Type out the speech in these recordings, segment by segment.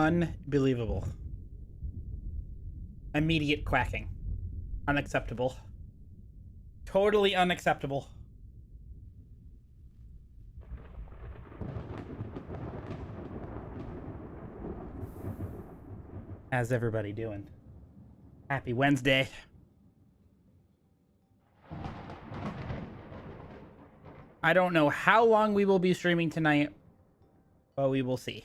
Unbelievable. Immediate quacking. Unacceptable. Totally unacceptable. How's everybody doing? Happy Wednesday. I don't know how long we will be streaming tonight, but we will see.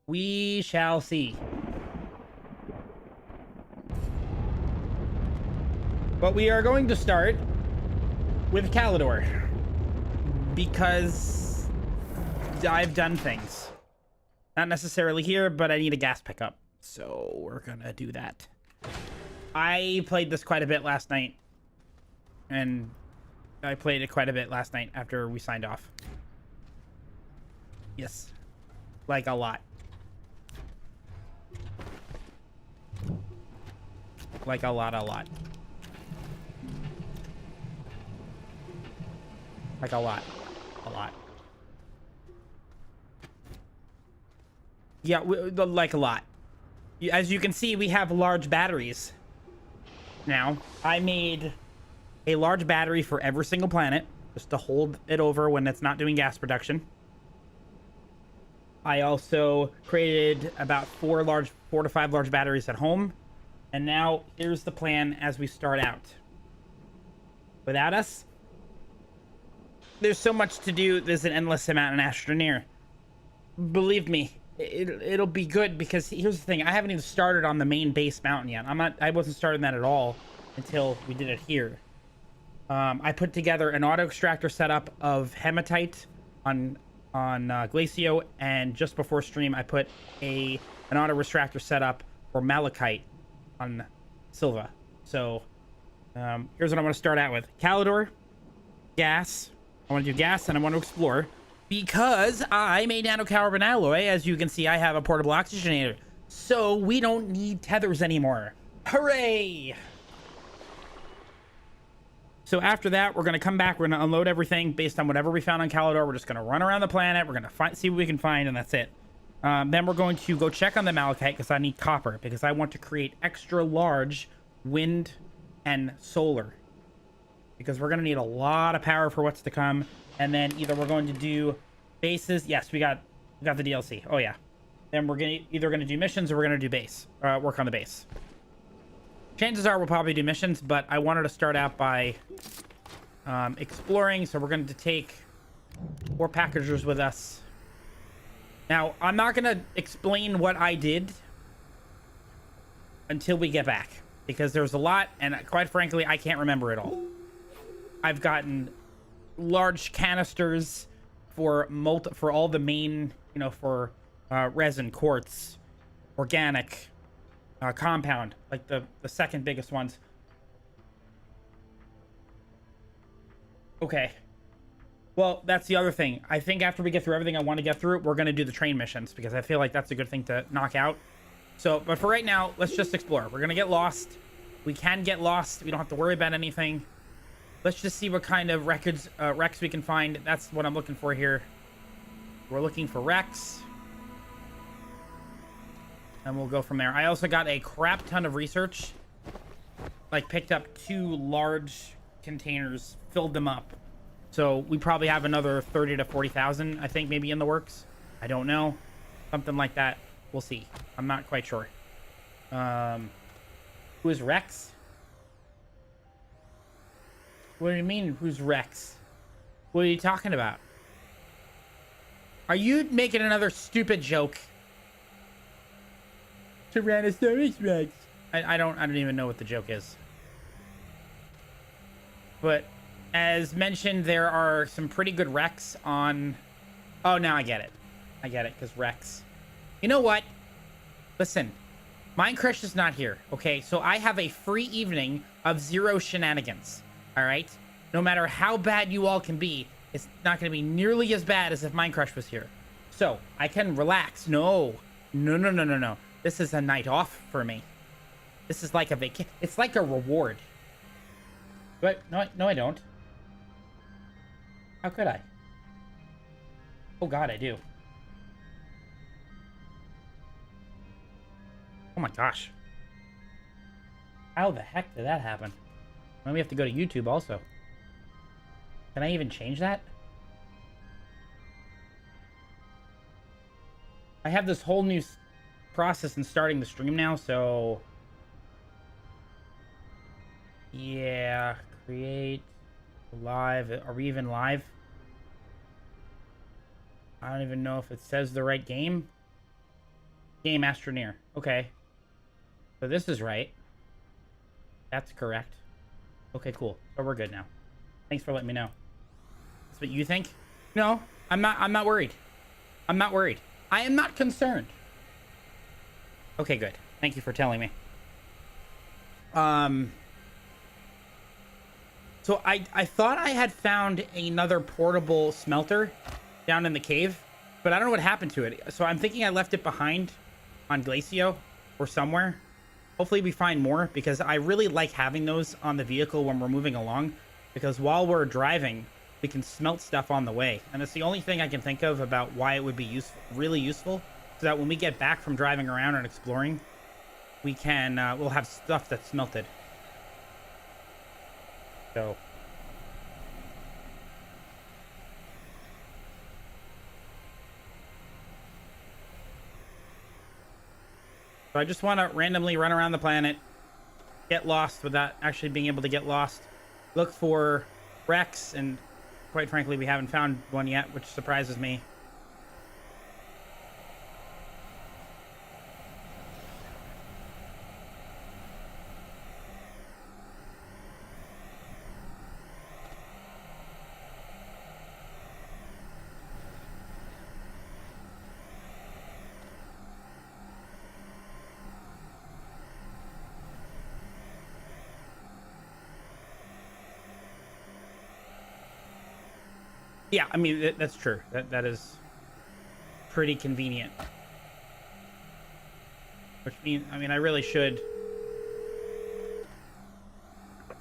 We shall see. But we are going to start with Calidor, because I've done things. Not necessarily here, but I need a gas pickup. So we're gonna do that. I played this quite a bit last night. And I played it quite a bit last night after we signed off. Yes. Like a lot. Like a lot. Like a lot. Yeah, like a lot. As you can see, we have large batteries. Now, I made a large battery for every single planet, just to hold it over when it's not doing gas production. I also created about 4 to 5 large batteries at home. And now, here's the plan as we start out. Without us, there's so much to do. There's an endless amount in Astroneer. Believe me, it'll be good, because here's the thing. I haven't even started on the main base mountain yet. I wasn't starting that at all until we did it here. I put together an auto extractor setup of hematite on Glacio, and just before stream I put an auto extractor setup for malachite on Silva. So here's what I'm going to start out with. Calidor, gas. I want to do gas, and I want to explore, because I made nanocarbon alloy. As you can see, I have a portable oxygenator, so we don't need tethers anymore. Hooray! So after that, we're going to come back. We're going to unload everything based on whatever we found on Calidor. We're just going to run around the planet. We're going to see what we can find, and that's it. Then we're going to go check on the malachite, because I need copper, because I want to create extra large wind and solar, because we're going to need a lot of power for what's to come. And then either we're going to do bases. Yes, we got the DLC. Oh yeah. Then we're either going to do missions, or we're going to do base. Work on the base. Chances are we'll probably do missions, but I wanted to start out by exploring. So we're going to take 4 packagers with us. Now, I'm not going to explain what I did until we get back, because there's a lot, and quite frankly, I can't remember it all. I've gotten large canisters for all the main, for resin, quartz, organic, compound, like the second biggest ones. Okay. Well, that's the other thing. I think after we get through everything I want to get through, we're going to do the train missions, because I feel like that's a good thing to knock out. So, but for right now, let's just explore. We're going to get lost. We can get lost. We don't have to worry about anything. Let's just see what kind of wrecks we can find. That's what I'm looking for here. We're looking for wrecks. And we'll go from there. I also got a crap ton of research. Like, picked up 2 large containers, filled them up. So we probably have another 30 to 40,000, I think, maybe in the works. I don't know. Something like that. We'll see. I'm not quite sure. Who is Rex? What do you mean, who's Rex? What are you talking about? Are you making another stupid joke? Tyrannosaurus Rex. I don't even know what the joke is. But as mentioned, there are some pretty good wrecks on... Oh, now I get it. I get it, because Rex. You know what? Listen, Minecraft is not here, okay? So I have a free evening of 0 shenanigans, all right? No matter how bad you all can be, it's not going to be nearly as bad as if Minecraft was here. So I can relax. No. This is a night off for me. This is like a vacation. It's like a reward. But no, I don't. How could I? Oh God, I do. Oh my gosh. How the heck did that happen? Then we have to go to YouTube also. Can I even change that? I have this whole new process in starting the stream now, so... Yeah, create live. Are we even live? I don't even know if it says the right game. Game Astroneer. Okay. So this is right. That's correct. Okay, cool. So we're good now. Thanks for letting me know. That's what you think? No, I'm not worried. I'm not worried. I am not concerned. Okay, good. Thank you for telling me. So I thought I had found another portable smelter down in the cave, but I don't know what happened to it. So I'm thinking I left it behind on Glacio or somewhere. Hopefully we find more, because I really like having those on the vehicle when we're moving along, because while we're driving, we can smelt stuff on the way. And it's the only thing I can think of about why it would be really useful, so that when we get back from driving around and exploring, we can, we'll have stuff that's smelted. So I just want to randomly run around the planet, get lost without actually being able to get lost, look for wrecks, and quite frankly, we haven't found one yet, which surprises me. Yeah, I mean, that's true. That is pretty convenient. Which means, I mean, I really should.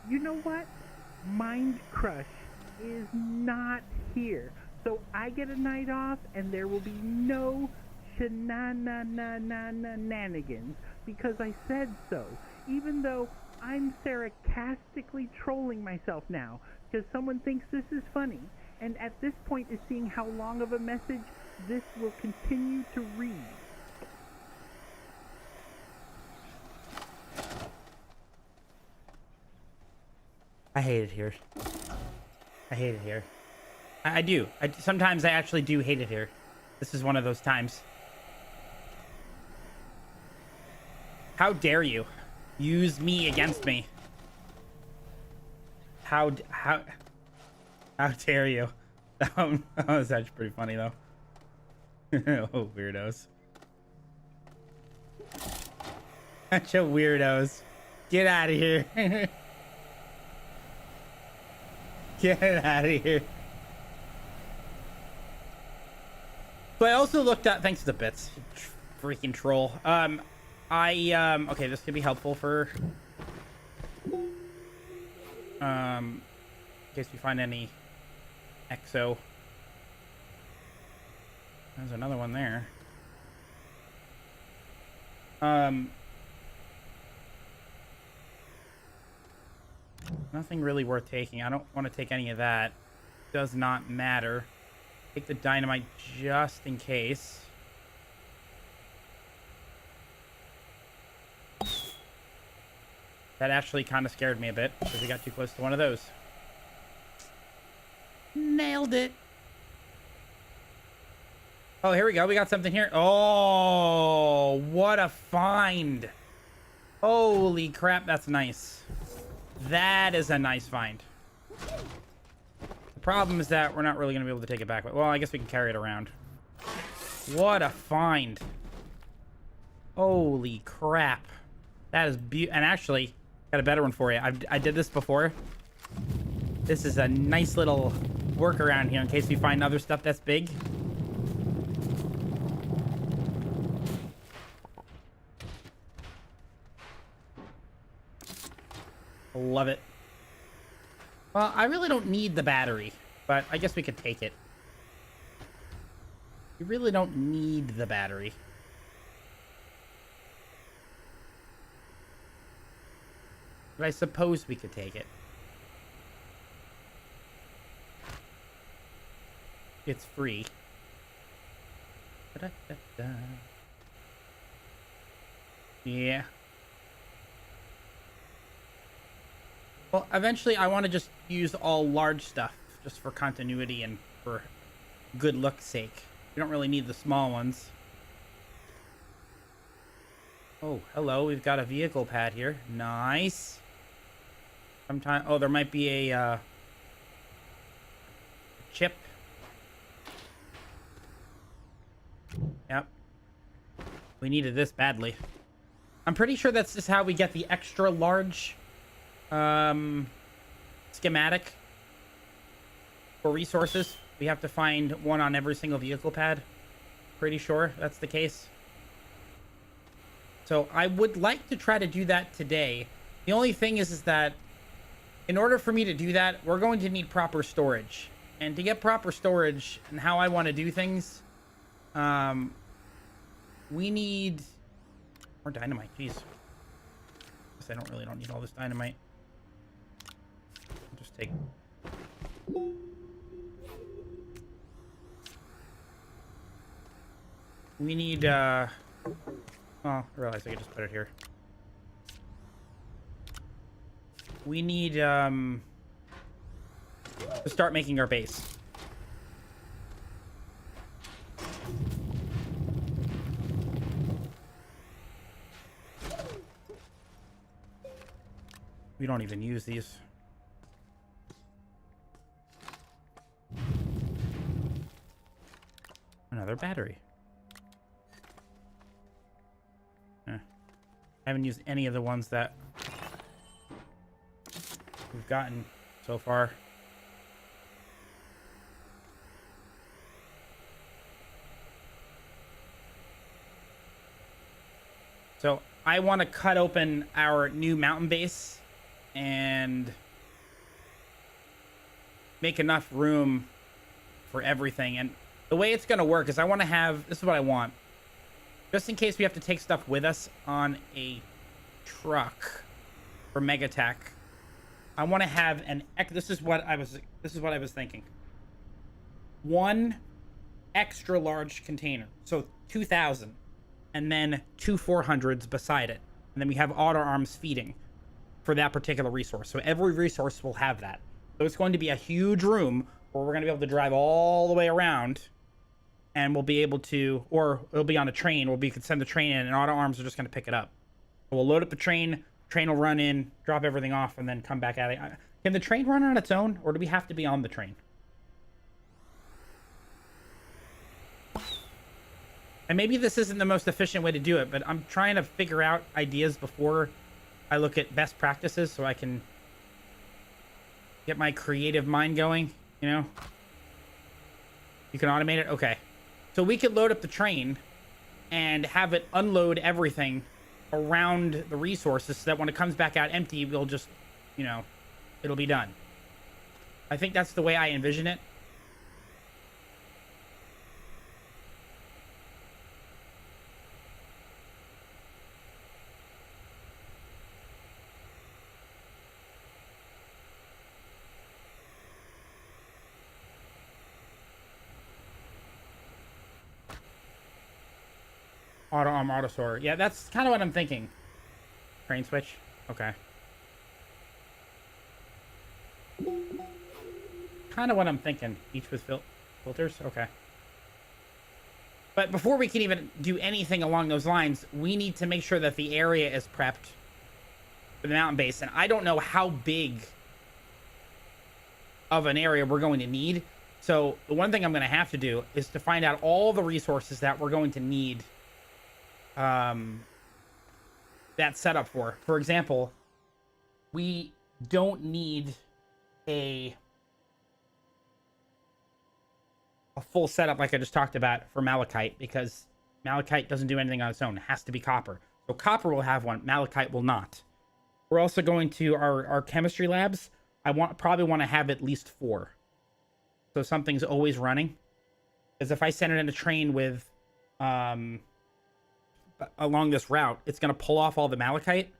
You know what? Mind Crush is not here. So I get a night off, and there will be no shenanigans, because I said so. Even though I'm sarcastically trolling myself now, because someone thinks this is funny. And at this point is seeing how long of a message this will continue to read. I hate it here. I hate it here. I do. Sometimes I actually do hate it here. This is one of those times. How dare you use me against me? How dare you? That was actually pretty funny, though. Oh, weirdos. Bunch of weirdos. Get out of here. Get out of here. So I also looked at, thanks to the bits, freaking troll. Okay, this could be helpful for, in case we find any exo. There's another one there. Nothing really worth taking. I don't want to take any of that. Does not matter. Take the dynamite just in case. That actually kind of scared me a bit, because we got too close to one of those. Nailed it. Oh, here we go. We got something here. Oh, what a find. Holy crap, that's nice. That is a nice find. The problem is that we're not really going to be able to take it back. Well, I guess we can carry it around. What a find. Holy crap. That is beautiful. And actually, got a better one for you. I did this before. This is a nice little workaround here in case we find other stuff that's big. Love it. Well, I really don't need the battery, but I guess we could take it. You really don't need the battery. But I suppose we could take it. It's free. Da-da-da-da. Yeah. Well, eventually I want to just use all large stuff just for continuity and for good look's sake. We don't really need the small ones. Oh, hello. We've got a vehicle pad here. Nice. Sometime. Oh, there might be a chip. Yep. We needed this badly. I'm pretty sure that's just how we get the extra large schematic for resources. We have to find one on every single vehicle pad. Pretty sure that's the case. So I would like to try to do that today. The only thing is that in order for me to do that, we're going to need proper storage. And to get proper storage and how I want to do things, we need more dynamite. Jeez. Guess I don't need all this dynamite. I'll just take. We need, oh, I realized I could just put it here. We need, to start making our base. We don't even use these. Another battery. I haven't used any of the ones that we've gotten so far. So I want to cut open our new mountain base and make enough room for everything. And the way it's going to work is I want to have, this is what I want. Just in case we have to take stuff with us on a truck for Megatech, I want to have this is what I was thinking. One extra large container. So 2,000 and then two 400s beside it. And then we have auto arms feeding for that particular resource. So every resource will have that. So it's going to be a huge room where we're going to be able to drive all the way around, and we'll be able to, or it'll be on a train where we could send the train in and auto arms are just going to pick it up. So we'll load up the train will run in, drop everything off, and then come back at it. Can the train run on its own, or do we have to be on the train? And maybe this isn't the most efficient way to do it, but I'm trying to figure out ideas before I look at best practices so I can get my creative mind going, you know? You can automate it? Okay. So we could load up the train and have it unload everything around the resources so that when it comes back out empty, we'll just, you know, it'll be done. I think that's the way I envision it. Auto store. Yeah, that's kind of what I'm thinking. Train switch. Okay. Kind of what I'm thinking. Each with filters. Okay. But before we can even do anything along those lines, we need to make sure that the area is prepped for the mountain base. And I don't know how big of an area we're going to need. So the one thing I'm going to have to do is to find out all the resources that we're going to need that setup for. For example, we don't need a full setup like I just talked about for malachite, because malachite doesn't do anything on its own. It has to be copper. So copper will have one, malachite will not. We're also going to our chemistry labs. I probably want to have at least 4. So something's always running. Because if I send it in a train with along this route, it's going to pull off all the malachite,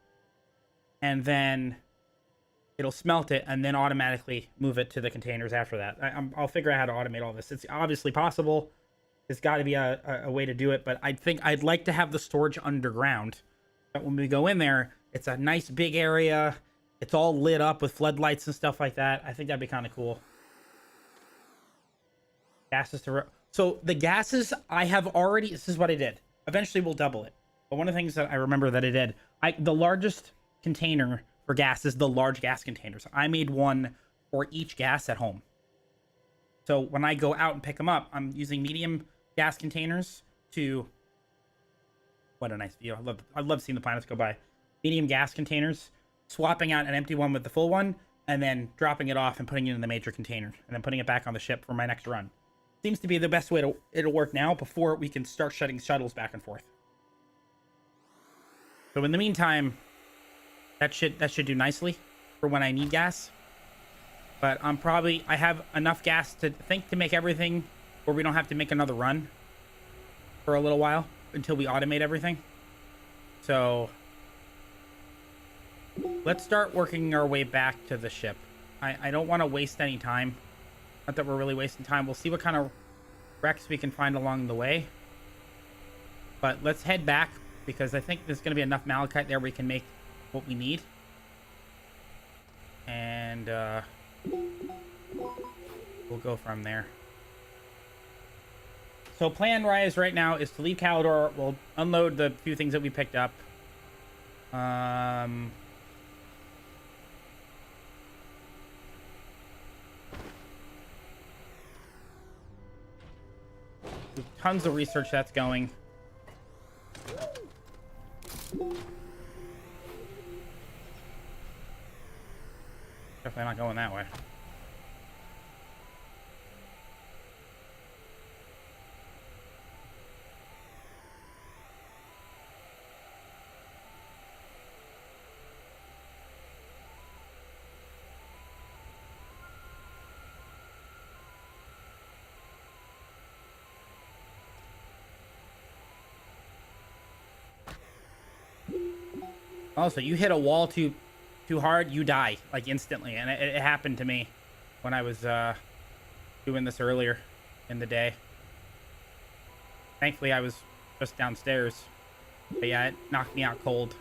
and then it'll smelt it and then automatically move it to the containers after that. I'll figure out how to automate all this. It's obviously possible. There's got to be a way to do it, but I think I'd like to have the storage underground. But when we go in there, it's a nice big area. It's all lit up with floodlights and stuff like that. I think that'd be kind of cool. Gases to... So the gases I have already... This is what I did. Eventually we'll double it. But one of the things that I remember that I did... the largest container for gas is the large gas containers. I made one for each gas at home. So when I go out and pick them up, I'm using medium gas containers to... What a nice view. I love seeing the planets go by. Medium gas containers, swapping out an empty one with the full one, and then dropping it off and putting it in the major container, and then putting it back on the ship for my next run. Seems to be the best way it'll work now before we can start shutting shuttles back and forth. So in the meantime, that should do nicely for when I need gas. But I have enough gas to make everything where we don't have to make another run for a little while until we automate everything. So let's start working our way back to the ship. I don't want to waste any time. Not that we're really wasting time. We'll see what kind of wrecks we can find along the way. But let's head back, because I think there's going to be enough malachite there we can make what we need. And we'll go from there. So plan rise right now is to leave Calidor. We'll unload the few things that we picked up. Tons of research that's going. Definitely not going that way. Also, you hit a wall too hard, you die, like, instantly. And it happened to me when I was doing this earlier in the day. Thankfully, I was just downstairs. But yeah, it knocked me out cold.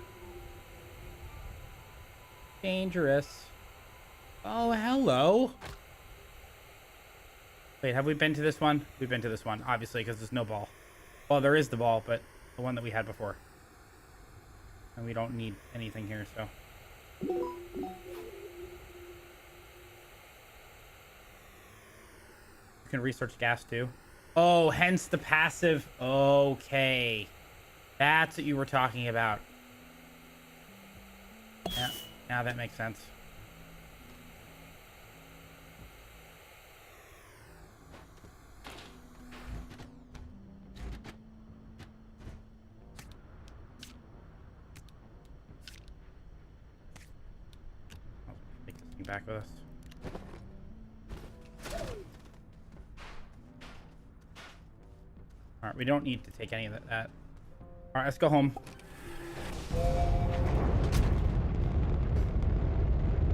Dangerous. Oh, hello. Wait, have we been to this one? We've been to this one, obviously, because there's no ball. Well, there is the ball, but the one that we had before. And we don't need anything here, so. You can research gas too. Oh, hence the passive. Okay. That's what you were talking about. Yeah, now that makes sense. Back with us. All right, we don't need to take any of that. All right, let's go home.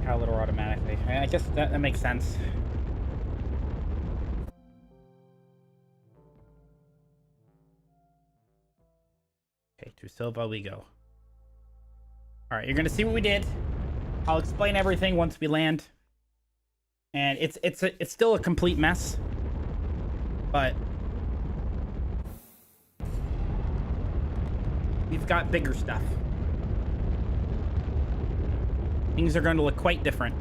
Calidor automatically. I guess that makes sense. Okay, to Silva we go. All right, you're gonna see what we did. I'll explain everything once we land. And it's still a complete mess. But we've got bigger stuff. Things are going to look quite different.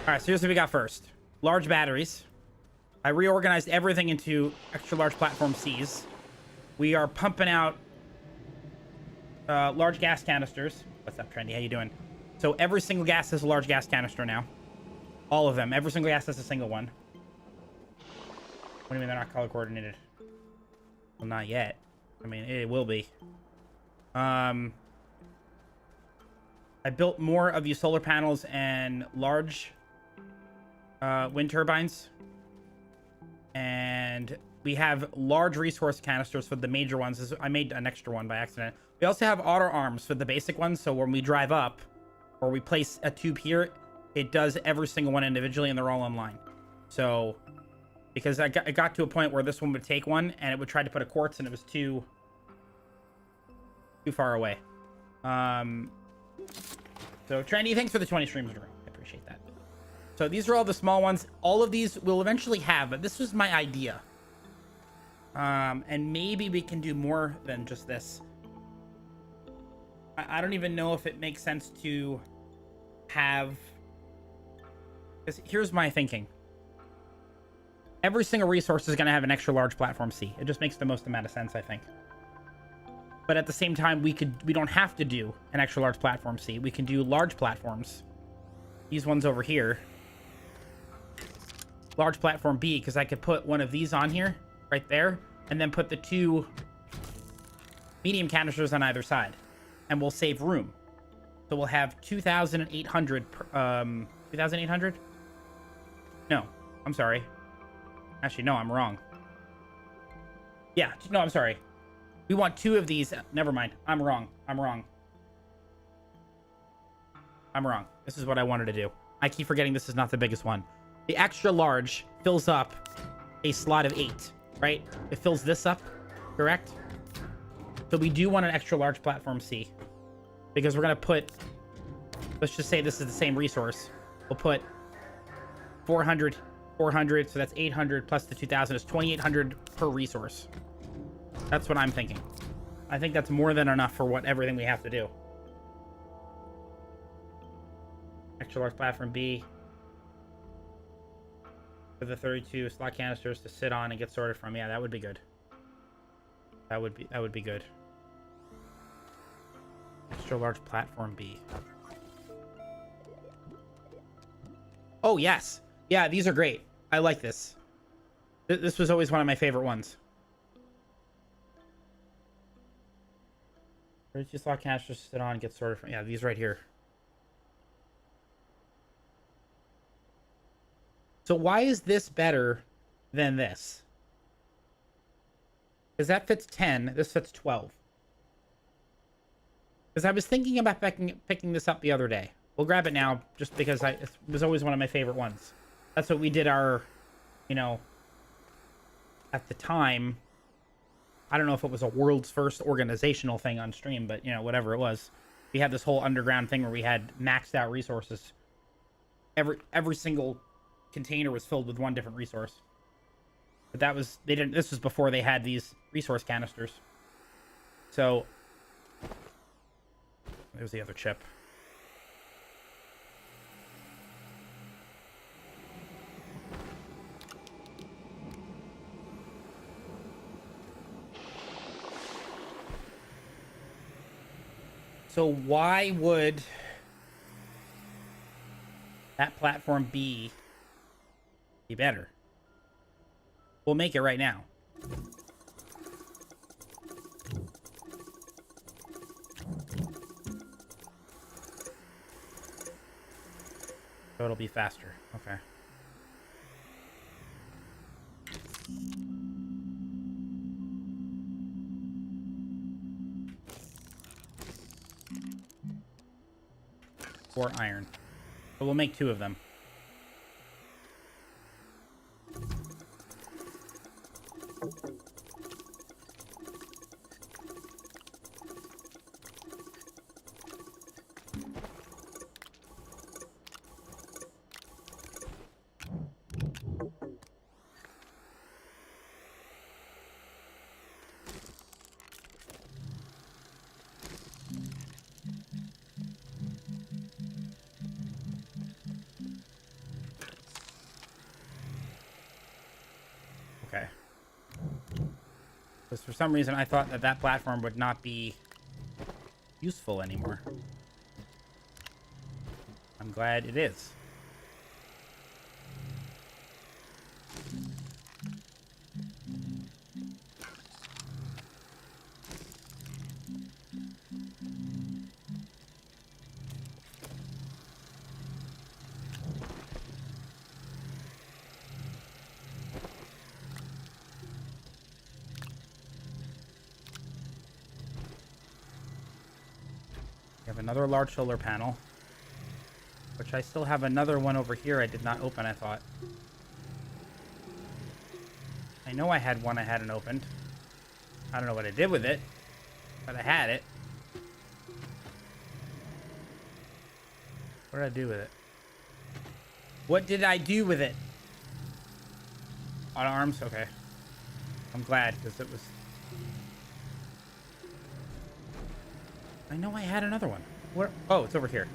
Alright, so here's what we got first. Large batteries. I reorganized everything into extra large platform Cs. We are pumping out large gas canisters. What's up, Trendy? How you doing? So every single gas has a large gas canister now. All of them. Every single gas has a single one. What do you mean they're not color coordinated? Well, not yet. I mean, it will be. I built more of these solar panels and large wind turbines. And we have large resource canisters for the major ones. I made an extra one by accident. We also have auto arms for the basic ones, so when we drive up, or we place a tube here, it does every single one individually, and they're all online. So, because it got to a point where this one would take one, and it would try to put a quartz, and it was too far away. So, Trendy, thanks for the 20 streams in a row. I appreciate that. So, these are all the small ones. All of these we'll eventually have, but this was my idea. And maybe we can do more than just this. I don't even know if it makes sense to have... Because here's my thinking. Every single resource is going to have an extra large platform C. It just makes the most amount of sense, I think. But at the same time, we don't have to do an extra large platform C. We can do large platforms. These ones over here. Large platform B, because I could put one of these on here, right there, and then put the 2 medium canisters on either side. And we'll save room. So we'll have 2,800 2,800? No, I'm sorry. Actually, no, I'm wrong. Yeah, no, I'm sorry. We want 2 of these. Never mind. I'm wrong. This is what I wanted to do. I keep forgetting this is not the biggest one. The extra large fills up a slot of 8, right? It fills this up, correct? So we do want an extra large platform C. Because we're going to put... Let's just say this is the same resource. We'll put 400, 400, so that's 800 plus the 2,000 is 2,800 per resource. That's what I'm thinking. I think that's more than enough for everything we have to do. Extra large platform B. For the 32 slot canisters to sit on and get sorted from. Yeah, that would be good. That would be good. Extra large platform B. Oh, yes. Yeah, these are great. I like this. This was always one of my favorite ones. 32 slot canisters to sit on and get sorted from. Yeah, these right here. So why is this better than this? Because that fits 10. This fits 12. Because I was thinking about picking this up the other day. We'll grab it now just because it was always one of my favorite ones. That's what we did our, at the time. I don't know if it was a world's first organizational thing on stream, but, whatever it was. We had this whole underground thing where we had maxed out resources. Every single container was filled with one different resource. But this was before they had these resource canisters. So there's the other chip. So why would that platform be better? We'll make it right now. So it'll be faster. Okay. Or iron. But we'll make 2 of them. Okay. Because for some reason I thought that platform would not be useful anymore. I'm glad it is. We have another large solar panel. Which I still have another one over here I did not open, I thought. I know I had one I hadn't opened. I don't know what I did with it, but I had it. What did I do with it? What did I do with it? Auto arms? Okay. I'm glad, because it was... I know I had another one. Where? Oh, it's over here.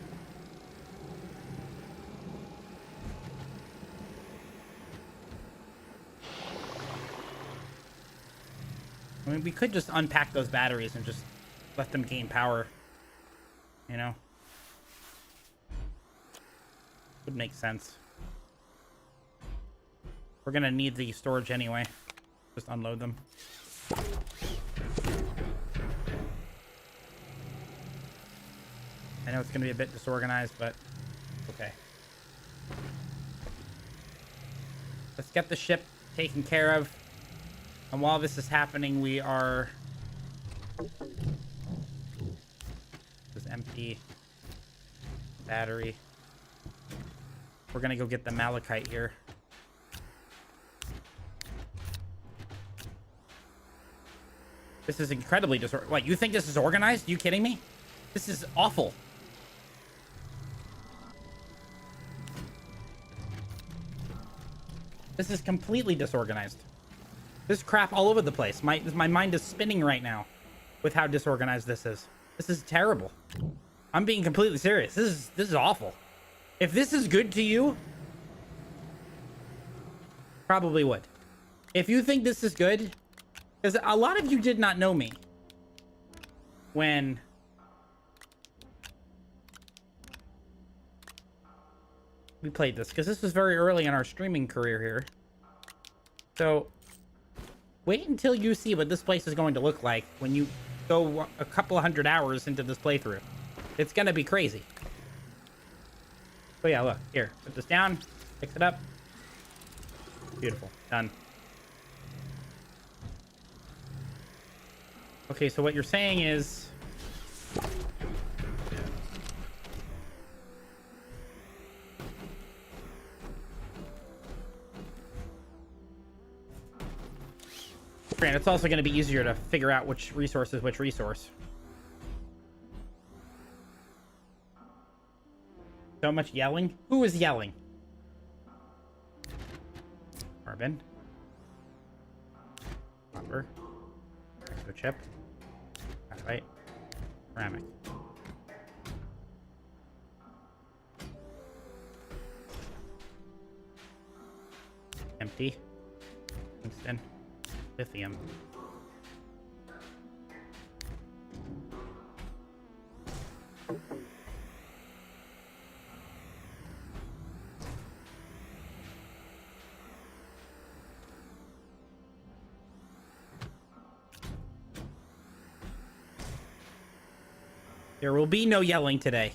I mean, we could just unpack those batteries and just let them gain power. You know? Would make sense. We're gonna need the storage anyway. Just unload them. I know it's gonna be a bit disorganized, but okay. Let's get the ship taken care of. And while this is happening, we are... This empty battery. We're gonna go get the malachite here. This is incredibly disorganized. What, you think this is organized? Are you kidding me? This is awful. This is completely disorganized. There's crap all over the place. My mind is spinning right now with how disorganized this is. This is terrible. I'm being completely serious. This is awful. If this is good to you, probably would. If you think this is good, because a lot of you did not know me when we played this, because this was very early in our streaming career here. So wait until you see what this place is going to look like when you go a couple of 100 hours into this playthrough. It's gonna be crazy. So yeah, look, here, put this down, fix it up. Beautiful, done. Okay, so what you're saying is... Grant, it's also going to be easier to figure out which resource is which resource. So much yelling? Who is yelling? Carbon. Copper. Extra chip. Graphite. Ceramic. Empty. Tungsten. Lithium. There will be no yelling today.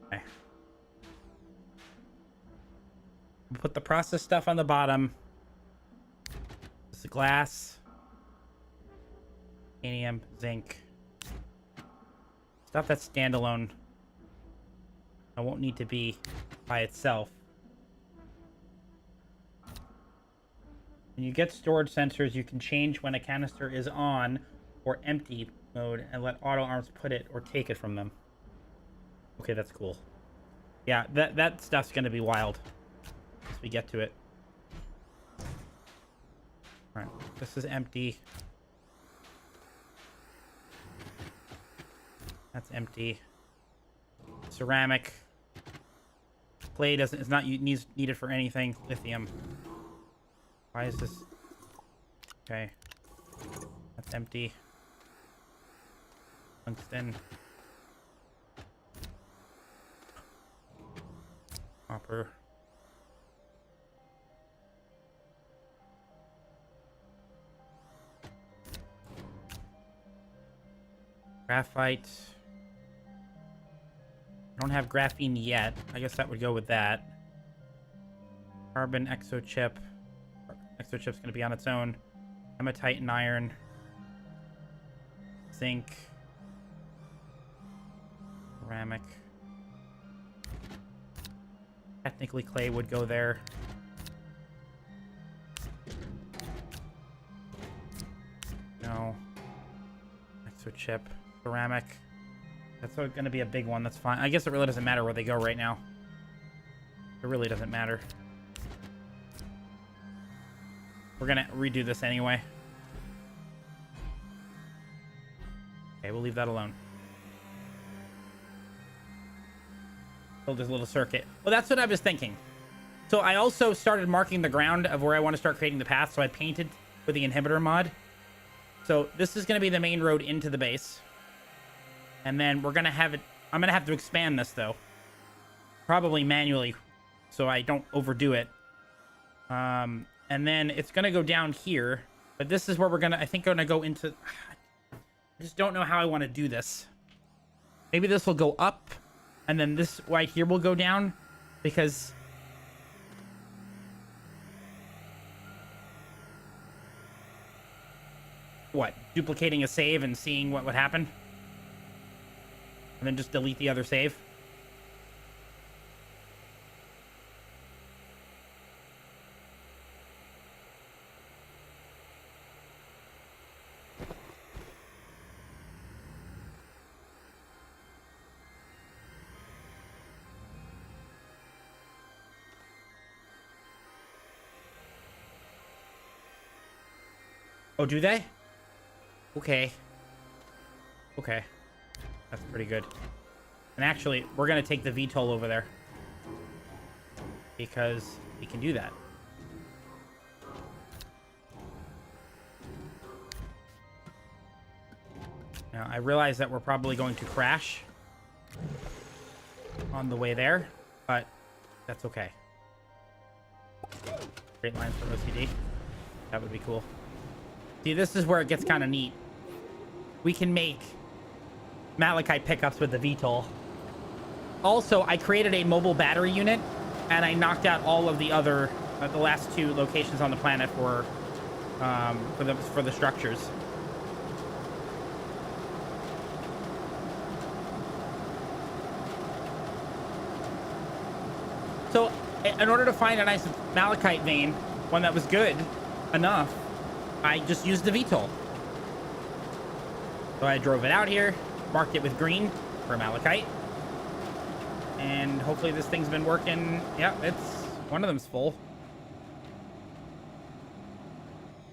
Okay. We'll put the process stuff on the bottom. This is glass. Titanium, zinc. Stuff that's standalone. I won't need to be by itself. When you get storage sensors, you can change when a canister is on or empty mode and let auto arms put it or take it from them. Okay, that's cool. Yeah, that stuff's gonna be wild as we get to it. All right, this is empty. That's empty. Ceramic. Clay is not needed for anything. Lithium. Why is this? Okay. That's empty. Tungsten. Copper. Graphite. I don't have graphene yet. I guess that would go with that. Carbon exochip. Exochip's going to be on its own. Hematite and iron. Zinc. Ceramic. Technically clay would go there. No. Exochip. Ceramic. That's going to be a big one. That's fine. I guess it really doesn't matter where they go right now. It really doesn't matter. We're going to redo this anyway. Okay, we'll leave that alone. Build this little circuit. Well, that's what I was thinking. So I also started marking the ground of where I want to start creating the path. So I painted with the inhibitor mod. So this is going to be the main road into the base. And then we're going to have it... I'm going to have to expand this, though. Probably manually, so I don't overdo it. And then it's going to go down here. But this is where we're going to... I think I'm going to go into... I just don't know how I want to do this. Maybe this will go up. And then this right here will go down. Because... What? Duplicating a save and seeing what would happen? And then just delete the other save? Oh, do they? Okay. Okay. That's pretty good. And actually, we're going to take the VTOL over there. Because we can do that. Now, I realize that we're probably going to crash on the way there, but that's okay. Straight lines for OCD. That would be cool. See, this is where it gets kind of neat. We can make Malachite pickups with the VTOL. Also, I created a mobile battery unit, and I knocked out all of the other, the last two locations on the planet for the structures. So, in order to find a nice Malachite vein, one that was good enough, I just used the VTOL. So I drove it out here, marked it with green for Malachite. And hopefully this thing's been working. Yeah, it's one of them's full.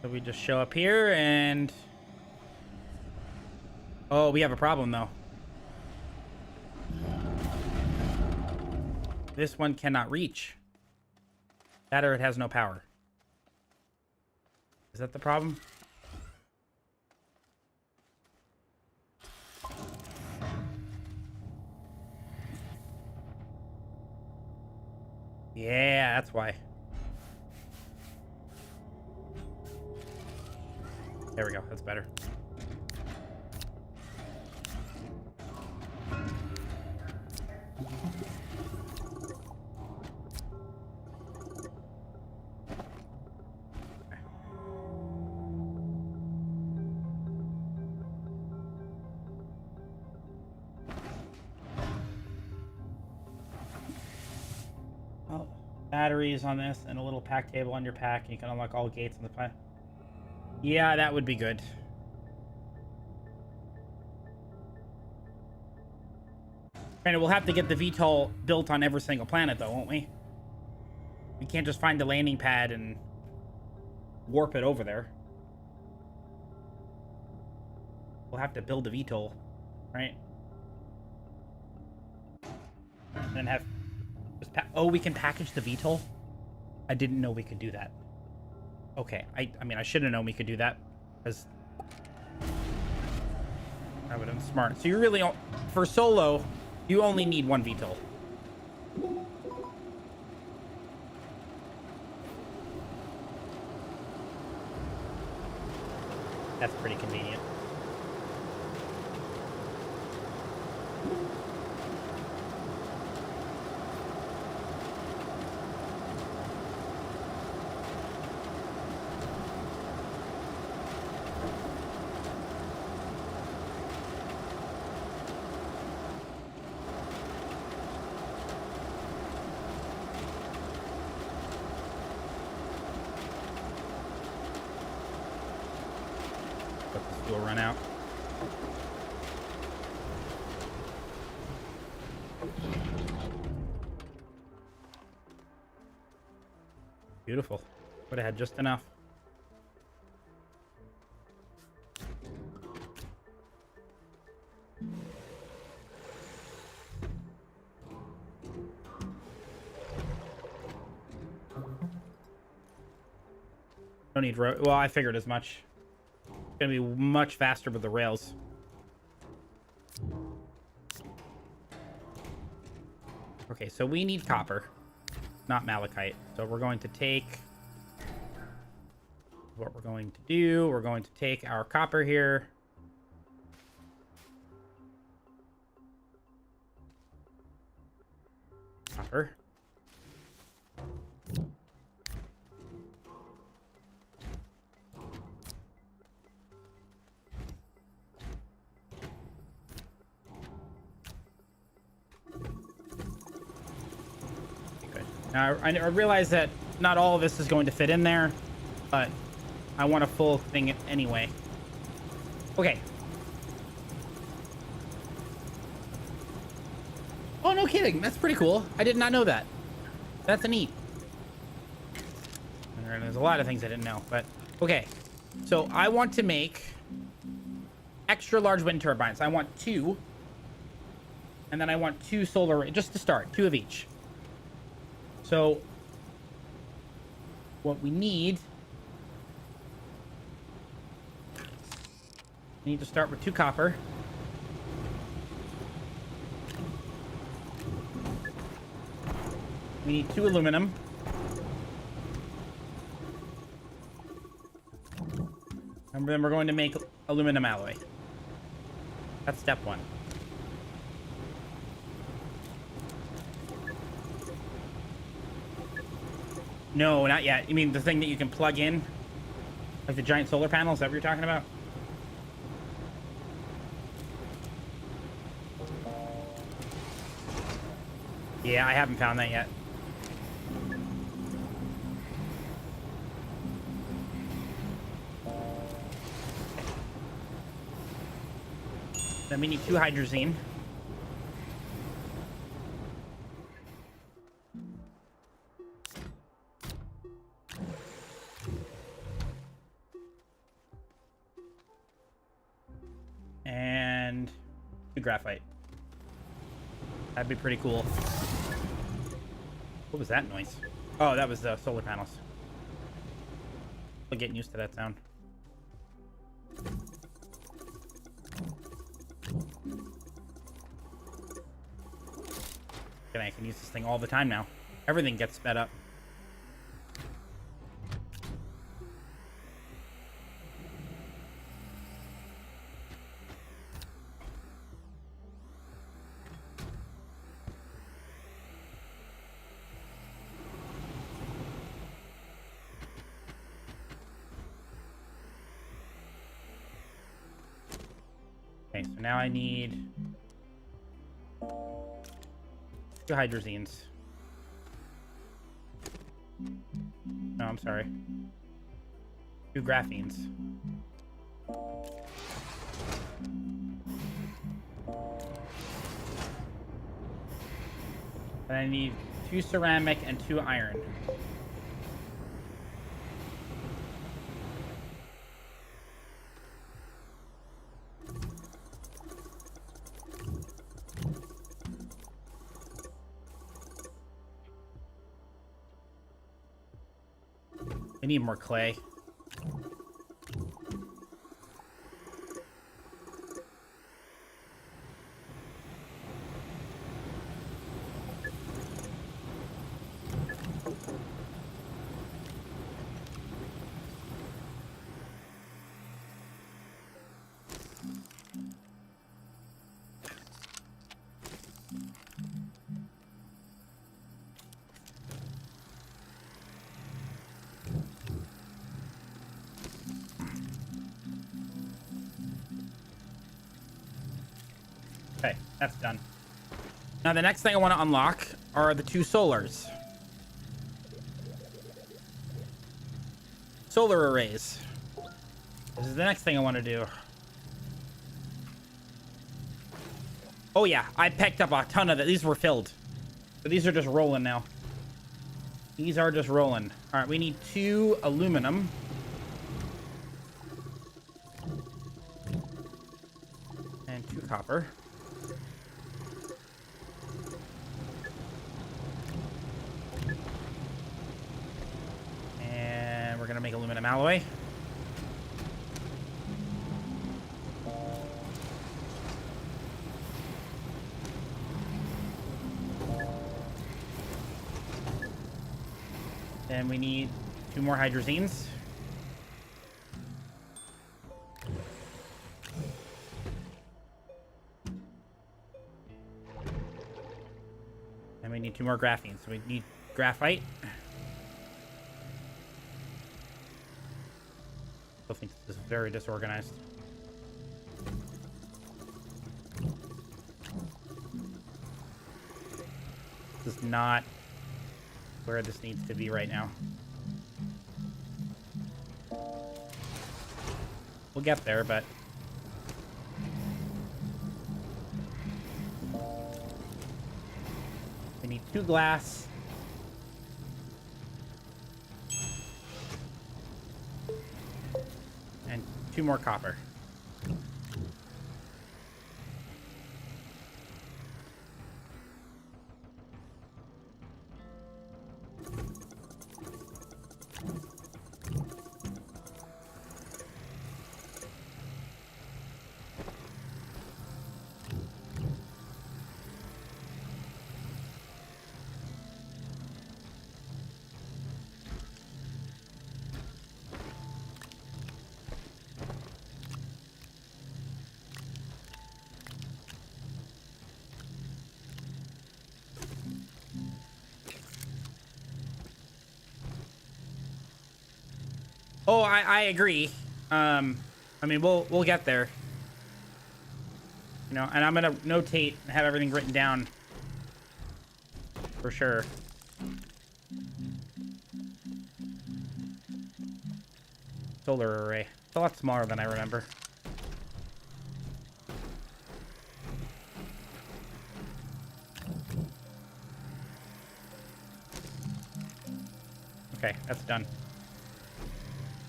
So we just show up here and... Oh, we have a problem though. This one cannot reach. That or it has no power. Is that the problem? Yeah, that's why. There we go. That's better. Batteries on this and a little pack table on your pack, and you can unlock all gates on the planet. Yeah, that would be good. Granted, we'll have to get the VTOL built on every single planet, though, won't we? We can't just find the landing pad and warp it over there. We'll have to build a VTOL, right? And then have... Oh, we can package the VTOL? I didn't know we could do that. Okay, I mean, I should have known we could do that. Because I would have been smart. So you really... For solo, you only need one VTOL. That's pretty convenient. fuel run out. Beautiful. Would have had just enough. Don't need road. Well, I figured as much. It's gonna be much faster with the rails. Okay, so we need copper, not malachite. So we're going to take what we're going to do. We're going to take our copper here. Copper. Now, I realize that not all of this is going to fit in there, but I want a full thing anyway. Okay. Oh, no kidding. That's pretty cool. I did not know that. That's neat. And there's a lot of things I didn't know, but okay. So I want to make extra large wind turbines. I want 2. And then I want 2 solar, just to start, 2 of each. So, what we need to start with 2 copper. We need 2 aluminum. And then we're going to make aluminum alloy. That's step 1. No, not yet. You mean the thing that you can plug in? Like the giant solar panels? Is that what you're talking about? Yeah, I haven't found that yet. Then we need 2 hydrazine. And 2 graphite. That'd be pretty cool. What was that noise? Oh, that was the solar panels. Still getting used to that sound. And I can use this thing all the time now. Everything gets sped up. Okay, so now I need 2 hydrazines. No, I'm sorry. 2 graphenes. And I need 2 ceramic and 2 iron. I need more clay. Okay, that's done. Now the next thing I want to unlock are the 2 solars. Solar arrays. This is the next thing I want to do. Oh yeah, I picked up a ton of it. These were filled. So these are just rolling now. These are just rolling. All right, we need 2 aluminum. And 2 copper. And we're gonna make aluminum alloy. And we need 2 more hydrazines. And we need 2 more graphene. So we need graphite. I think this is very disorganized. This is not where this needs to be right now. We'll get there, but we need 2 glass. And 2 more copper. Oh, I agree. I mean, we'll get there. You know, and I'm gonna notate and have everything written down for sure. Solar array. It's a lot smaller than I remember. Okay, that's done.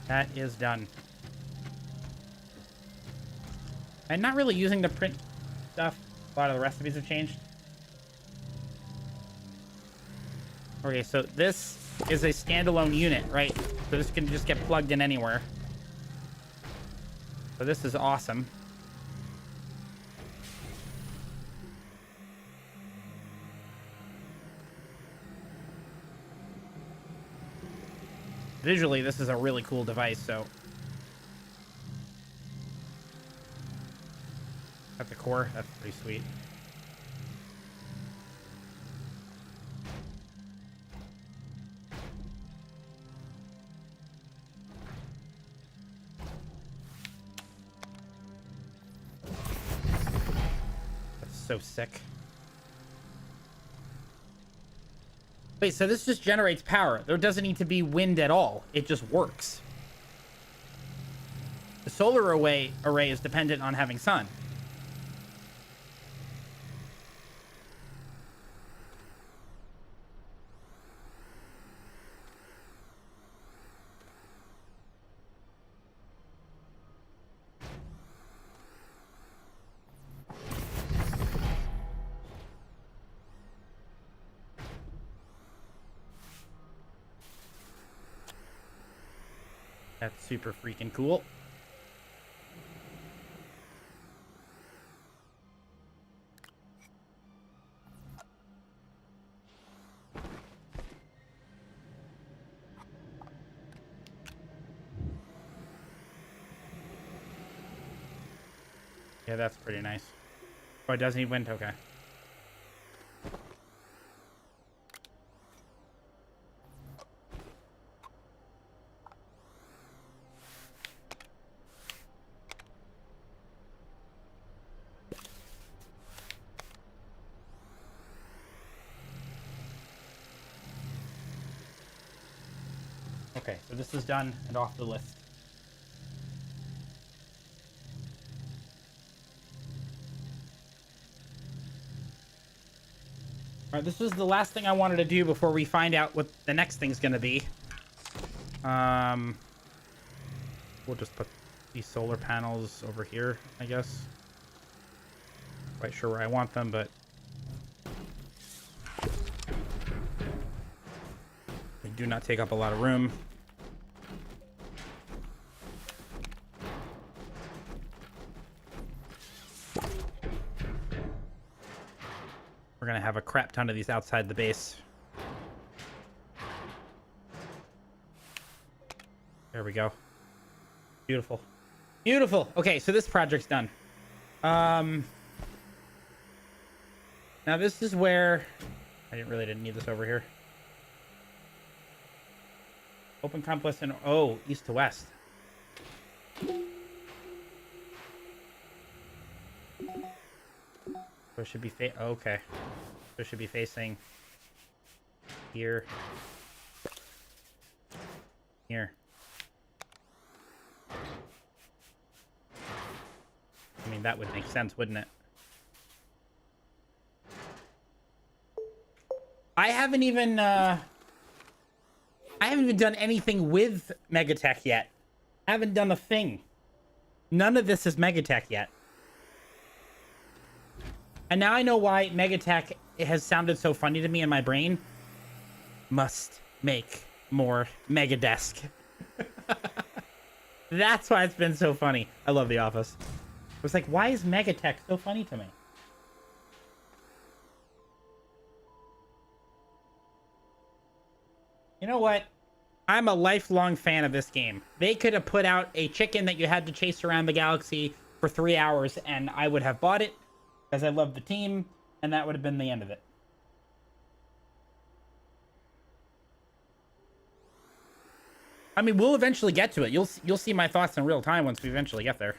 That is done. I'm not really using the print stuff. A lot of the recipes have changed. Okay, so this is a standalone unit, right? So this can just get plugged in anywhere. So this is awesome. Visually, this is a really cool device, so. At the core, that's pretty sweet. That's so sick. Wait, so this just generates power. There doesn't need to be wind at all. It just works. The solar array is dependent on having sun. That's super freaking cool. Yeah, that's pretty nice. Oh, it doesn't need wind? Okay. Okay, so this is done and off the list. All right, this is the last thing I wanted to do before we find out what the next thing's gonna be. We'll just put these solar panels over here, I guess. Quite sure where I want them, but they do not take up a lot of room. We're gonna have a crap ton of these outside the base. There we go. Beautiful. Beautiful. Okay, so this project's done. Now this is where I didn't need this over here. Open compass and east to west. So it should be okay. So it should be facing here. Here. I mean, that would make sense, wouldn't it? I haven't even done anything with Megatech yet. I haven't done a thing. None of this is Megatech yet. And now I know why Megatech has sounded so funny to me in my brain. Must make more Megadesk. That's why it's been so funny. I love The Office. It was like, why is Megatech so funny to me? You know what? I'm a lifelong fan of this game. They could have put out a chicken that you had to chase around the galaxy for 3 hours, and I would have bought it because I love the team, and that would have been the end of it. I mean, we'll eventually get to it. You'll see my thoughts in real time once we eventually get there.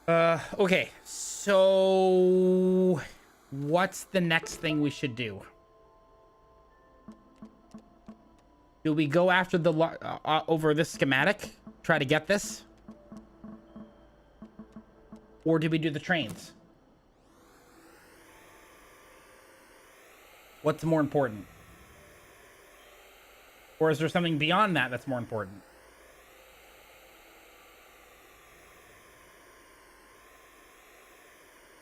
Okay. So what's the next thing we should do? Do we go after the over this schematic? Try to get this? Or do we do the trains? What's more important? Or is there something beyond that that's more important?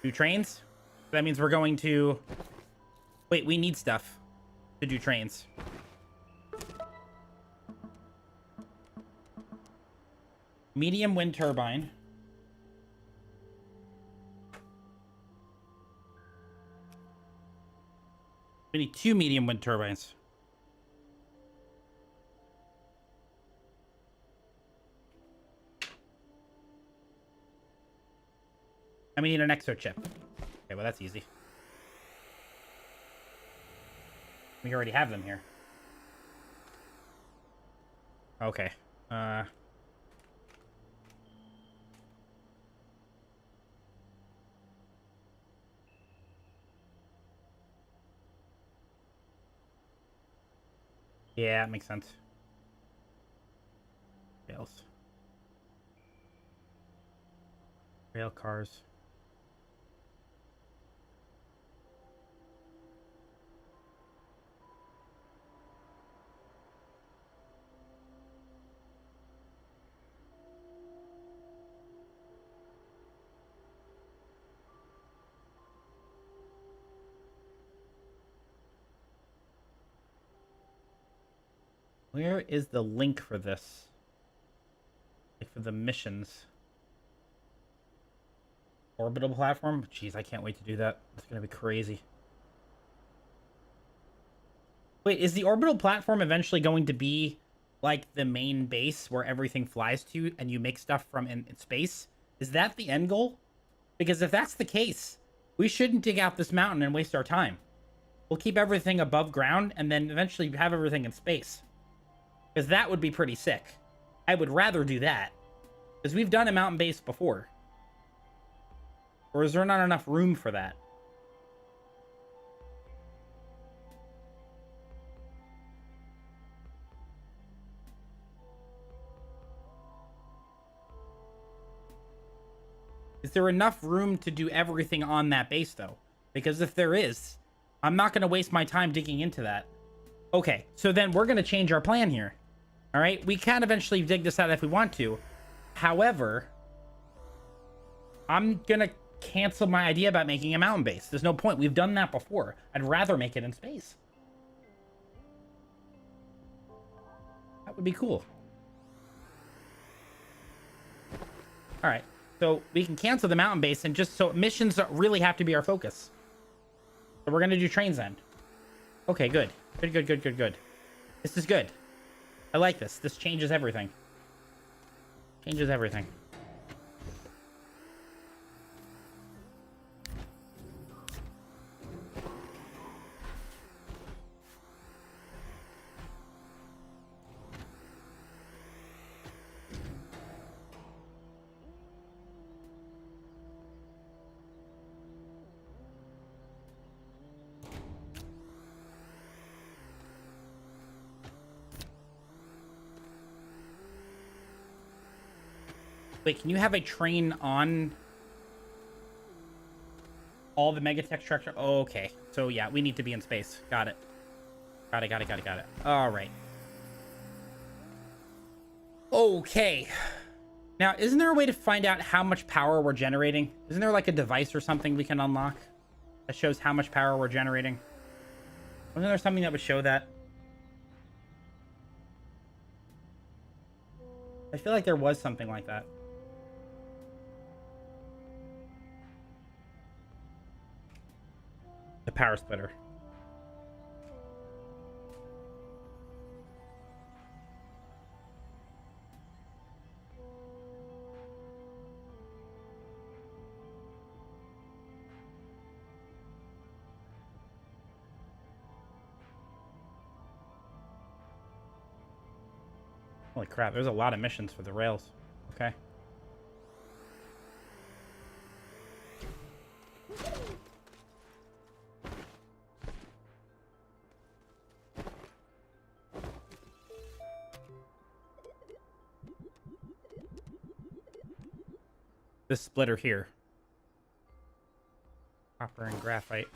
Do trains? That means we're going to... Wait, we need stuff to do trains. Medium wind turbine. We need 2 medium wind turbines. And we need an exo chip. Okay, well that's easy. We already have them here. Okay. Yeah, it makes sense. Rails. Rail cars. Where is the link for this? Like for the missions. Orbital platform? Jeez, I can't wait to do that. It's gonna be crazy. Wait, is the orbital platform eventually going to be like the main base where everything flies to and you make stuff from in space? Is that the end goal? Because if that's the case, we shouldn't dig out this mountain and waste our time. We'll keep everything above ground and then eventually have everything in space. Because that would be pretty sick. I would rather do that. Because we've done a mountain base before. Or is there not enough room for that? Is there enough room to do everything on that base, though? Because if there is, I'm not going to waste my time digging into that. Okay, so then we're going to change our plan here. All right, we can eventually dig this out if we want to. However, I'm going to cancel my idea about making a mountain base. There's no point. We've done that before. I'd rather make it in space. That would be cool. All right, so we can cancel the mountain base, and just so missions really have to be our focus. So we're going to do trains then. Okay, good. Good. This is good. I like this. This changes everything. Changes everything. Wait, can you have a train on all the Megatech structure? Oh, okay. So, yeah, we need to be in space. Got it. Got it. All right. Okay. Now, isn't there a way to find out how much power we're generating? Isn't there like a device or something we can unlock that shows how much power we're generating? Wasn't there something that would show that? I feel like there was something like that. The power splitter. Holy crap, there's a lot of missions for the rails. Okay. This splitter here. Copper and graphite.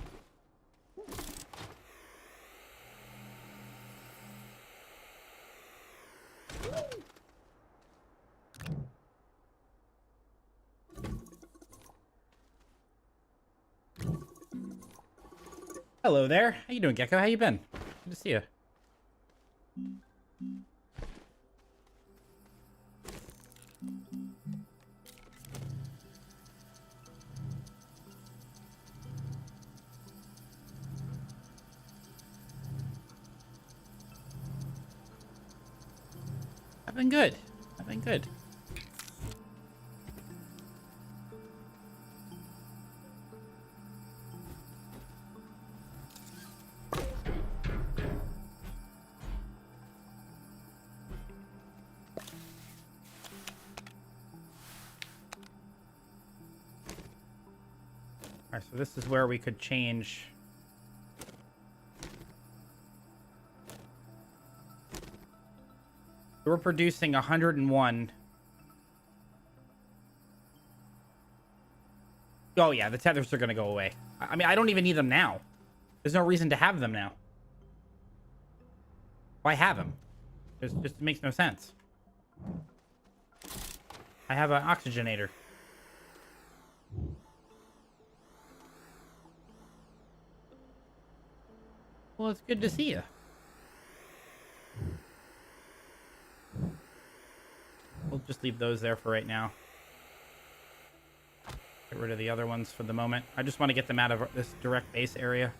Hello there. How you doing, Gecko? How you been? Good to see you. I've been good. Alright, so this is where we could change. We're producing 101. Oh yeah, the tethers are gonna go away. I mean, I don't even need them now. There's no reason to have them now. Why have them? It just makes no sense. I have an oxygenator. Well, it's good to see you. We'll just leave those there for right now. Get rid of the other ones for the moment. I just want to get them out of this direct base area.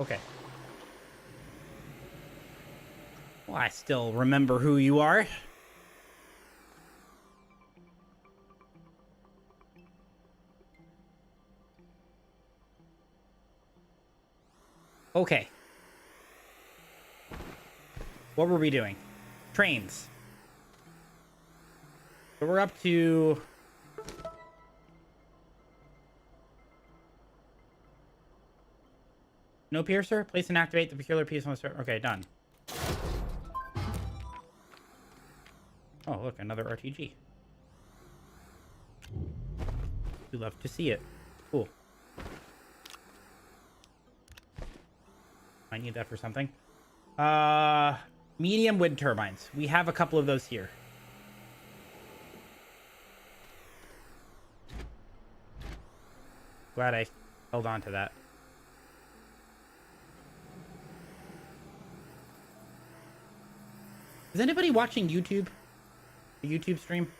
Okay. Well, I still remember who you are. Okay. What were we doing? Trains. So we're up to... No piercer? Place and activate the peculiar piece on the server. Okay, done. Oh, look, another RTG. We love to see it. Cool. I need that for something. Medium wind turbines. We have a couple of those here. Glad I held on to that. Is anybody watching YouTube? The YouTube stream?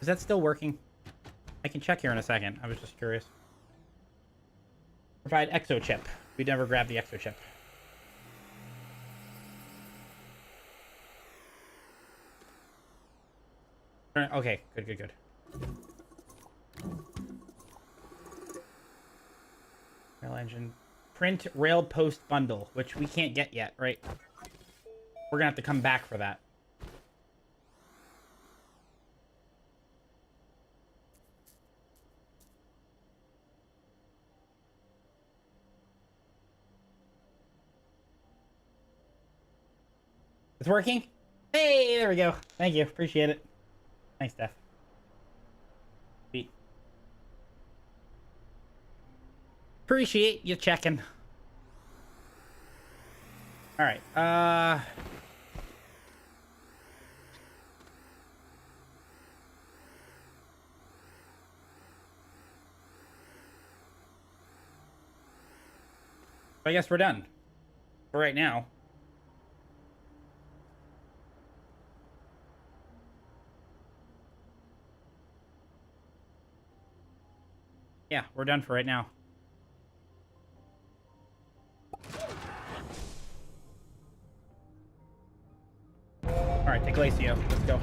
Is that still working? I can check here in a second. I was just curious. Provide exo chip. We never grabbed the exo chip. Okay, good. Rail engine. Print rail post bundle, which we can't get yet, right? We're gonna have to come back for that. It's working? Hey, there we go. Thank you. Appreciate it. Thanks, Steph. Sweet. Appreciate you checking. All right. I guess we're done for right now. Yeah, we're done for right now. All right, to Glacio. Let's go.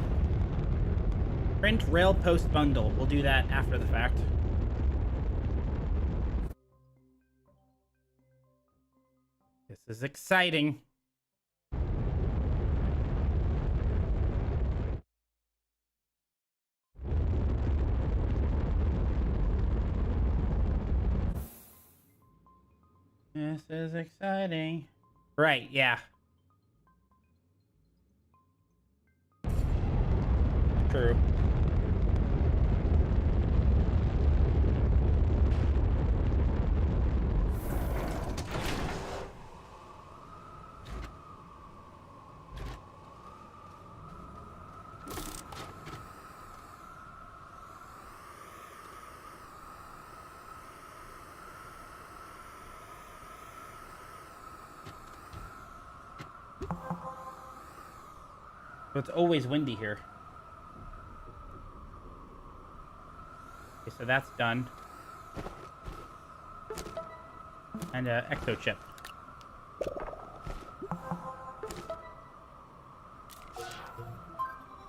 Print rail post bundle. We'll do that after the fact. This is exciting. This is exciting. Right, yeah. True. So it's always windy here. Okay, so that's done. And exo chip.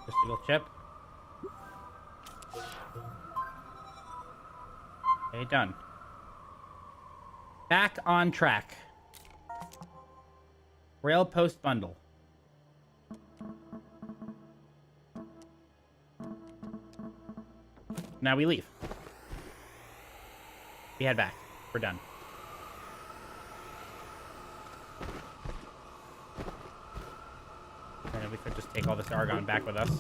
Just a little chip. Okay, done. Back on track. Rail post bundle. Now we leave. We head back. We're done. And we could just take all this argon back with us.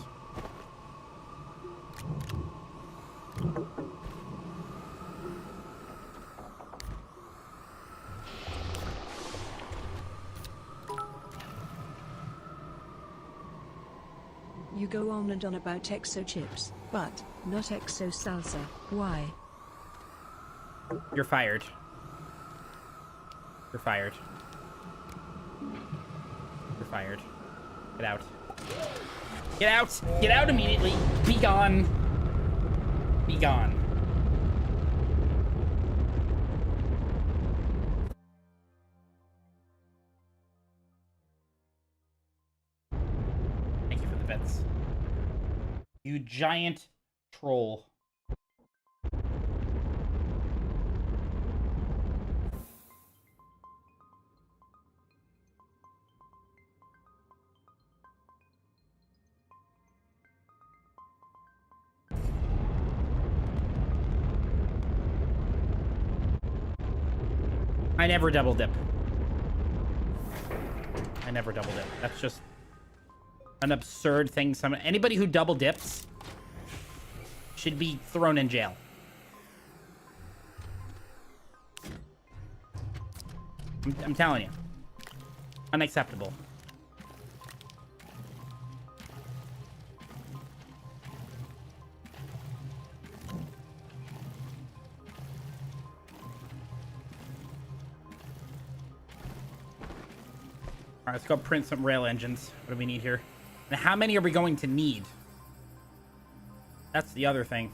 You go on and on about exo chips, but not exo salsa. Why? You're fired. You're fired. You're fired. Get out. Get out! Get out immediately! Be gone! Be gone. Thank you for the bits. You giant troll. I never double dip. I never double dip. That's just an absurd thing. Anybody who double dips should be thrown in jail. I'm telling you. Unacceptable. All right, let's go print some rail engines. What do we need here? And how many are we going to need? That's the other thing.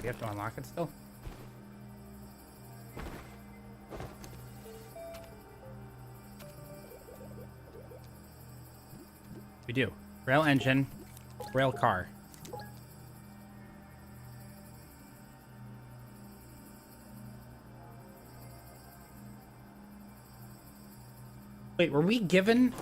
We have to unlock it still? We do. Rail engine, rail car. Wait, were we given...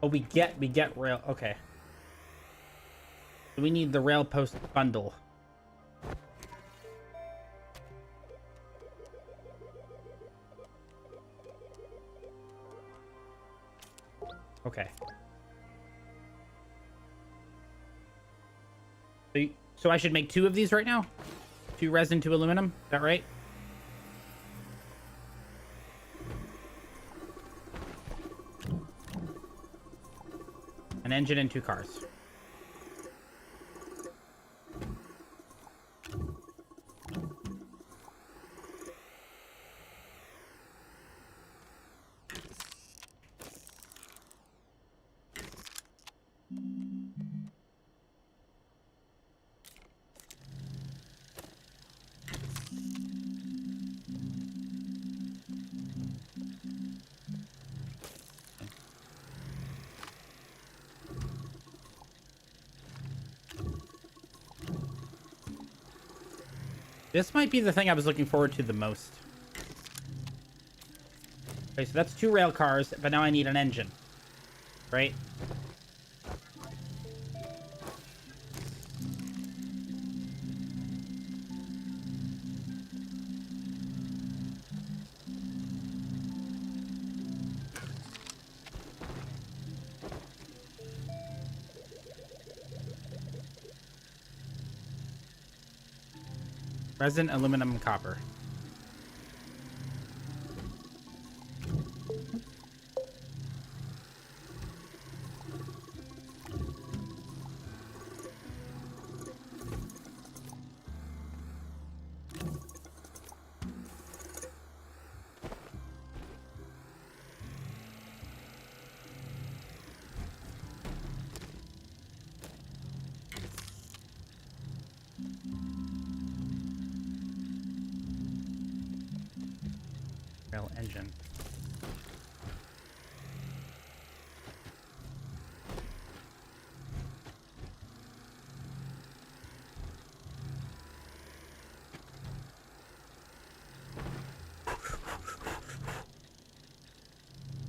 Oh, we get rail. Okay. We need the rail post bundle. Okay. So I should make 2 of these right now? 2 resin, 2 aluminum? Is that right? An engine and 2 cars. This might be the thing I was looking forward to the most. Okay, so that's 2 rail cars, but now I need an engine. Right? Resin, aluminum, copper. Rail engine.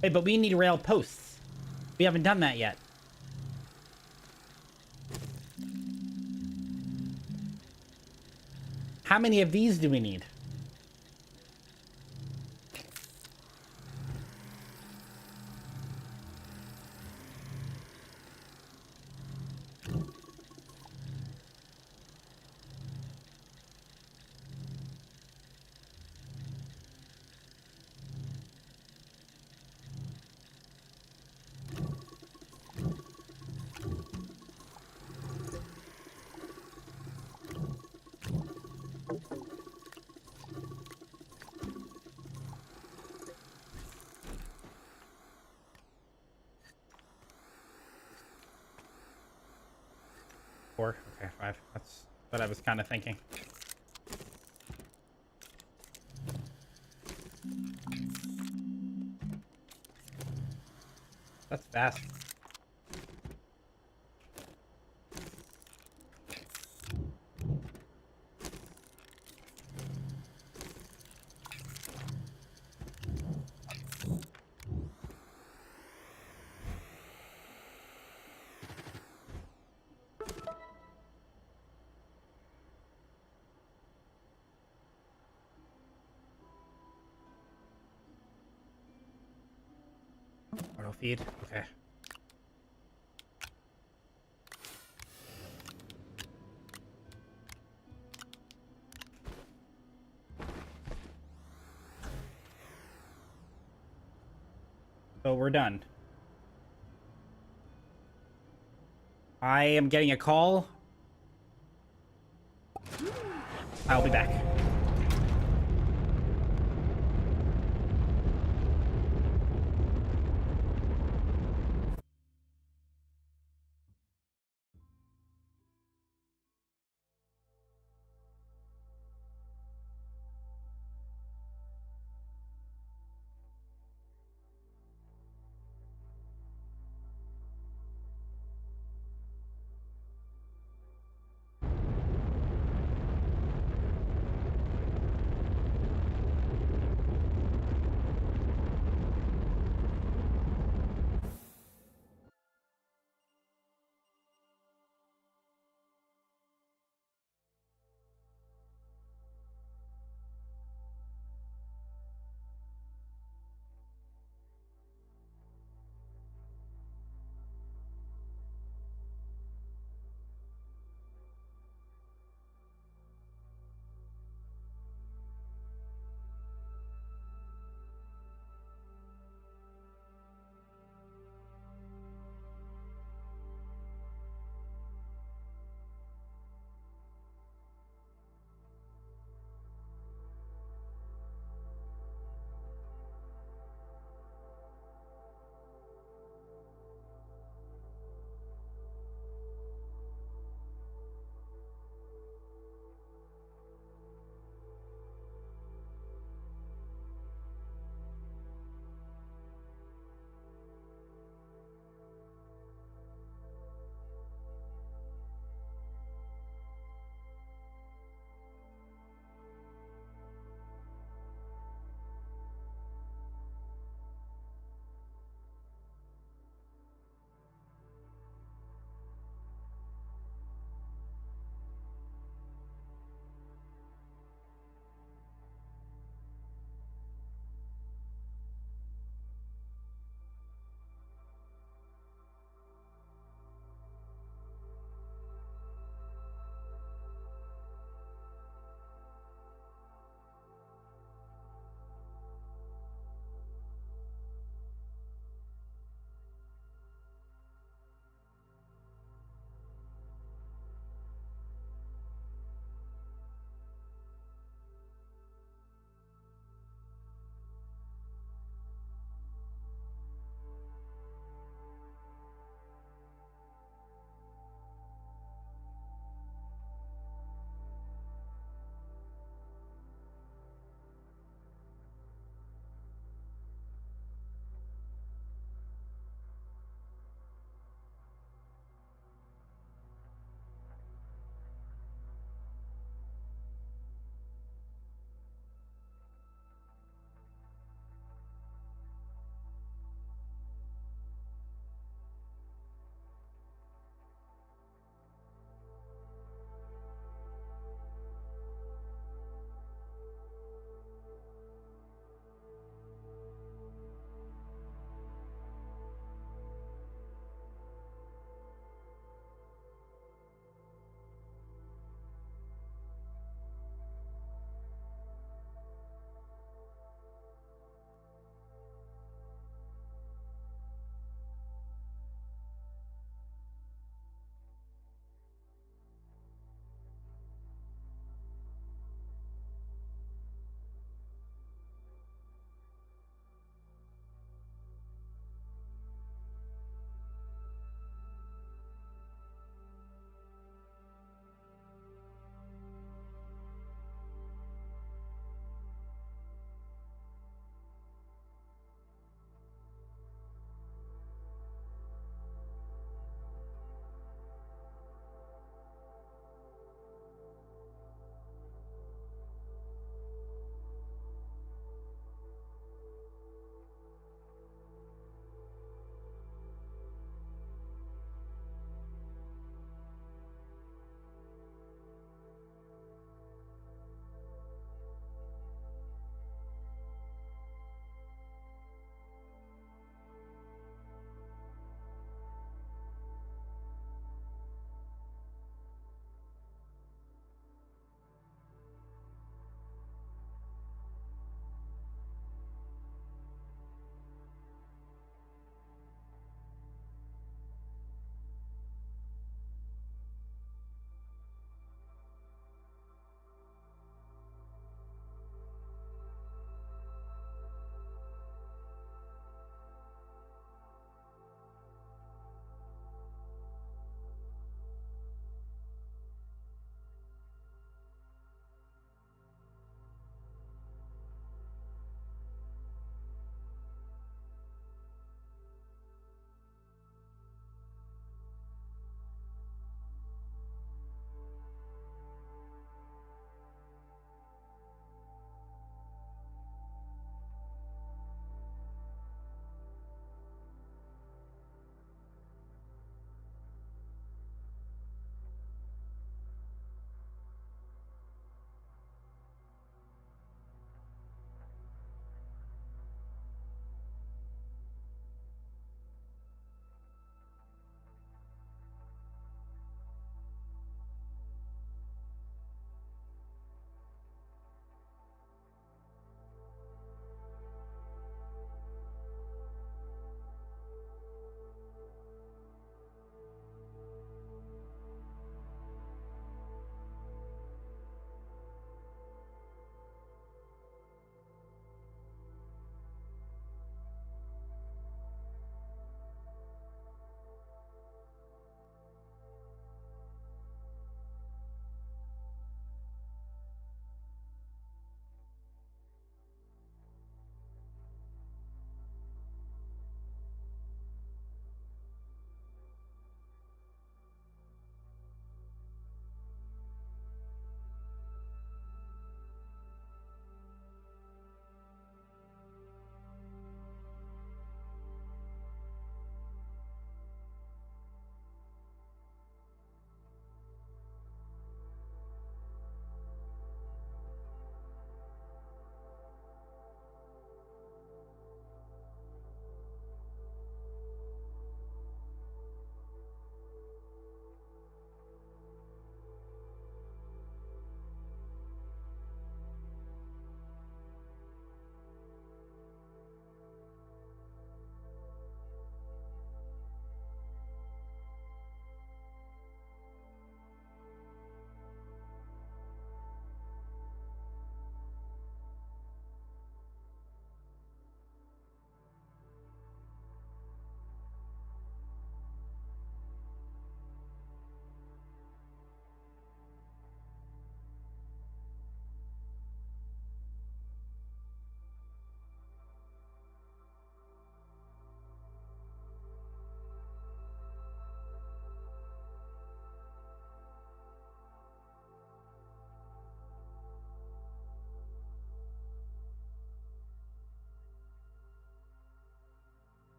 Hey, but we need rail posts. We haven't done that yet. How many of these do we need? 4. Okay, 5. That's what I was kind of thinking. That's fast. Auto feed. Okay. So we're done. I am getting a call. I'll be back.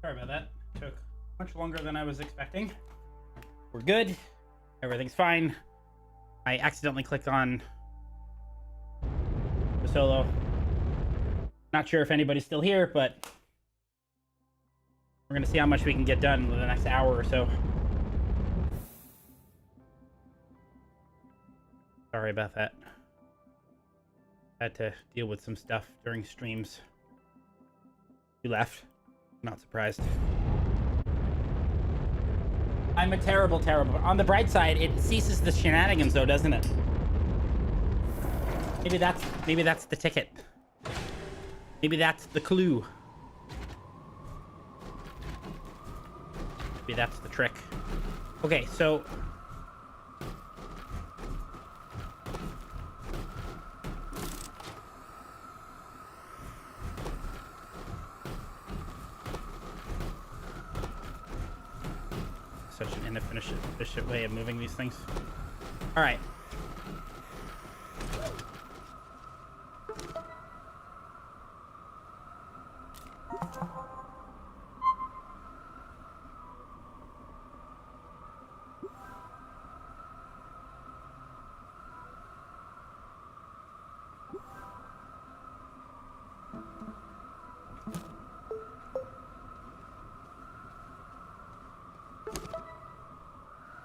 Sorry about that. Took much longer than I was expecting. We're good. Everything's fine. I accidentally clicked on the solo. Not sure if anybody's still here, but we're gonna see how much we can get done in the next hour or so. Sorry about that. Had to deal with some stuff during streams. You left. Not surprised. I'm a terrible. On the bright side, it ceases the shenanigans, though, doesn't it? Maybe that's the ticket. Maybe that's the clue. Maybe that's the trick. Okay, so such an inefficient way of moving these things. All right.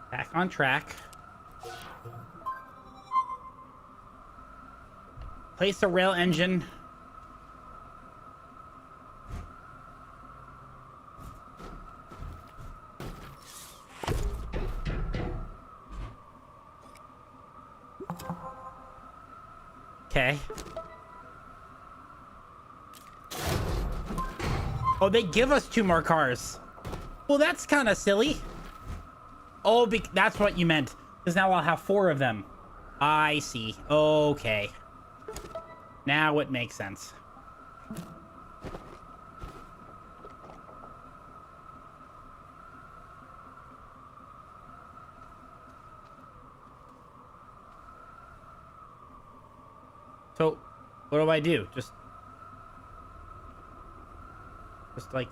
Back on track. Place a rail engine. Okay. Oh, they give us 2 more cars. Well, that's kind of silly. Oh, that's what you meant. Because now I'll have 4 of them. I see. Okay. Now it makes sense. So, what do I do? Just like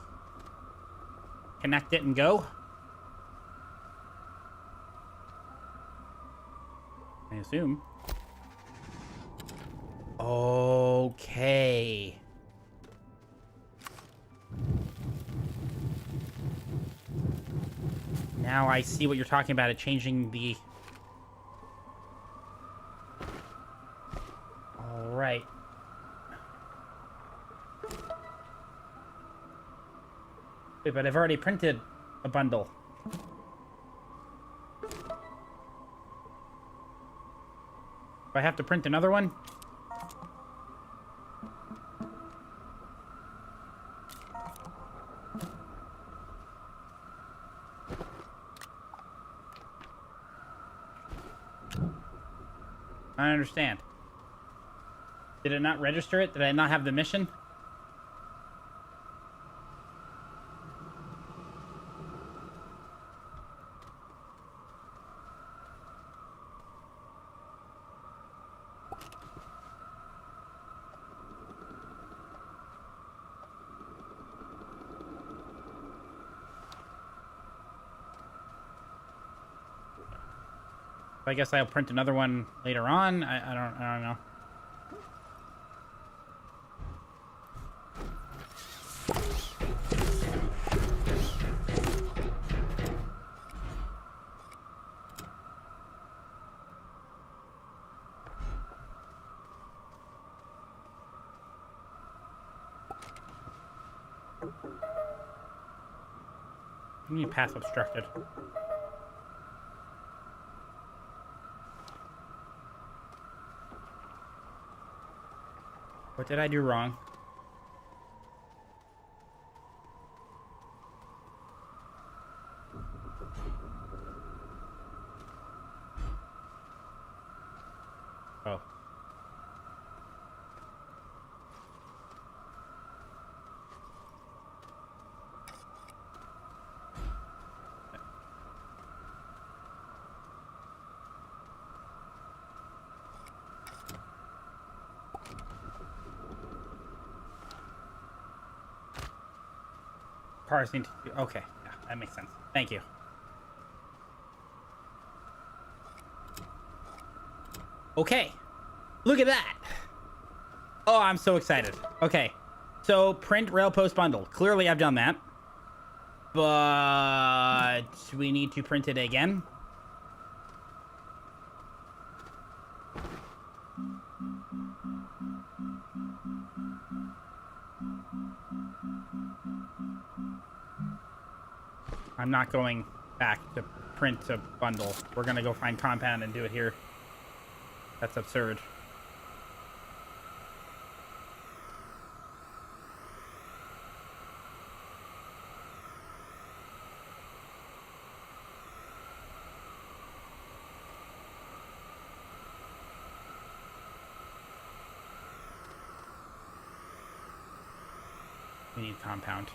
connect it and go? I assume. Okay. Now I see what you're talking about, it changing the... All right. Wait, but I've already printed a bundle. Do I have to print another one? I don't understand. Did it not register it? Did I not have the mission? I guess I'll print another one later on. I don't know. I need path obstructed. What did I do wrong? Oh. cars need to... Okay, yeah, that makes sense. Thank you. Okay, look at that. Oh, I'm so excited. Okay, so print rail post bundle. Clearly I've done that. But we need to print it again. I'm not going back to print a bundle. We're gonna go find compound and do it here. That's absurd. We need compound.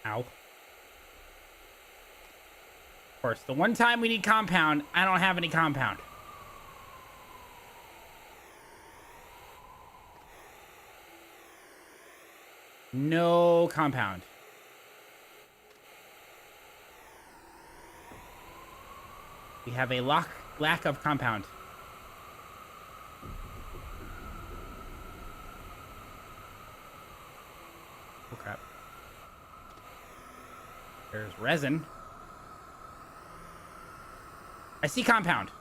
Ow. Of course, the one time we need compound, I don't have any compound. No compound. We have a lack of compound. Oh, crap. There's resin. I see compound.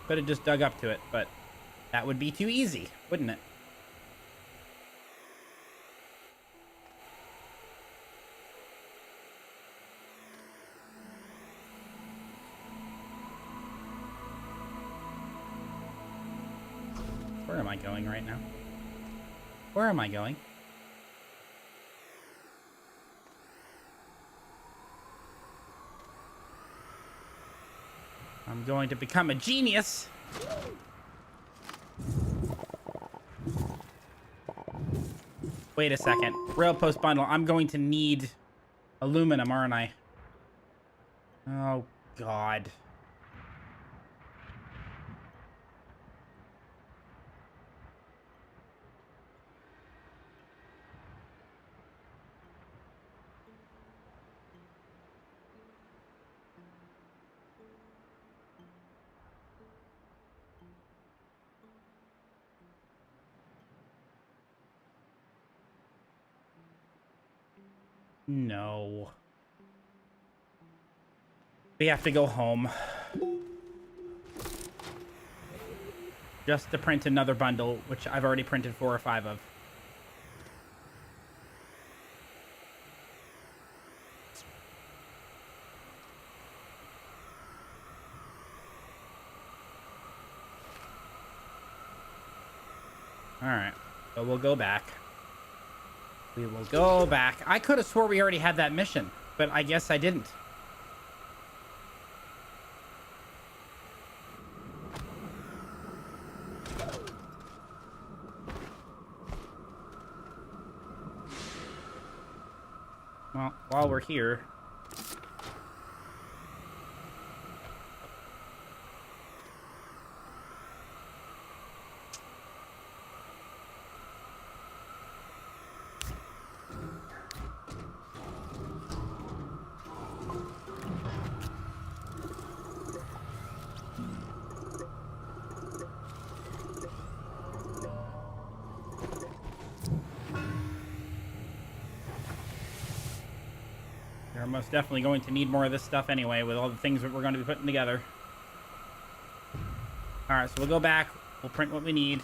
Could have just dug up to it, but that would be too easy, wouldn't it? Where am I going right now? Where am I going? I'm going to become a genius. Wait a second. Rail post bundle. I'm going to need aluminum, aren't I? Oh, God. No. We have to go home. Just to print another bundle, which I've already printed 4 or 5 of. Alright, so we'll go back. We will go back. I could have swore we already had that mission, but I guess I didn't. Well, while we're here... We're most definitely going to need more of this stuff anyway, with all the things that we're going to be putting together. Alright, so we'll go back. We'll print what we need.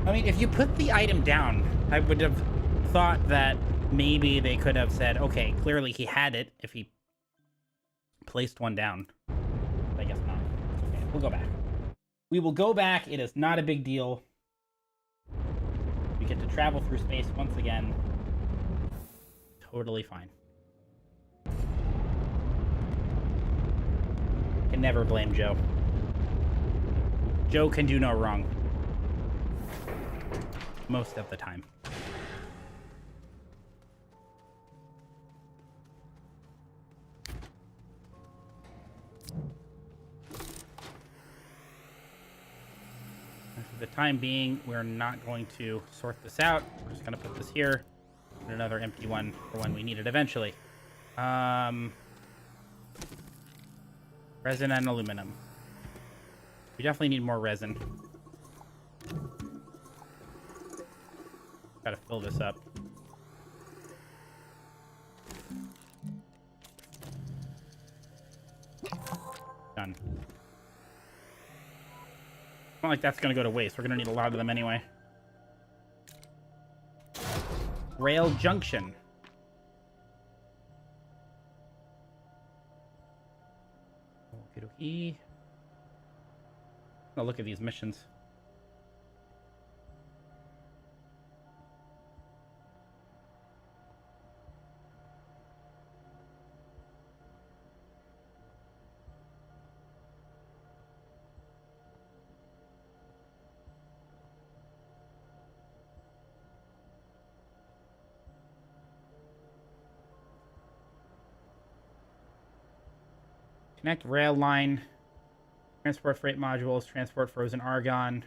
I mean, if you put the item down, I would have thought that maybe they could have said, okay, clearly he had it if he placed one down. I guess not. It's okay. We'll go back. We will go back. It is not a big deal. We get to travel through space once again. Totally fine. Can never blame Joe. Joe can do no wrong. Most of the time. For the time being, we're not going to sort this out. We're just going to put this here. And another empty one for when we need it eventually. Resin and aluminum. We definitely need more resin. Gotta fill this up. Done. It's not like that's gonna go to waste. We're gonna need a lot of them anyway. Rail junction. Okie dokie. Oh, look at these missions. Connect rail line. Transport freight modules. Transport frozen argon.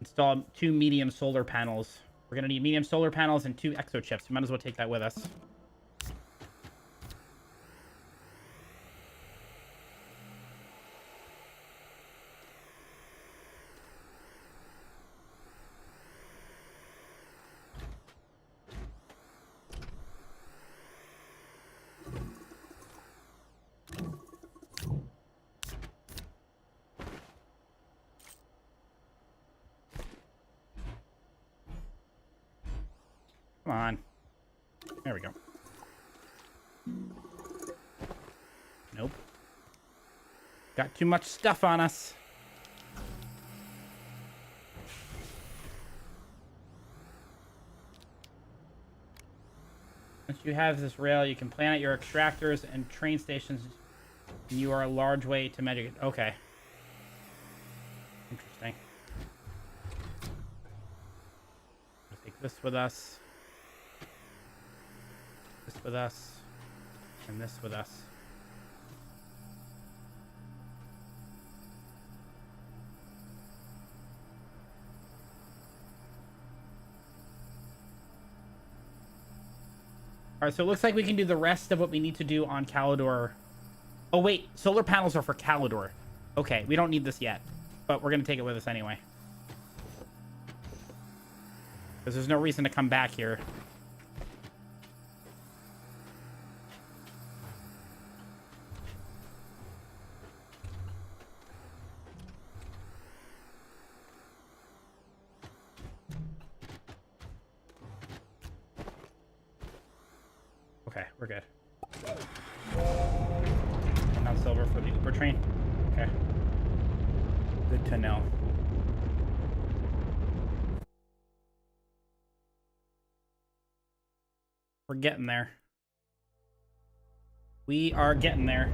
Install 2 medium solar panels. We're going to need medium solar panels and 2 exochips. We might as well take that with us. Come on. There we go. Nope. Got too much stuff on us. Once you have this rail, you can plan out your extractors and train stations. And you are a large way to measure. Okay. Interesting. We'll take this with us. This with us. And this with us. Alright, so it looks like we can do the rest of what we need to do on Calidor. Oh, wait. Solar panels are for Calidor. Okay, we don't need this yet. But we're going to take it with us anyway. Because there's no reason to come back here. Okay, we're good. And now silver for the Uber train. Okay. Good to know. We're getting there. We are getting there.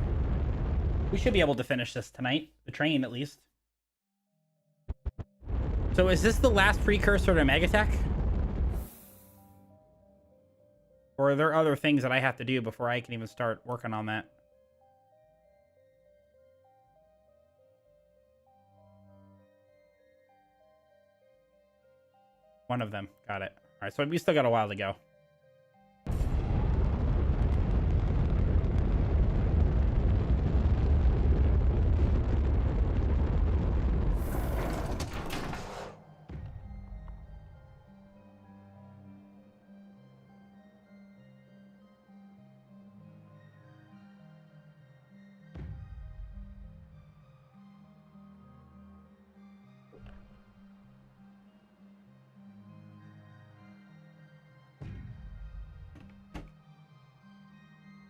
We should be able to finish this tonight. The train, at least. So is this the last precursor to Megatech? Or are there other things that I have to do before I can even start working on that? One of them. Got it. All right, so we still got a while to go.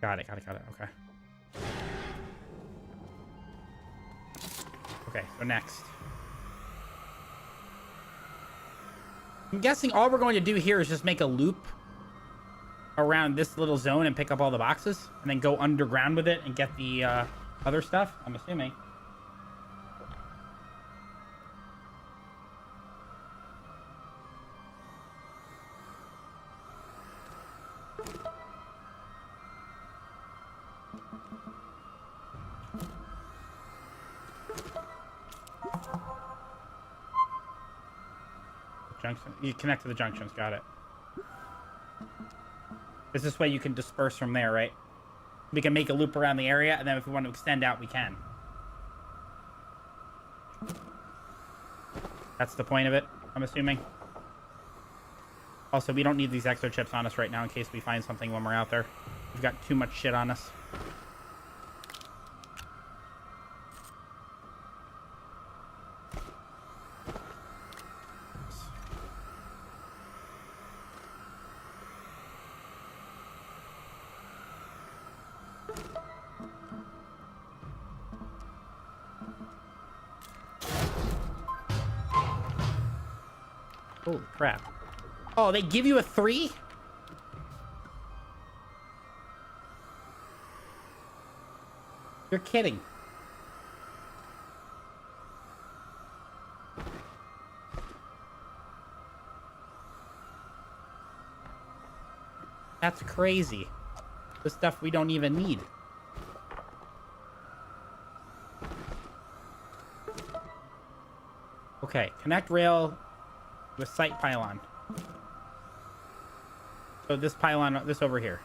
Got it. Okay. Okay, so next. I'm guessing all we're going to do here is just make a loop around this little zone and pick up all the boxes and then go underground with it and get the other stuff, I'm assuming. Junction. You connect to the junctions. Got it. Is this way you can disperse from there, right? We can make a loop around the area, and then if we want to extend out, we can. That's the point of it, I'm assuming. Also, we don't need these exo chips on us right now in case we find something when we're out there. We've got too much shit on us. Holy crap. Oh, they give you a 3? You're kidding. That's crazy. The stuff we don't even need. Okay, connect rail with site pylon. So this pylon, this over here.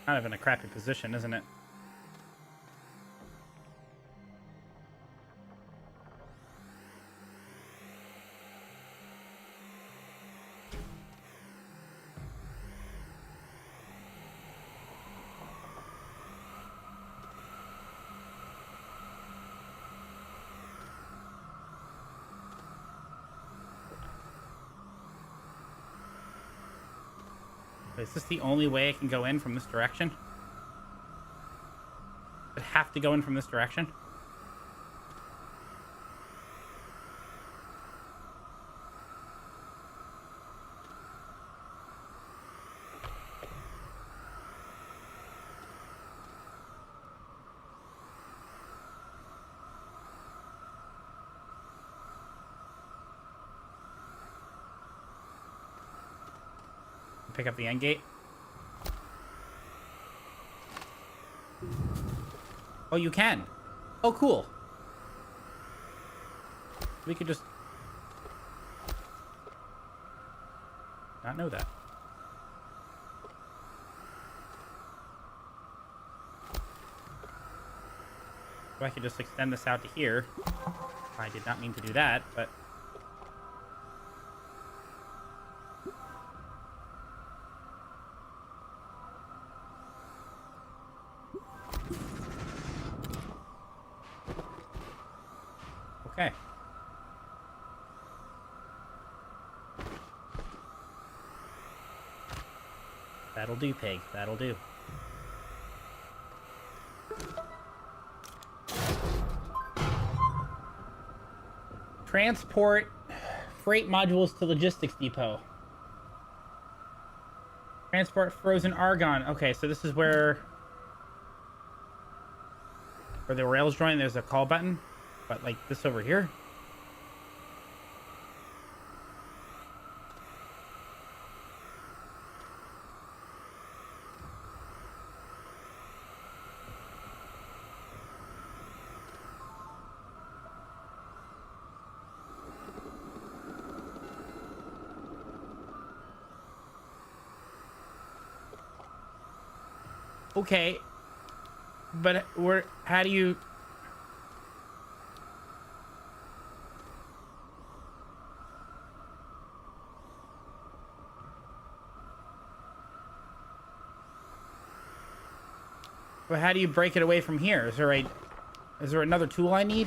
Kind of in a crappy position, isn't it? Is this the only way I can go in from this direction? I have to go in from this direction? Pick up the end gate. Oh, you can. Oh, cool. We could just not know that. So I could just extend this out to here. I did not mean to do that, but okay. That'll do, pig. That'll do. Transport freight modules to logistics depot. Transport frozen argon. Okay, so this is where the rails join. There's a call button. But like this over here? Okay. But how do you... But how do you break it away from here? Is there another tool I need?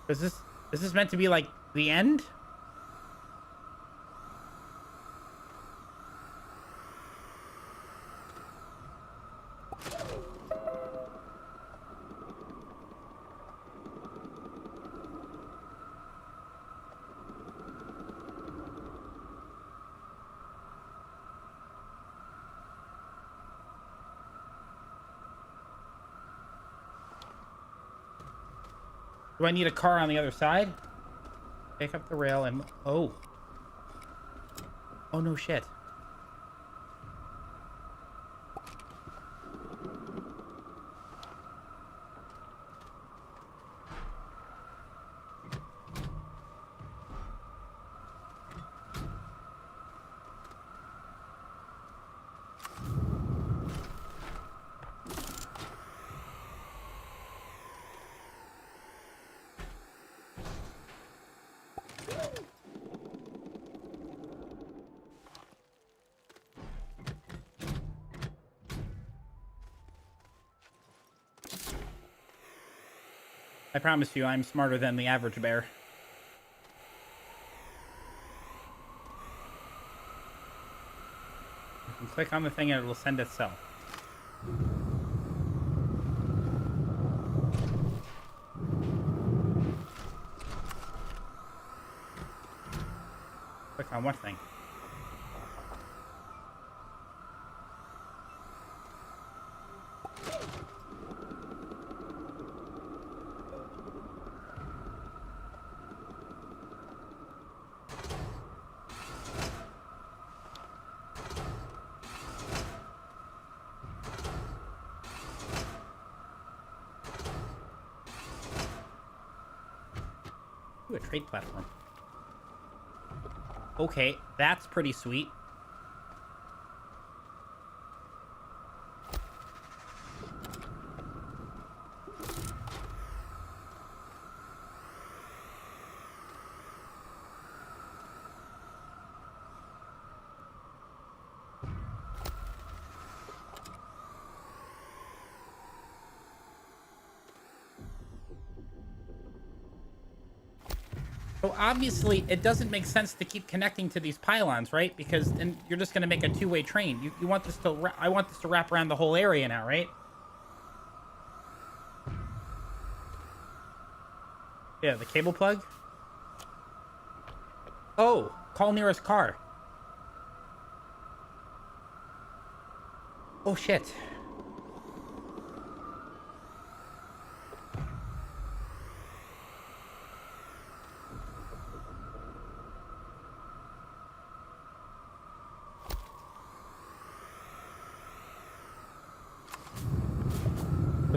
Is this meant to be like the end? Do I need a car on the other side? Pick up the rail and... Oh. Oh, no shit. I promise you, I'm smarter than the average bear. You can click on the thing and it will send itself. Click on what thing? Ooh, a trade platform. Okay, that's pretty sweet. So obviously, it doesn't make sense to keep connecting to these pylons, right? Because then you're just going to make a two-way train. You want this to... I want this to wrap around the whole area now, right? Yeah, the cable plug. Oh, call nearest car. Oh, shit.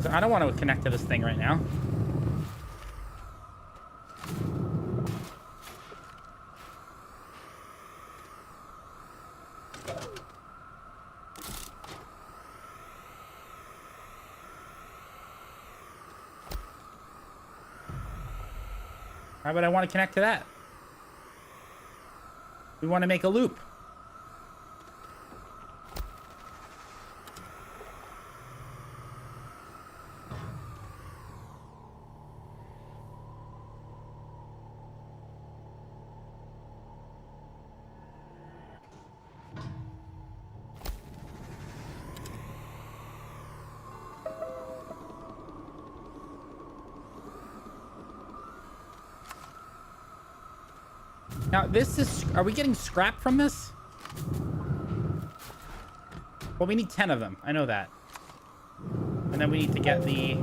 I don't want to connect to this thing right now. Why would I want to connect to that? We want to make a loop. Now, this is... Are we getting scrap from this? Well, we need 10 of them. I know that. And then we need to get the...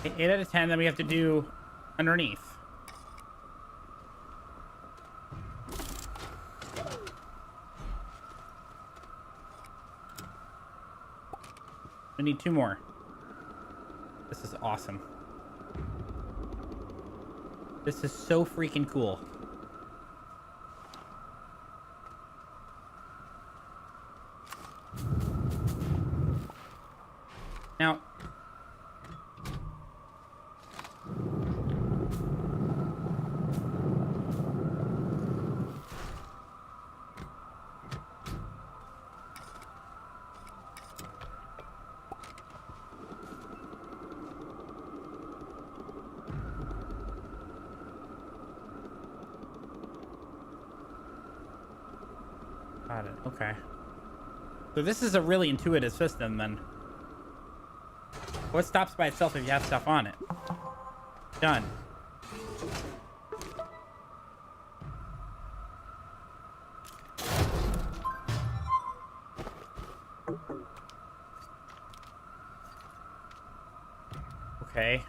Okay, 8 out of 10, then we have to do underneath. We need 2 more. This is awesome. This is so freaking cool. Now, got it. Okay. So this is a really intuitive system then. What stops by itself if you have stuff on it? Done. Okay.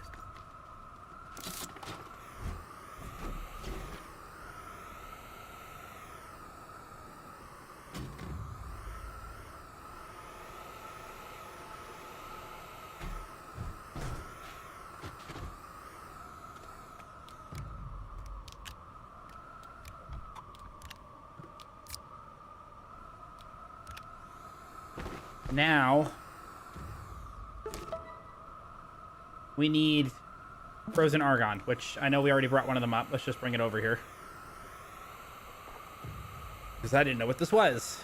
Now we need frozen argon, which I know we already brought one of them up. Let's just bring it over here, because I didn't know what this was.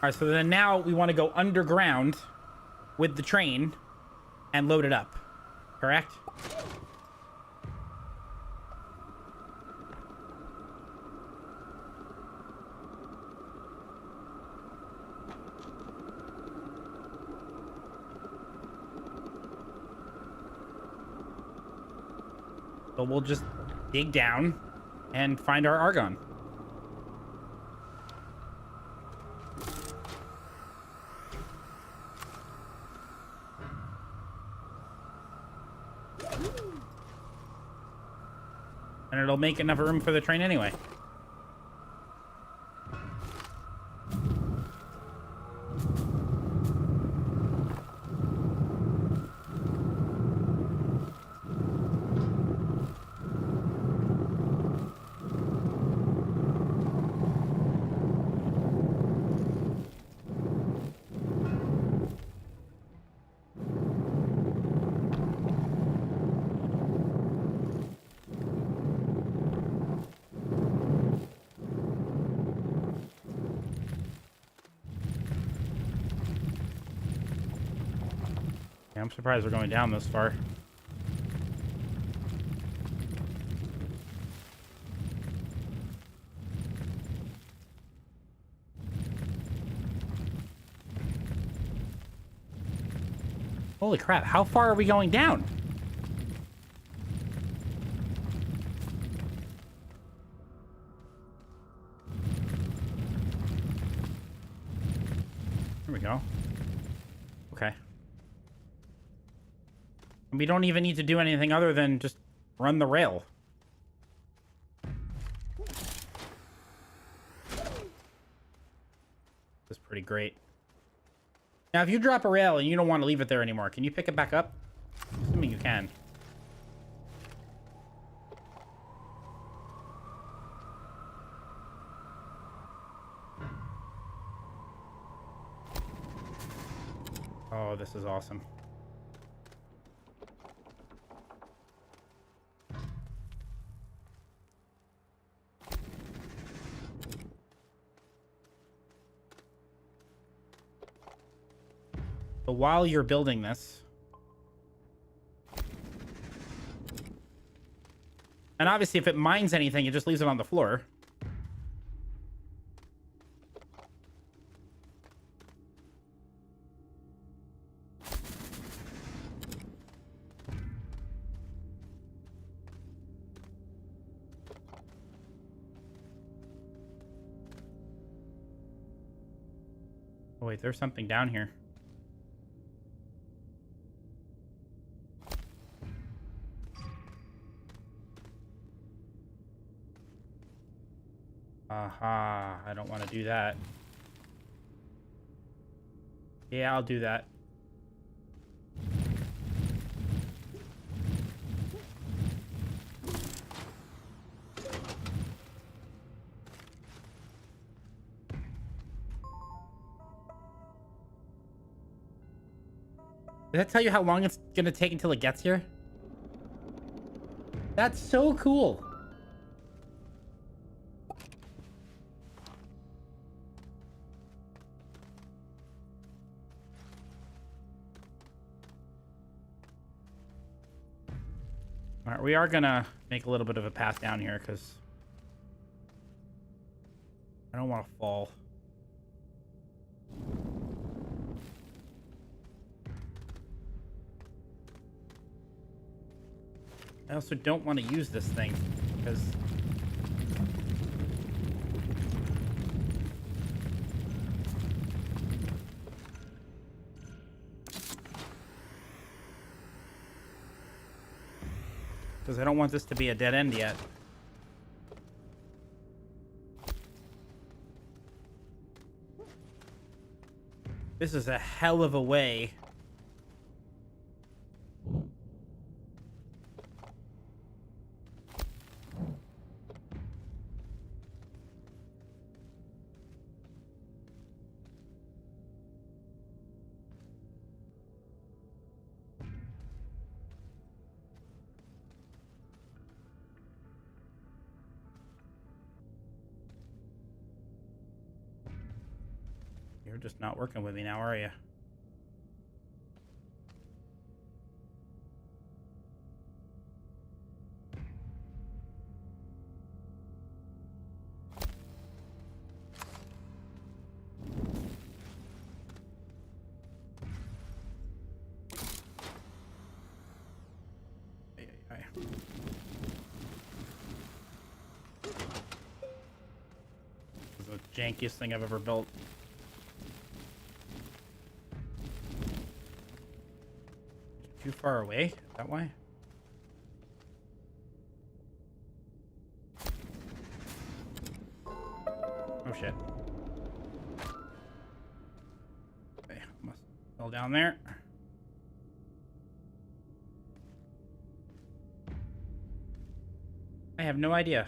All right, so then now we want to go underground with the train and load it up, correct? So we'll just dig down and find our argon. And it'll make enough room for the train anyway. Yeah, I'm surprised we're going down this far. Holy crap, how far are we going down? Here we go. Okay. We don't even need to do anything other than just run the rail. This is pretty great. Now, if you drop a rail and you don't want to leave it there anymore, can you pick it back up? Assuming you can. Oh, this is awesome. So while you're building this, and obviously if it mines anything, it just leaves it on the floor. Oh wait, there's something down here. Aha, I don't want to do that. Yeah, I'll do that. Does that tell you how long it's gonna take until it gets here? That's so cool. All right, we are gonna make a little bit of a path down here because I don't want to fall. I also don't want to use this thing because I don't want this to be a dead end yet. This is a hell of a way. You're just not working with me now, are you? Ay, ay, ay. This is the jankiest thing I've ever built. Too far away? Is that why? Oh shit. Okay, must fall down there. I have no idea.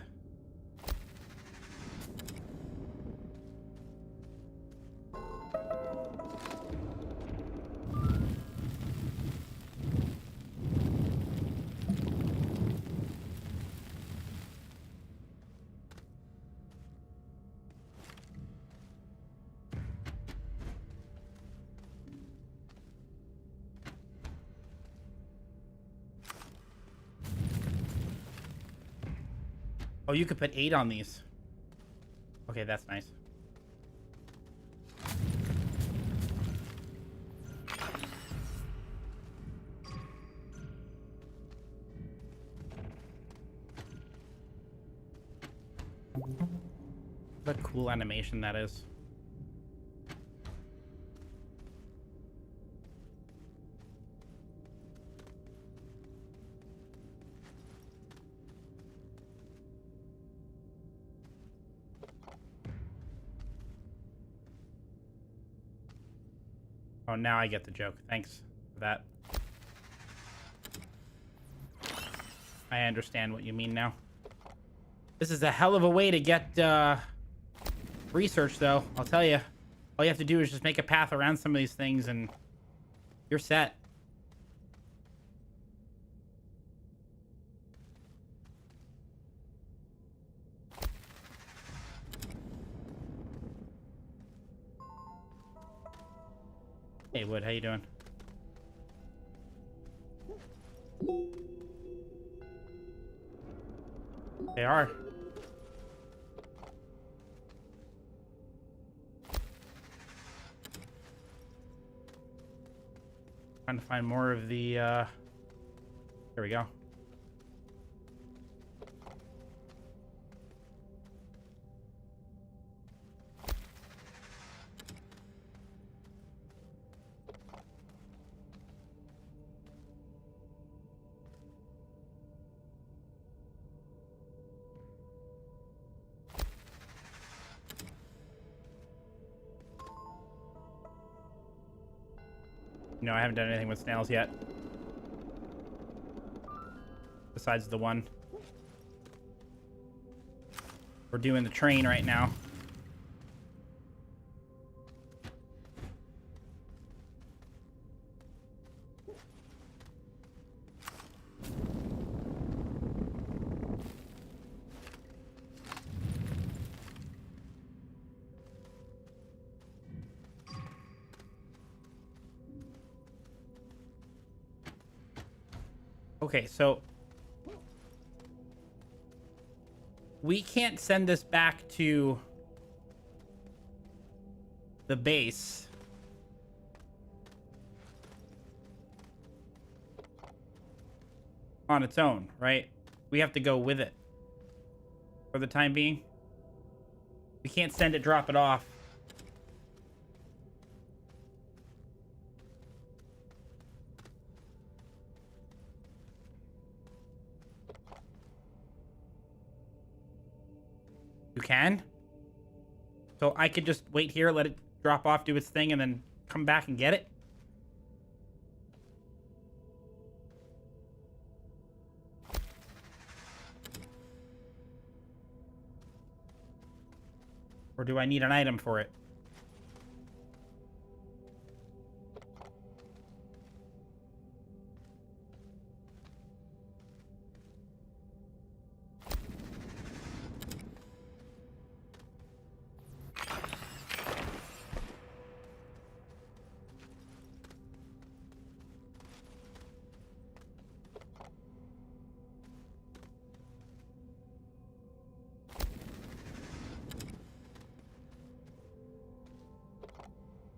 Oh, you could put 8 on these. Okay, that's nice. What a cool animation that is. Oh, now I get the joke. Thanks for that. I understand what you mean now. This is a hell of a way to get research, though. I'll tell you. All you have to do is just make a path around some of these things, and you're set. Hey, Wood, how you doing? They are. Trying to find more of the, There we go. No, I haven't done anything with snails yet. Besides the one. We're doing the train right now. Okay, so we can't send this back to the base. On its own, right? We have to go with it for the time being. We can't send it, drop it off. You can? So I could just wait here, let it drop off, do its thing, and then come back and get it? Or do I need an item for it?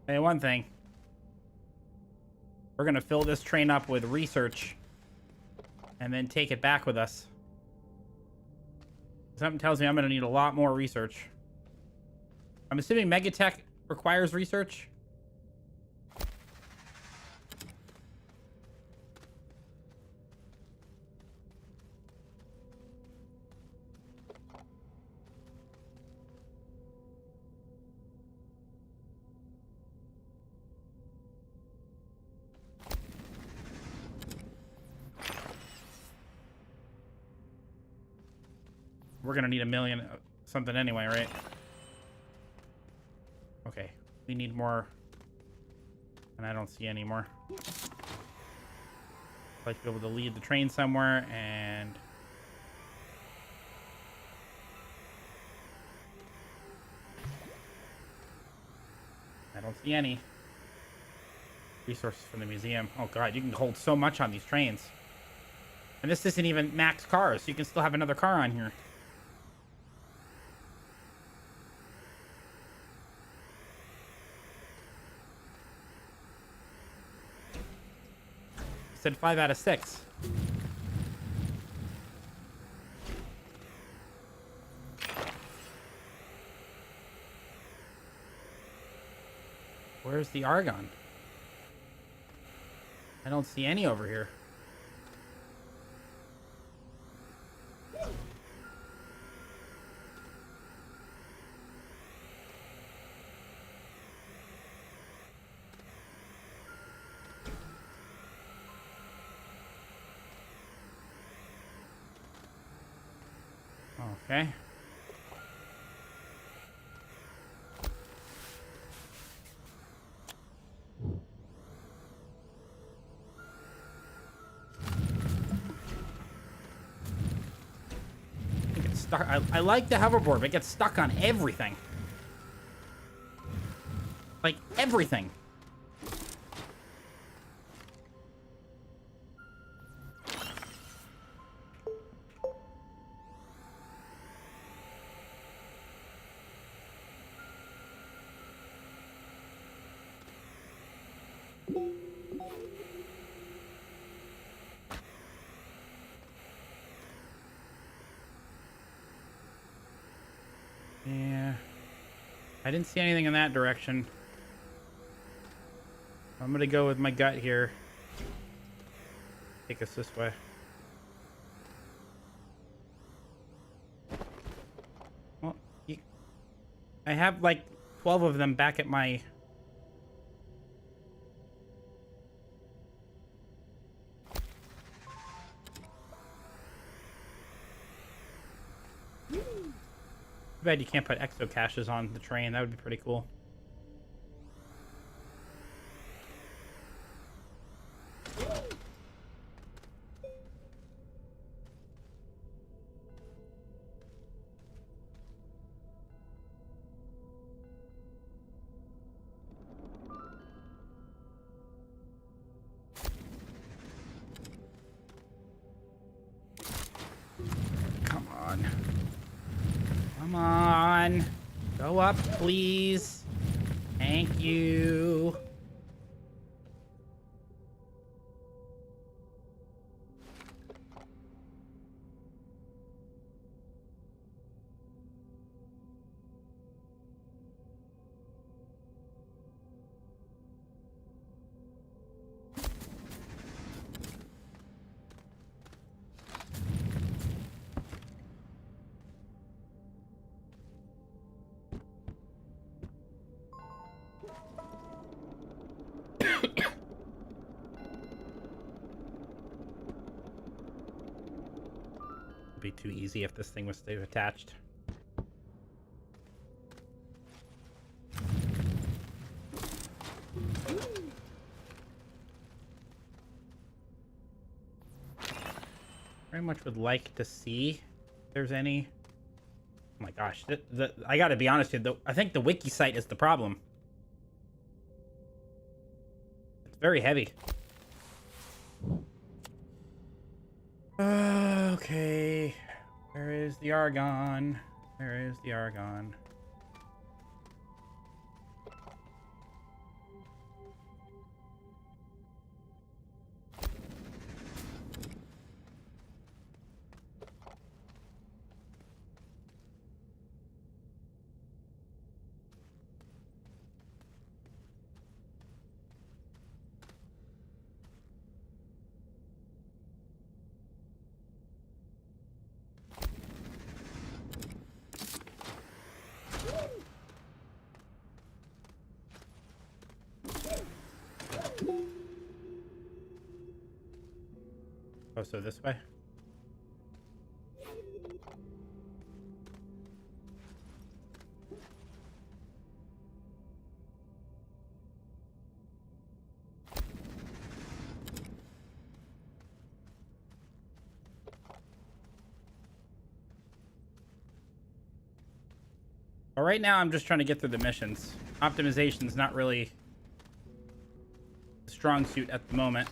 Hey, one thing. We're gonna fill this train up with research and then take it back with us. Something tells me I'm gonna need a lot more research. I'm assuming Megatech requires research. We're gonna need a million something anyway, right? Okay, we need more, and I don't see any more. I'd like to be able to lead the train somewhere, and I don't see any resources from the museum. Oh god, you can hold so much on these trains, and this isn't even max cars, so you can still have another car on here. Said 5 out of 6. Where's the argon? I don't see any over here. Okay. It gets stuck. I like the hoverboard, but it gets stuck on everything. Like everything. Yeah. I didn't see anything in that direction. I'm gonna go with my gut here. Take us this way. Well, I have like 12 of them back at my bad you can't put exo caches on the train. That would be pretty cool. Come on. Come on. Go up, please. Thank you. Be too easy if this thing was still attached. Very much would like to see if there's any. Oh my gosh, I gotta be honest here, I think the wiki site is the problem. It's very heavy. Okay. Where is the argon? Where is the argon? Oh, so this way? Well, right now I'm just trying to get through the missions. Optimization's not really a strong suit at the moment.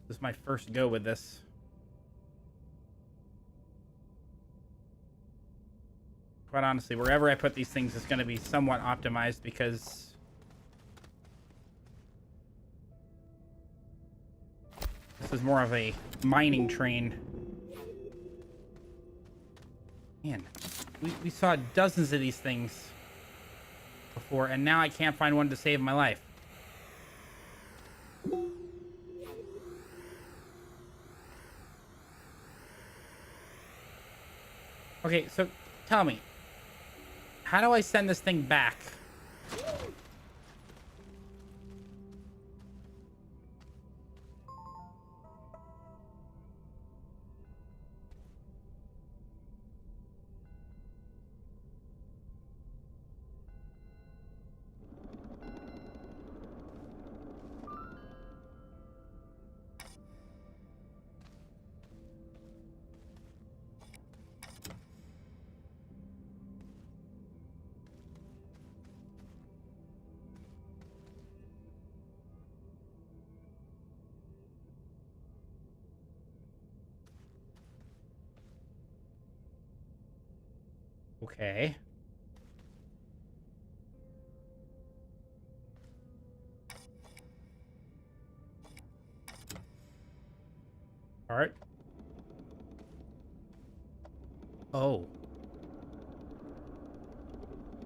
This is my first go with this. Quite honestly, wherever I put these things is going to be somewhat optimized because this is more of a mining train. Man, we saw dozens of these things before, and now I can't find one to save my life. Okay, so tell me, how do I send this thing back? Okay. All right. Oh.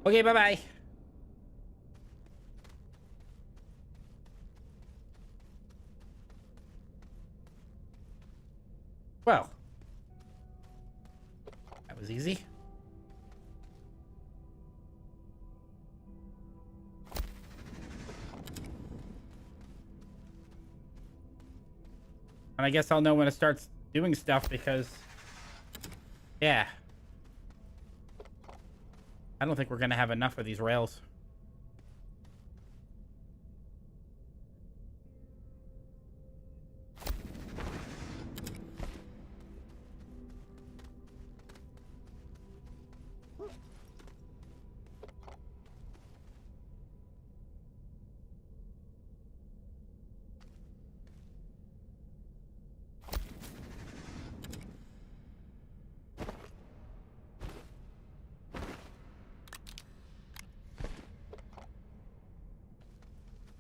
Okay, bye-bye. Well. That was easy. And I guess I'll know when it starts doing stuff because, yeah. I don't think we're going to have enough of these rails.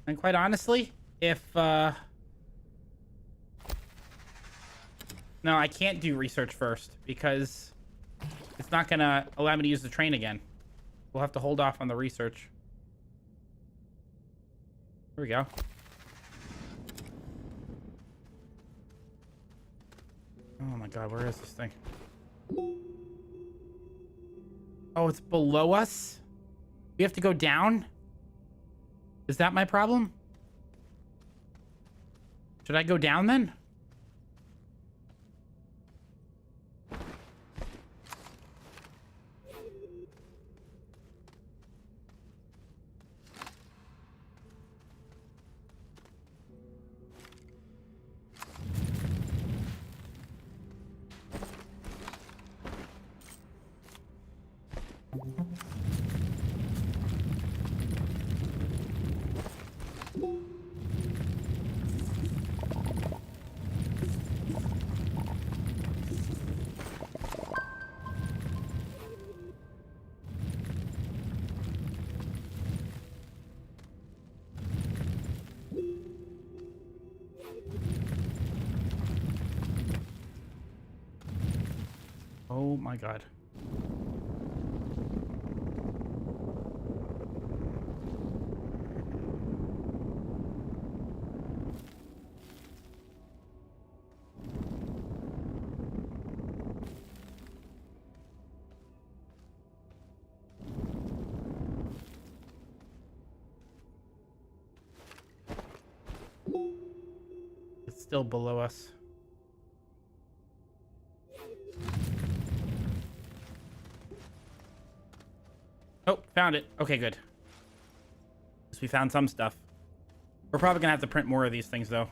And quite honestly, if, no, I can't do research first because it's not gonna allow me to use the train again. We'll have to hold off on the research. Here we go. Oh my god, where is this thing? Oh, it's below us? We have to go down? Is that my problem? Should I go down then? Oh my god. It's still below us. Oh, found it. Okay, good. Guess we found some stuff. We're probably gonna have to print more of these things, though.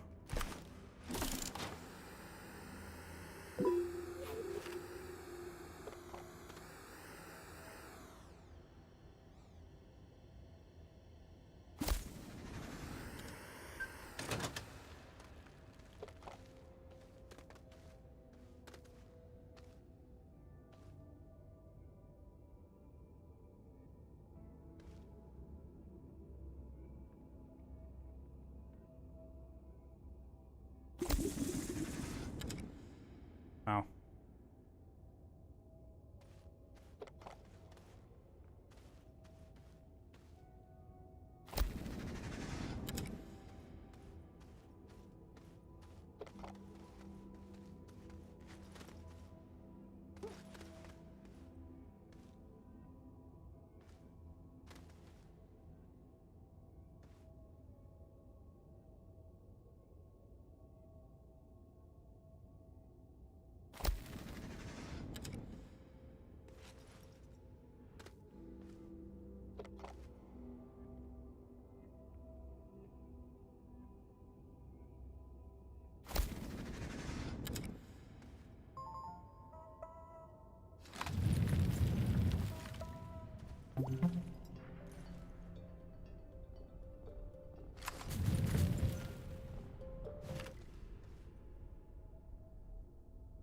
Wow.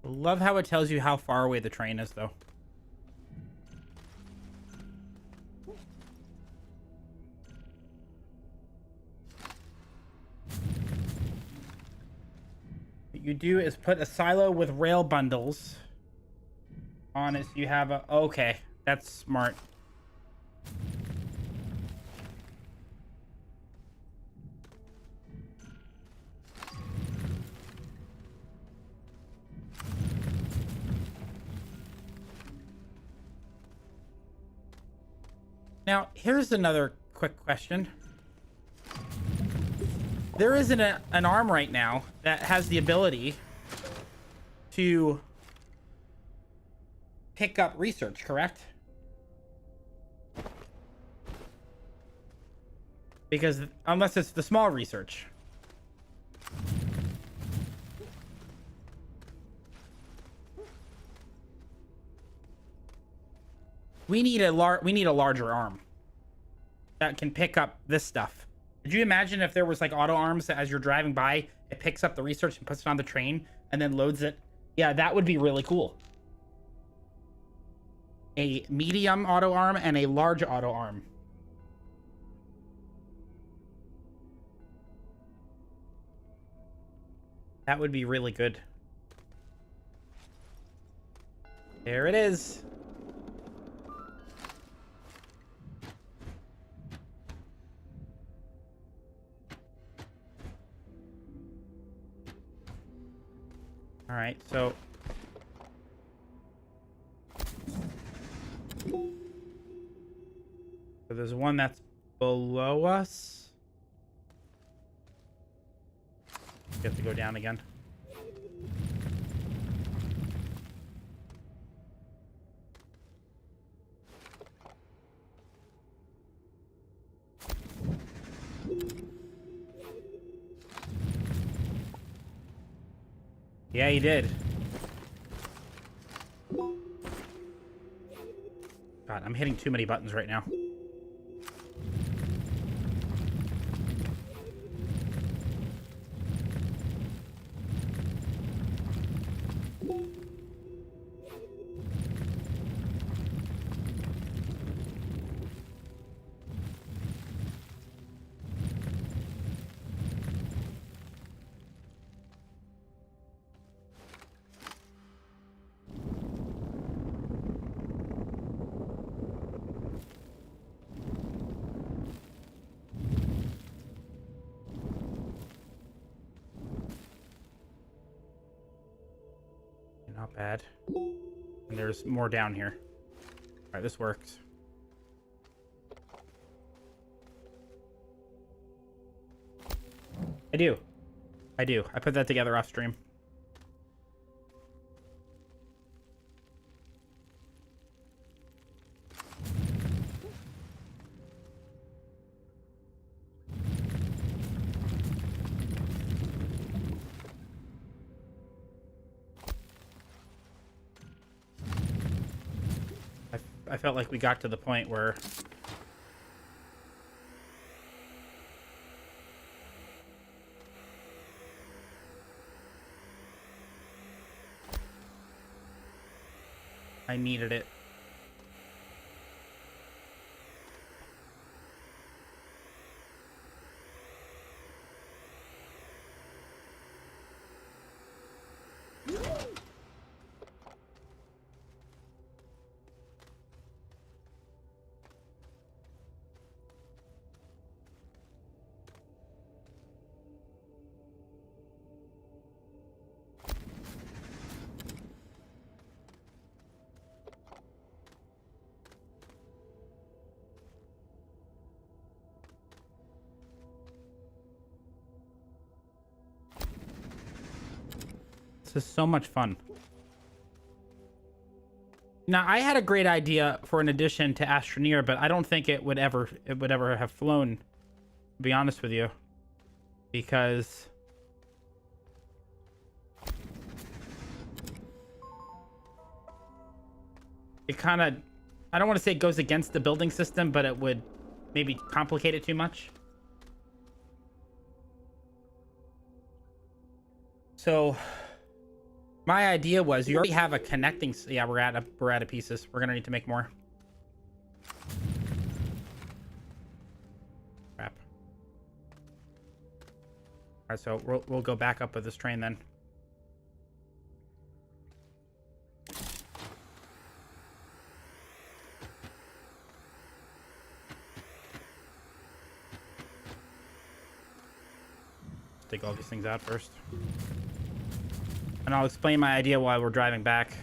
Love how it tells you how far away the train is, though. What you do is put a silo with rail bundles on it so you have a... Okay, that's smart. Now, here's another quick question. There isn't an arm right now that has the ability to pick up research, correct? Because unless it's the small research. We need a larger arm that can pick up this stuff. Could you imagine if there was like auto arms that as you're driving by, it picks up the research and puts it on the train and then loads it? Yeah, that would be really cool. A medium auto arm and a large auto arm. That would be really good. There it is. All right, so there's one that's below us. We have to go down again. Yeah, he did. God, I'm hitting too many buttons right now. Not bad. And there's more down here. All right, this works. I do. I put that together off stream. I felt like we got to the point where I needed it. This is so much fun. Now, I had a great idea for an addition to Astroneer, but I don't think it would ever have flown, to be honest with you. Because it kind of, I don't want to say it goes against the building system, but it would maybe complicate it too much. So my idea was, you already have a connecting. Yeah, we're out of pieces. We're gonna need to make more. Crap. All right, so we'll go back up with this train then. Let's take all these things out first. And I'll explain my idea while we're driving back.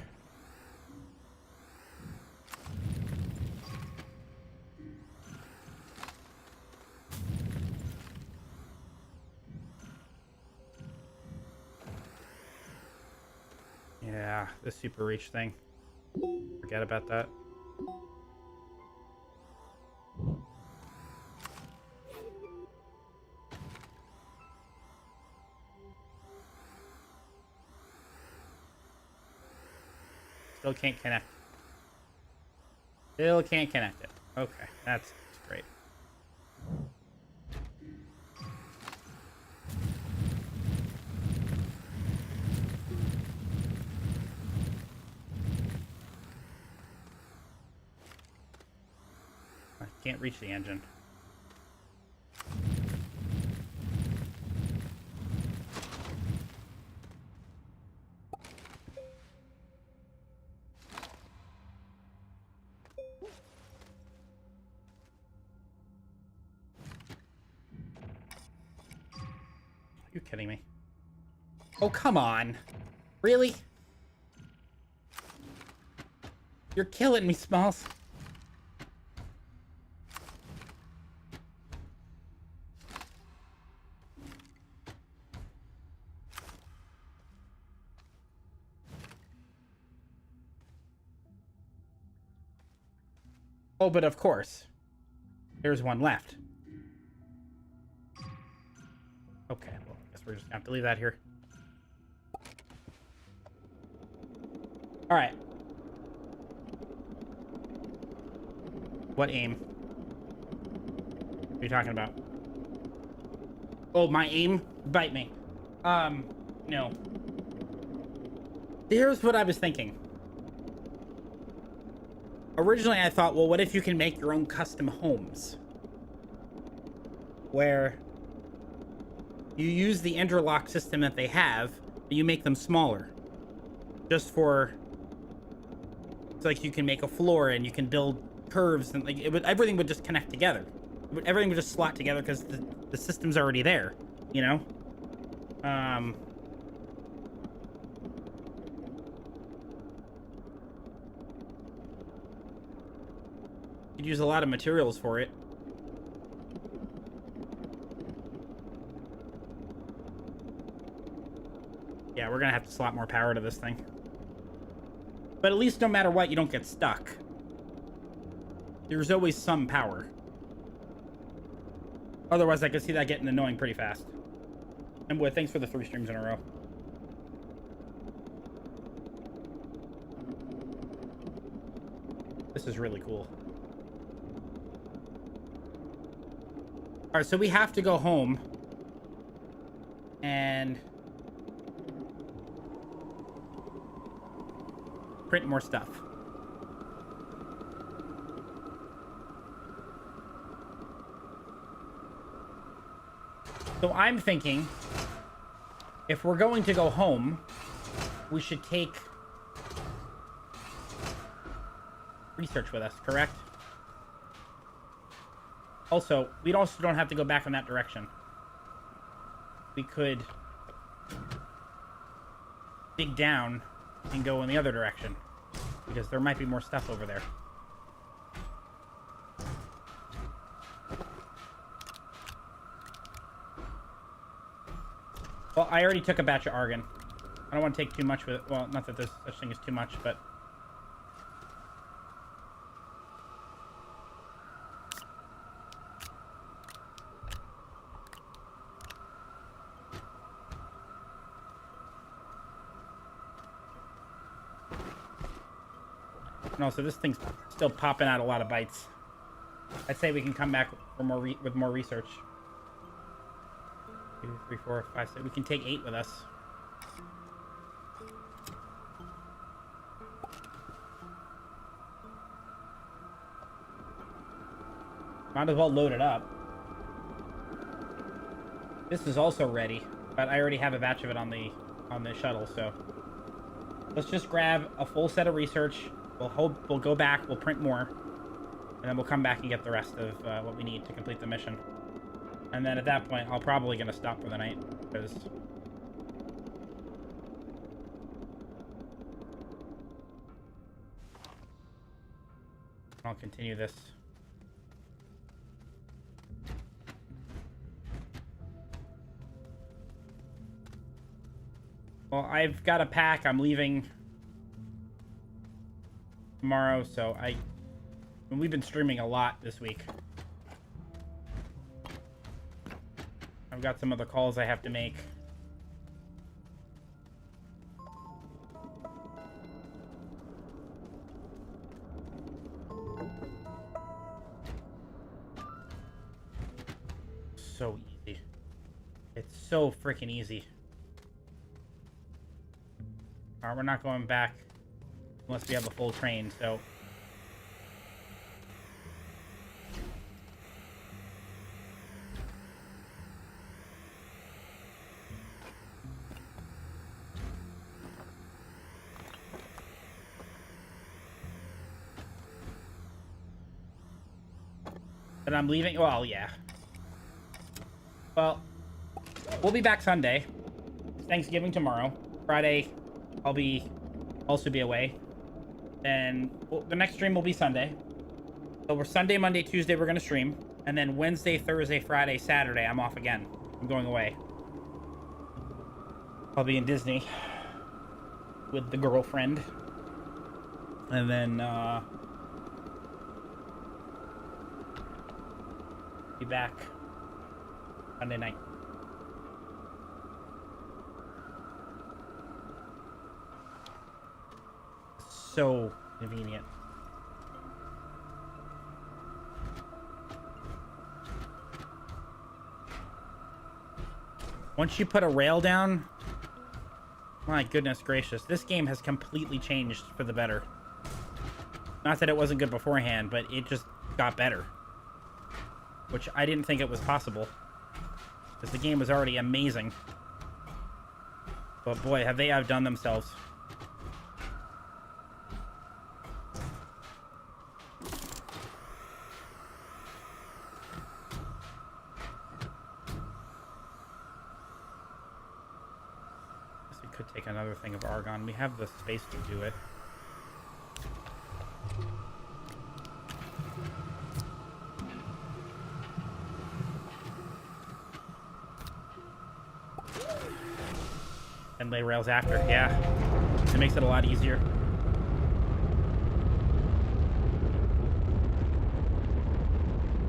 Yeah, the super reach thing. Forget about that. Still can't connect. Still can't connect it. Okay, that's great. I can't reach the engine. Are you kidding me? Oh, come on. Really? You're killing me, Smalls. Oh, but of course. There's one left. Okay, well, I guess we're just gonna have to leave that here. Alright. What aim? What are you talking about? Oh, my aim? Bite me. No. Here's what I was thinking. Originally, I thought, well, what if you can make your own custom homes? Where you use the interlock system that they have, but you make them smaller. Just for... It's like you can make a floor and you can build curves and like everything would just connect together. Everything would just slot together because the system's already there, you know? You'd use a lot of materials for it. Yeah, we're gonna have to slot more power to this thing. But at least no matter what, you don't get stuck. There's always some power. Otherwise, I could see that getting annoying pretty fast. And boy, thanks for the 3 streams in a row. This is really cool. Alright, so we have to go home. And... print more stuff. So I'm thinking, if we're going to go home, we should take research with us, correct? Also, we also don't have to go back in that direction. We could dig down and go in the other direction, because there might be more stuff over there. Well, I already took a batch of argon. I don't want to take too much with it. Well, not that there's such thing as too much, but... And also, this thing's still popping out a lot of bites. I'd say we can come back for more with more research. 2, 3, 4, 5, 6. We can take 8 with us. Might as well load it up. This is also ready, but I already have a batch of it on the shuttle, so let's just grab a full set of research. We'll go back, we'll print more, and then we'll come back and get the rest of what we need to complete the mission. And then at that point, I'll probably gonna stop for the night, because I'll continue this. Well, I've got a pack. I'm leaving tomorrow, so we've been streaming a lot this week. I've got some other calls I have to make. So easy. It's so freaking easy. Alright, we're not going back unless we have a full train, so... But I'm leaving... Well, yeah. Well, we'll be back Sunday. It's Thanksgiving tomorrow. Friday, I'll also be away. And the next stream will be Sunday. So we're Sunday, Monday, Tuesday, we're going to stream. And then Wednesday, Thursday, Friday, Saturday, I'm off again. I'm going away. I'll be in Disney with the girlfriend. And then, be back Sunday night. So convenient. Once you put a rail down, my goodness gracious, this game has completely changed for the better. Not that it wasn't good beforehand, but it just got better. Which I didn't think it was possible. Because the game was already amazing. But boy, have they outdone themselves. Guess we could take another thing of argon. We have the space to do it. And lay rails after, yeah. It makes it a lot easier.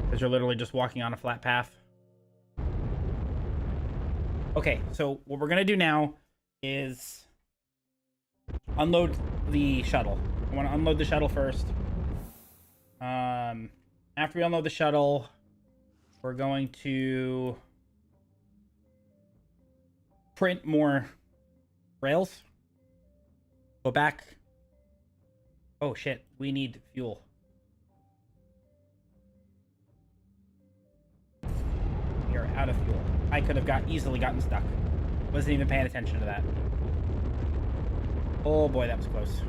Because you're literally just walking on a flat path. Okay, so what we're gonna do now is unload the shuttle. I want to unload the shuttle first. After we unload the shuttle, we're going to print more rails. Go back. Oh shit, we need fuel. We are out of fuel. I could have easily gotten stuck. Wasn't even paying attention to that. Oh boy, that was close.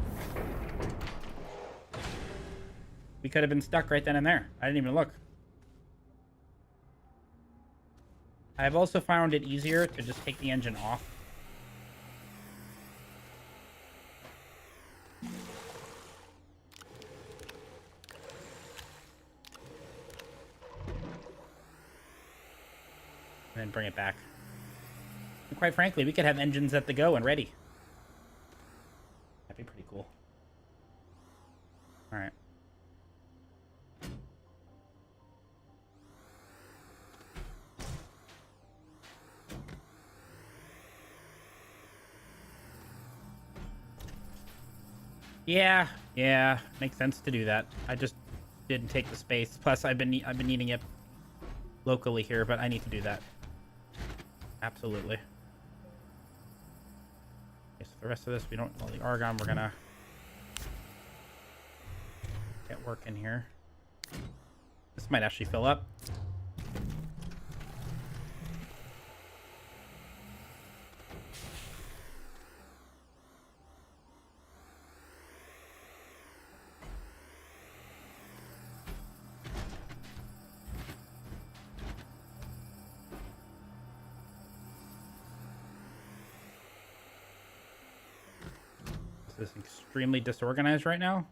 We could have been stuck right then and there. I didn't even look. I've also found it easier to just take the engine off. And then bring it back. And quite frankly, we could have engines at the go and ready. That'd be pretty cool. Alright. Yeah, makes sense to do that. I just didn't take the space. Plus, I've been needing it locally here, but I need to do that. Absolutely. Okay, so the rest of this, we don't. Well, the argon, we're gonna get working here. This might actually fill up. This is extremely disorganized right now.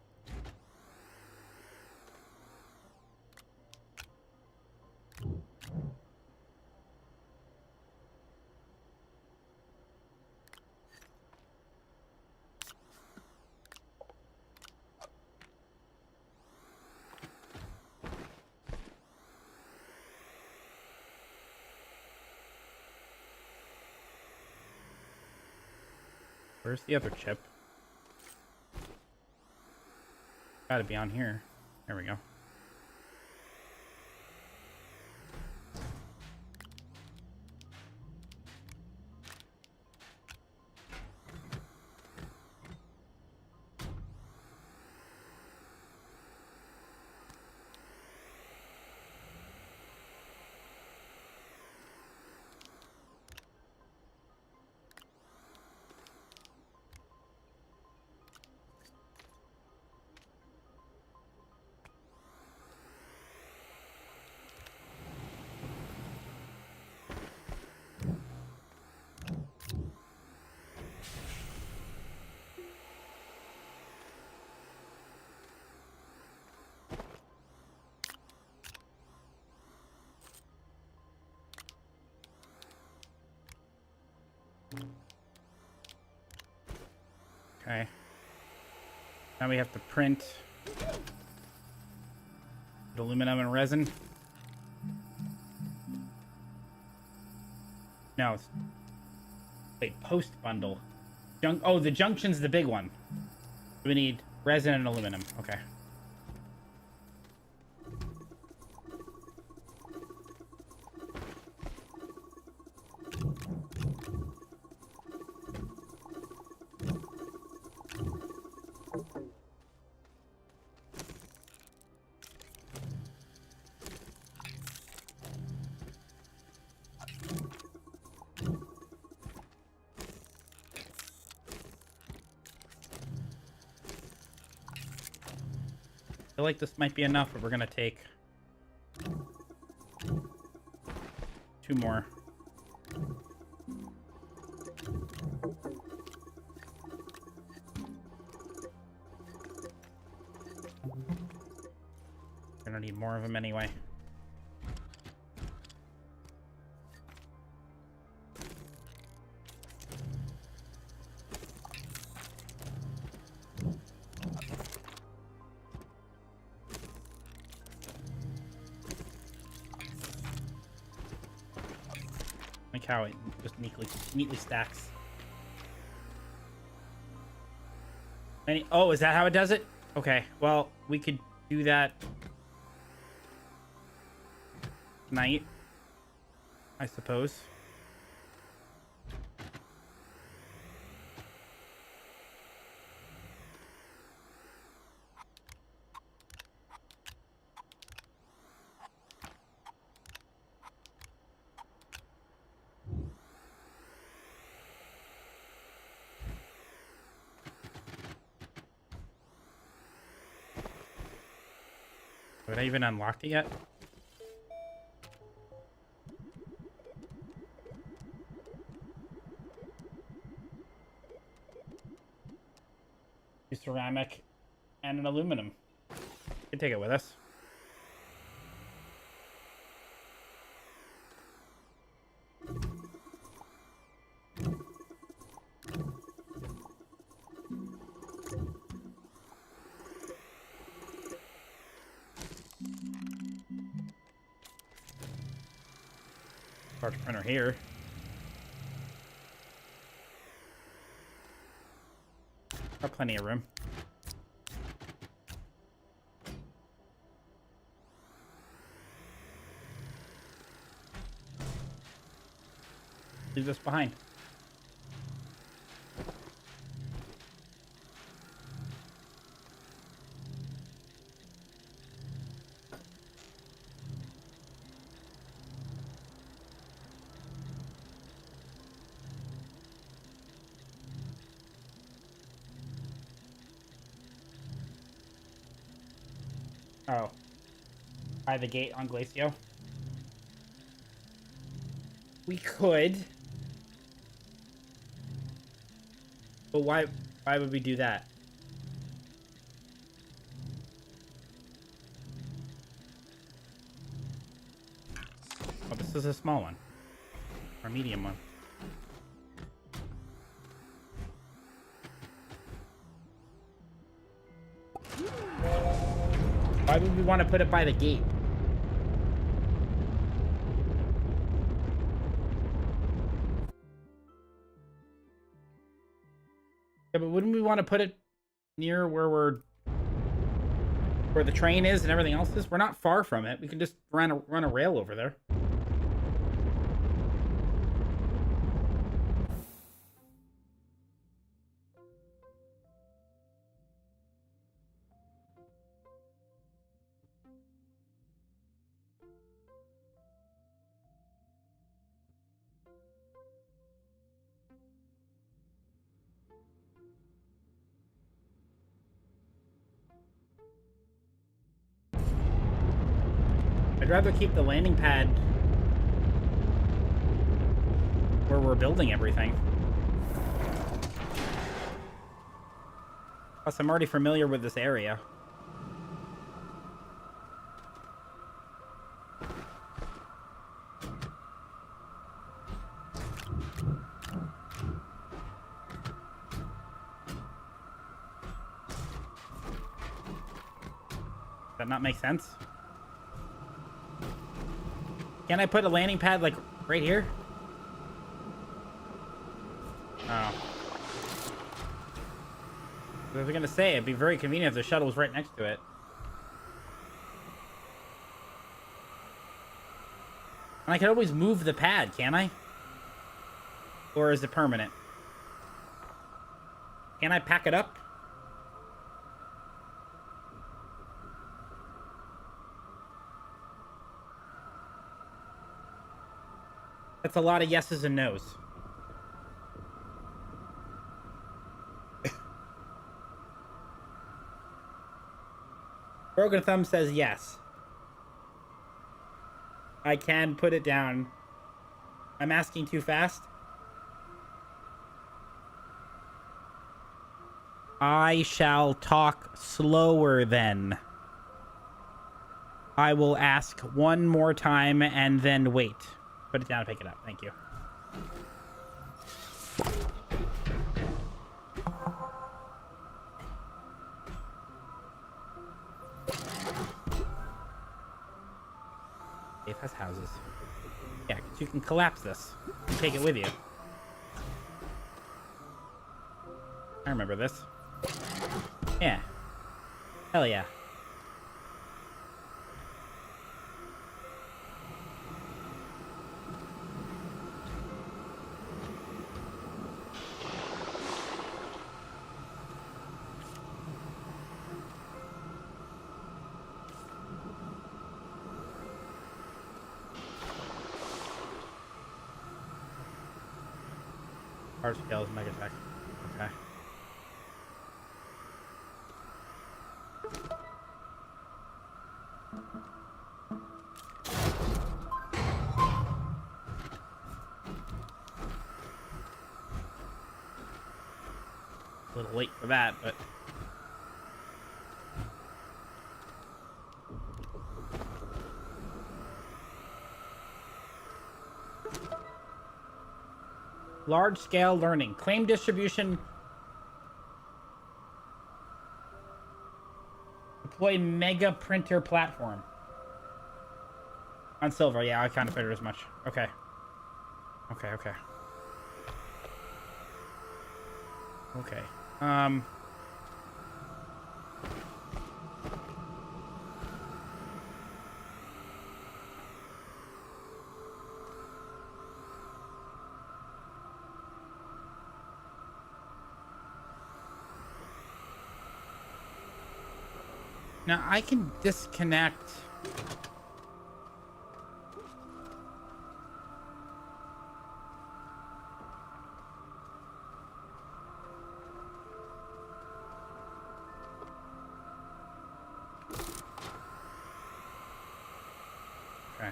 Where's the other chip? Gotta be on here. There we go. Okay. Now we have to print aluminum and resin. No, it's... Wait, post bundle. Oh, the junction's the big one. We need resin and aluminum. Okay. I feel like this might be enough, but we're gonna take 2 more. Gonna need more of them anyway. Like how it just neatly stacks. Oh, is that how it does it? Okay, well, we could do that tonight, I suppose. Have I even unlocked it yet? A ceramic and an aluminum. We can take it with us. Large printer here. Got plenty of room. Leave this behind. Oh. By the gate on Glacio? We could. But why would we do that? Oh, this is a small one. Or a medium one. Why would we want to put it by the gate? Yeah, but wouldn't we want to put it near where the train is and everything else is? We're not far from it. We can just run a rail over there. I'd rather keep the landing pad where we're building everything. Plus, I'm already familiar with this area. Does that not make sense? Can I put a landing pad, like, right here? Oh. I was gonna say, it'd be very convenient if the shuttle was right next to it. And I could always move the pad, can't I? Or is it permanent? Can I pack it up? That's a lot of yeses and nos. Broken Thumb says yes. I can put it down. I'm asking too fast. I shall talk slower then. I will ask one more time and then wait. Put it down and pick it up. Thank you. Safe has houses. Yeah, because you can collapse this and take it with you. I remember this. Yeah. Hell yeah. Hard scales, Megatech. Okay. A little late for that, but... Large-scale learning. Claim distribution. Deploy mega printer platform. On silver, yeah, I kind of figured as much. Okay. Okay. Okay. Now I can disconnect. Okay.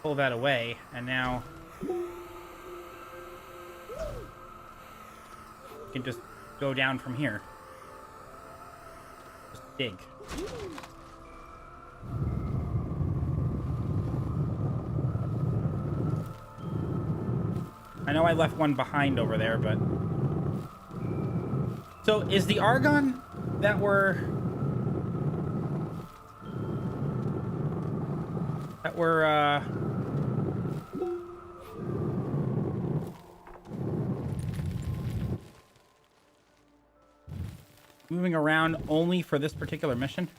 Pull that away, and now you can just go down from here. Just dig. I know I left one behind over there, but... So, is the argon that we're... moving around only for this particular mission.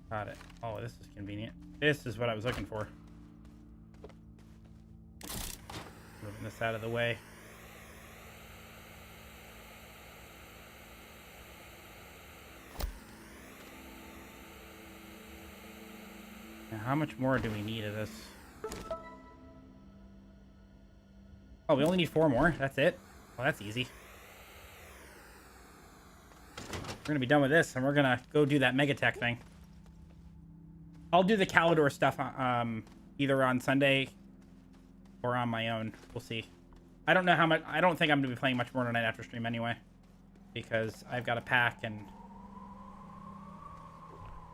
Got it. Oh, this is convenient. This is what I was looking for. Moving this out of the way. Now, how much more do we need of this? Oh, we only need 4 more? That's it? Well, that's easy. We're gonna be done with this, and we're gonna go do that Megatech thing. I'll do the Calidor stuff either on Sunday or on my own. We'll see. I don't know how much. I don't think I'm going to be playing much more tonight after stream anyway, because I've got to pack, and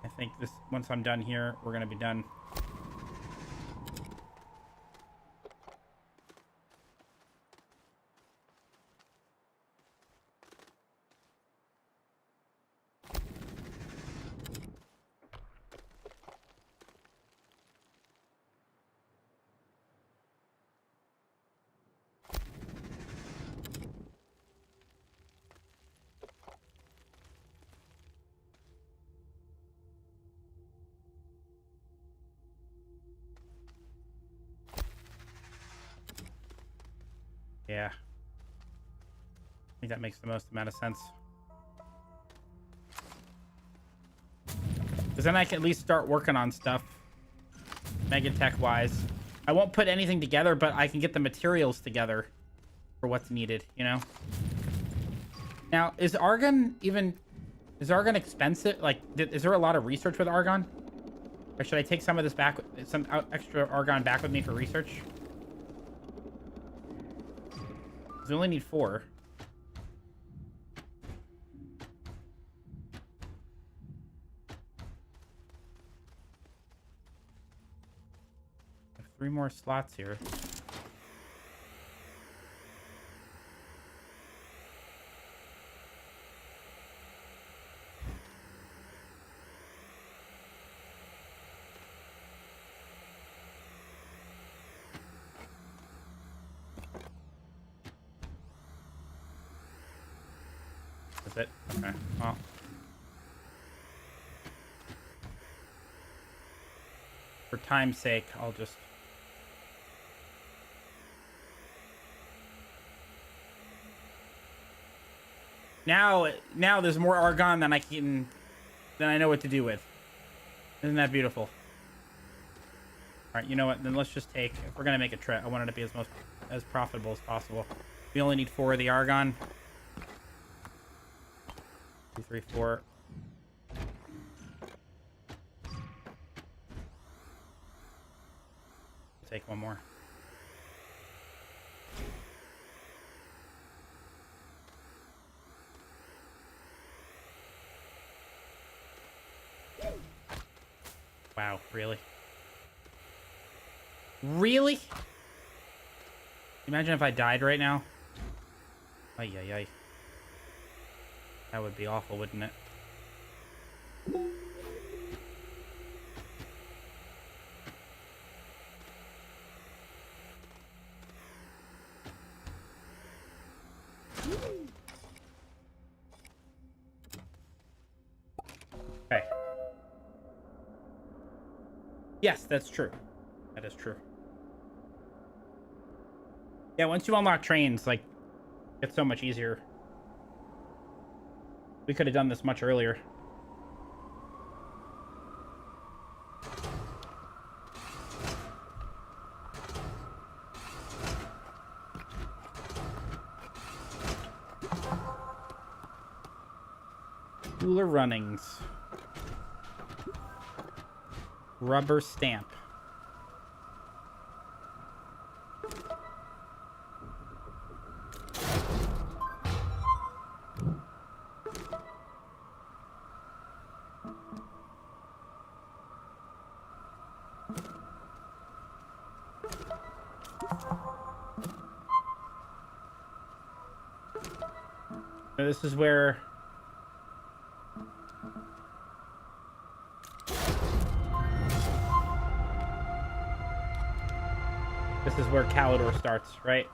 I think this once I'm done here, we're going to be done. Yeah. I think that makes the most amount of sense. Because then I can at least start working on stuff, Megatech-wise. I won't put anything together, but I can get the materials together for what's needed, you know? Now, is argon expensive? Like, is there a lot of research with argon? Or should I take some of this back, some extra argon back with me for research? We only need 4. I have 3 more slots here. Is it? Okay, well. For time's sake, I'll just... Now there's more argon than I know what to do with. Isn't that beautiful? Alright, you know what? Then let's just take... If we're gonna make a trip, I want it to be as profitable as possible. We only need 4 of the argon. 2, 3, 4. Take 1 more. Wow, really? Really? Imagine if I died right now. Ay, ay, ay. That would be awful, wouldn't it? Okay. Yes, that's true. That is true. Yeah, once you unlock trains, like, it's so much easier. We could have done this much earlier. Cooler runnings. Rubber stamp. So this is where This is where Calidor starts, right?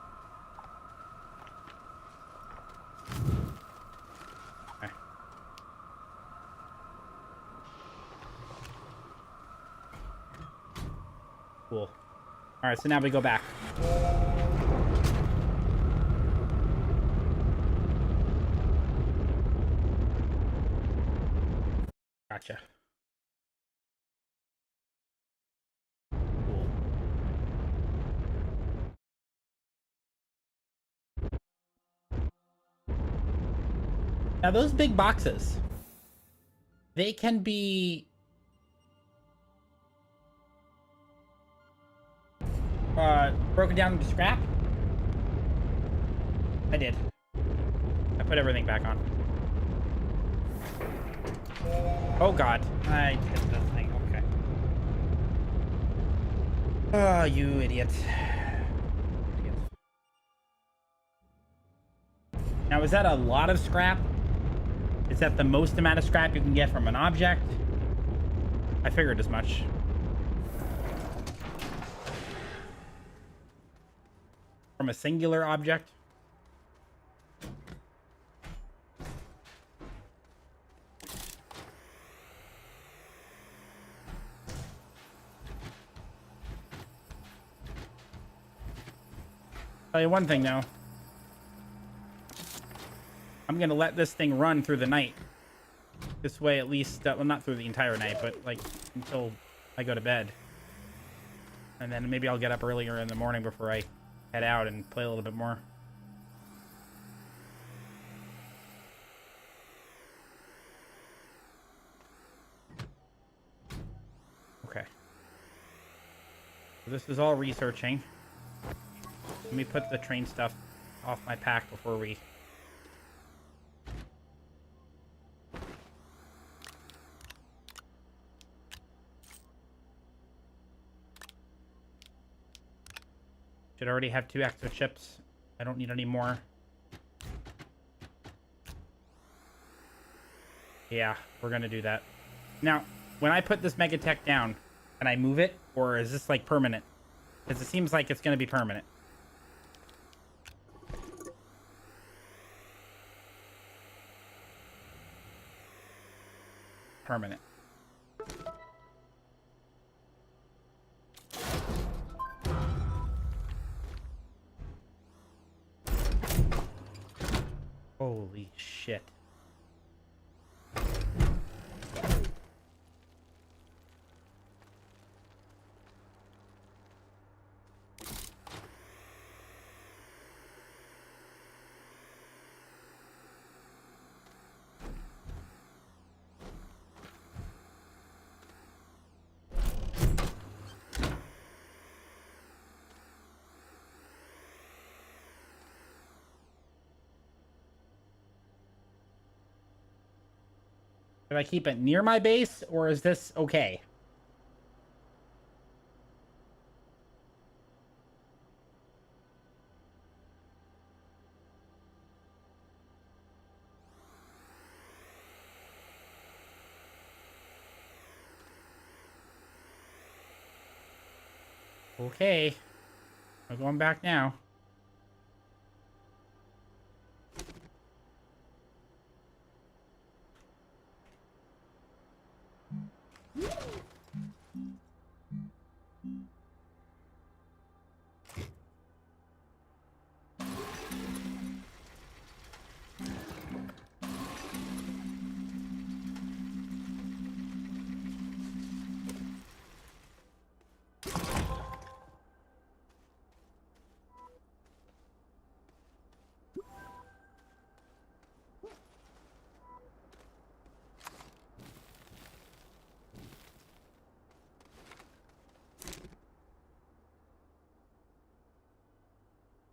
Okay. Cool. Alright, so now we go back. Gotcha. Cool. Now those big boxes, they can be broken down into scrap. I did. I put everything back on. Oh god, I hit the thing. Okay. Oh, you idiot. Now, is that a lot of scrap? Is that the most amount of scrap you can get from an object? I figured as much. From a singular object? Tell you one thing now. I'm gonna let this thing run through the night. This way, at least, well, not through the entire night, but like until I go to bed. And then maybe I'll get up earlier in the morning before I head out and play a little bit more. Okay. So this is all researching. Let me put the train stuff off my pack before we... Should already have 2 extra chips. I don't need any more. Yeah, we're gonna do that. Now, when I put this Megatech down, can I move it? Or is this like permanent? Because it seems like it's gonna be permanent. Permanent. Holy shit. Should I keep it near my base, or is this okay? Okay. I'm going back now.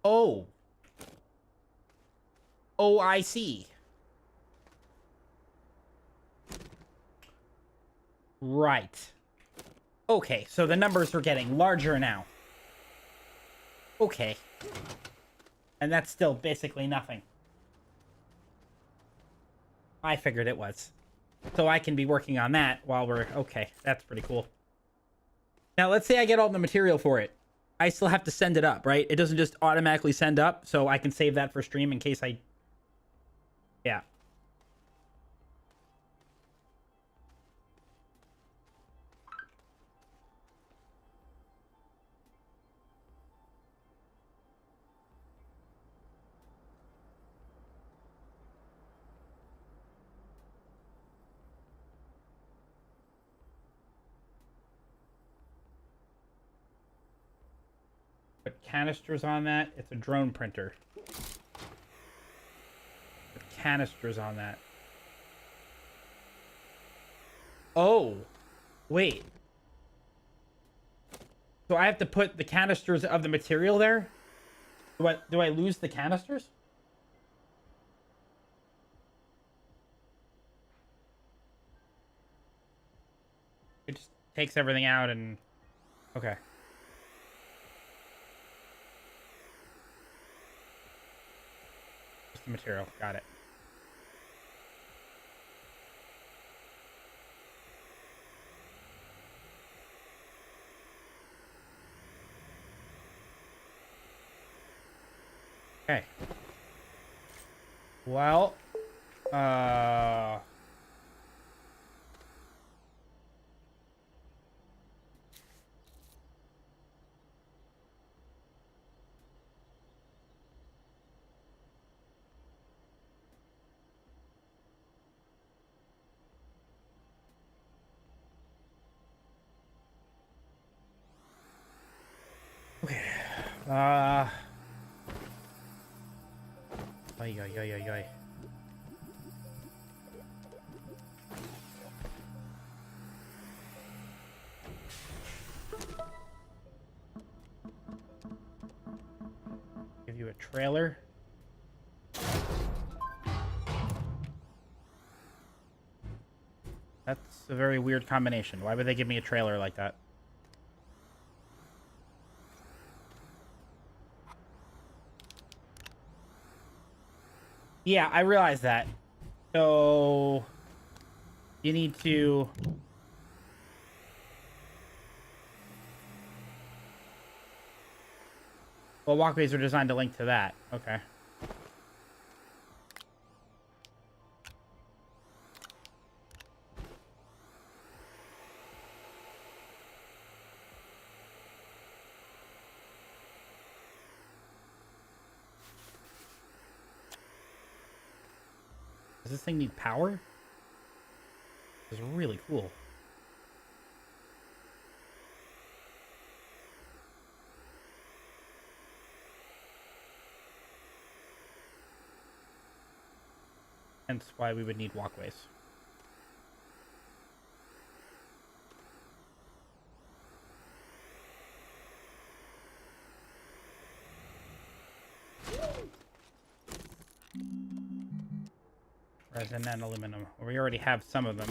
Oh. Oh, I see. Right. Okay, so the numbers are getting larger now. Okay. And that's still basically nothing. I figured it was. So I can be working on that while we're... Okay, that's pretty cool. Now, let's say I get all the material for it. I still have to send it up, right? It doesn't just automatically send up, so I can save that for stream in case I... Yeah. Put canisters on that. It's a drone printer. Put canisters on that. Oh, wait. So I have to put the canisters of the material there? Do I lose the canisters? It just takes everything out and... Okay. Just the material. Got it. Okay. Well, okay. Oy, oy, oy, oy, oy. Give you a trailer. That's a very weird combination. Why would they give me a trailer like that? Yeah, I realize that. So you need to... Well, walkways are designed to link to that. Okay. Does this thing need power? This is really cool. Hence why we would need walkways. Resin and aluminum. We already have some of them.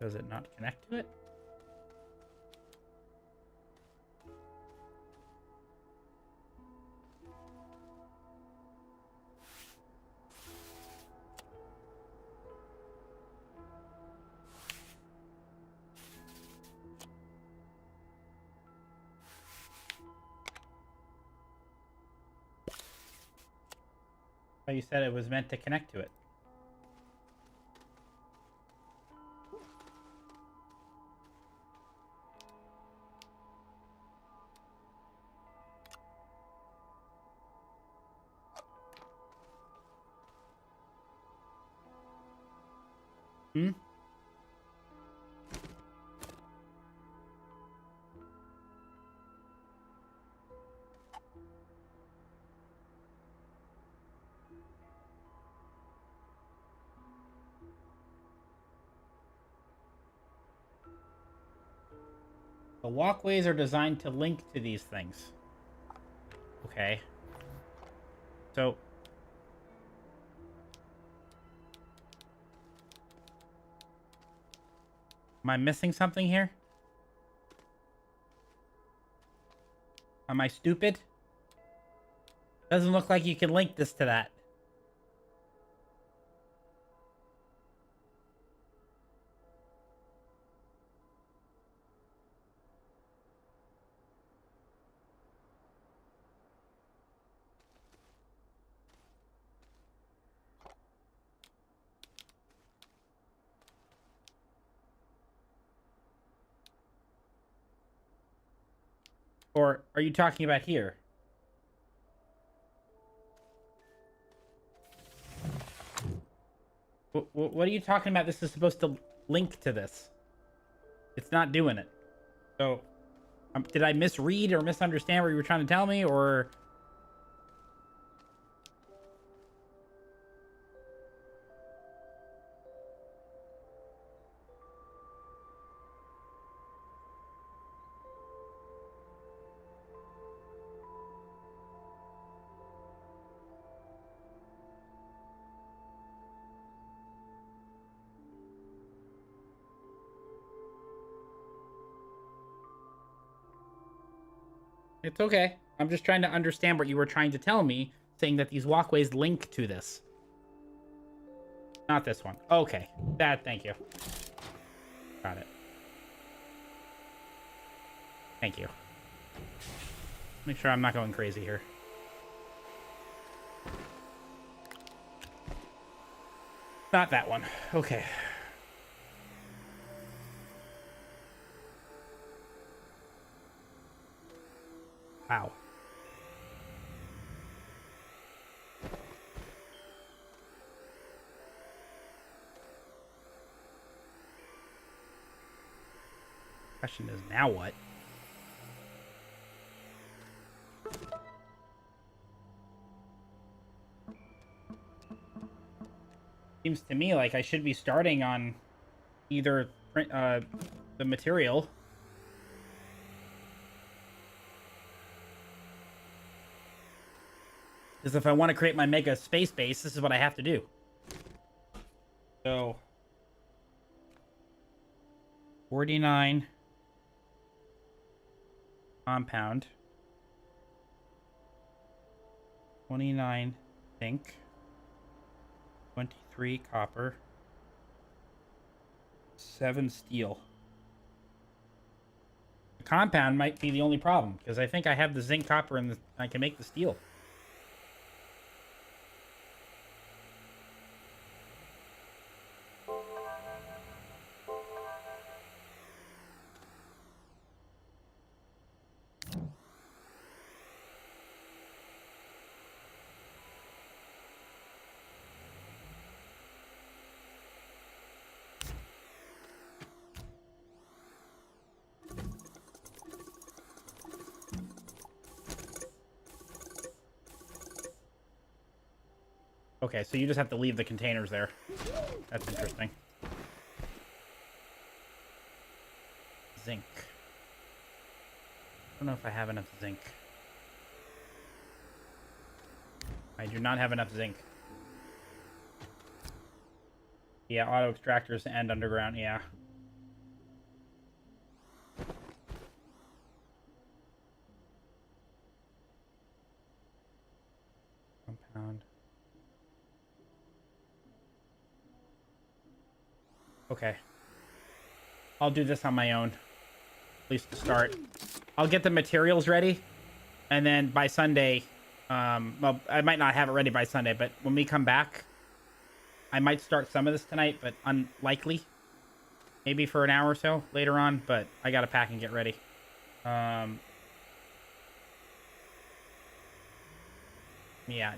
Does it not connect to it? Oh, you said it was meant to connect to it. Hmm? The walkways are designed to link to these things. Okay. So... am I missing something here? Am I stupid? Doesn't look like you can link this to that. Or are you talking about here? What are you talking about? This is supposed to link to this. It's not doing it. So, did I misread or misunderstand what you were trying to tell me, or... It's okay. I'm just trying to understand what you were trying to tell me, saying that these walkways link to this. Not this one. Okay. Thank you. Got it. Thank you. Make sure I'm not going crazy here. Not that one. Okay. Wow. Question is, now what? Seems to me like I should be starting on either the material. Because if I want to create my mega space base, this is what I have to do. So 49 compound, 29 zinc, 23 copper, 7 steel. The compound might be the only problem, because I think I have the zinc, copper, and I can make the steel. Okay, so you just have to leave the containers there. That's interesting. Zinc. I don't know if I have enough zinc. I do not have enough zinc. Yeah, auto extractors and underground, yeah. Compound. Okay. I'll do this on my own. At least to start. I'll get the materials ready. And then by Sunday... well, I might not have it ready by Sunday, but when we come back... I might start some of this tonight, but unlikely. Maybe for an hour or so later on, but I gotta pack and get ready. Yeah,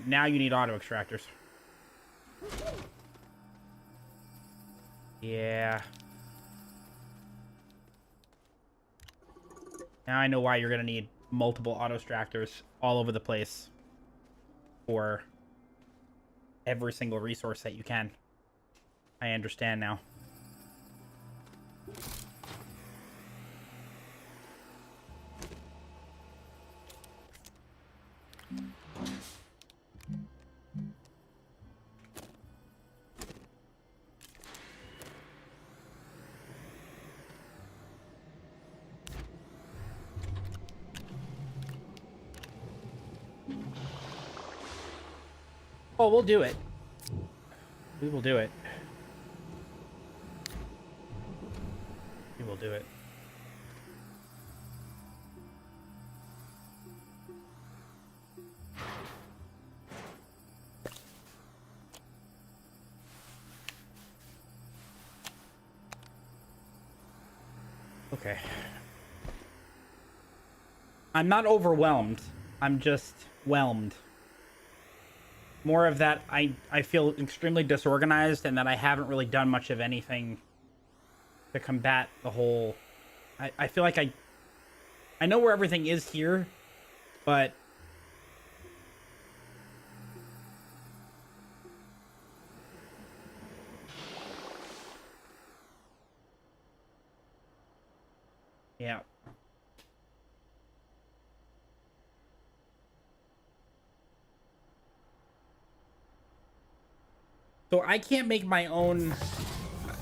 now you need auto extractors. Yeah. Now I know why you're gonna need multiple auto extractors all over the place for every single resource that you can. I understand now. Oh, we'll do it. We will do it. We will do it. Okay. I'm not overwhelmed. I'm just whelmed. More of that, I feel extremely disorganized and that I haven't really done much of anything to combat the whole... I feel like I know where everything is here, but... Yeah. So I can't make my own...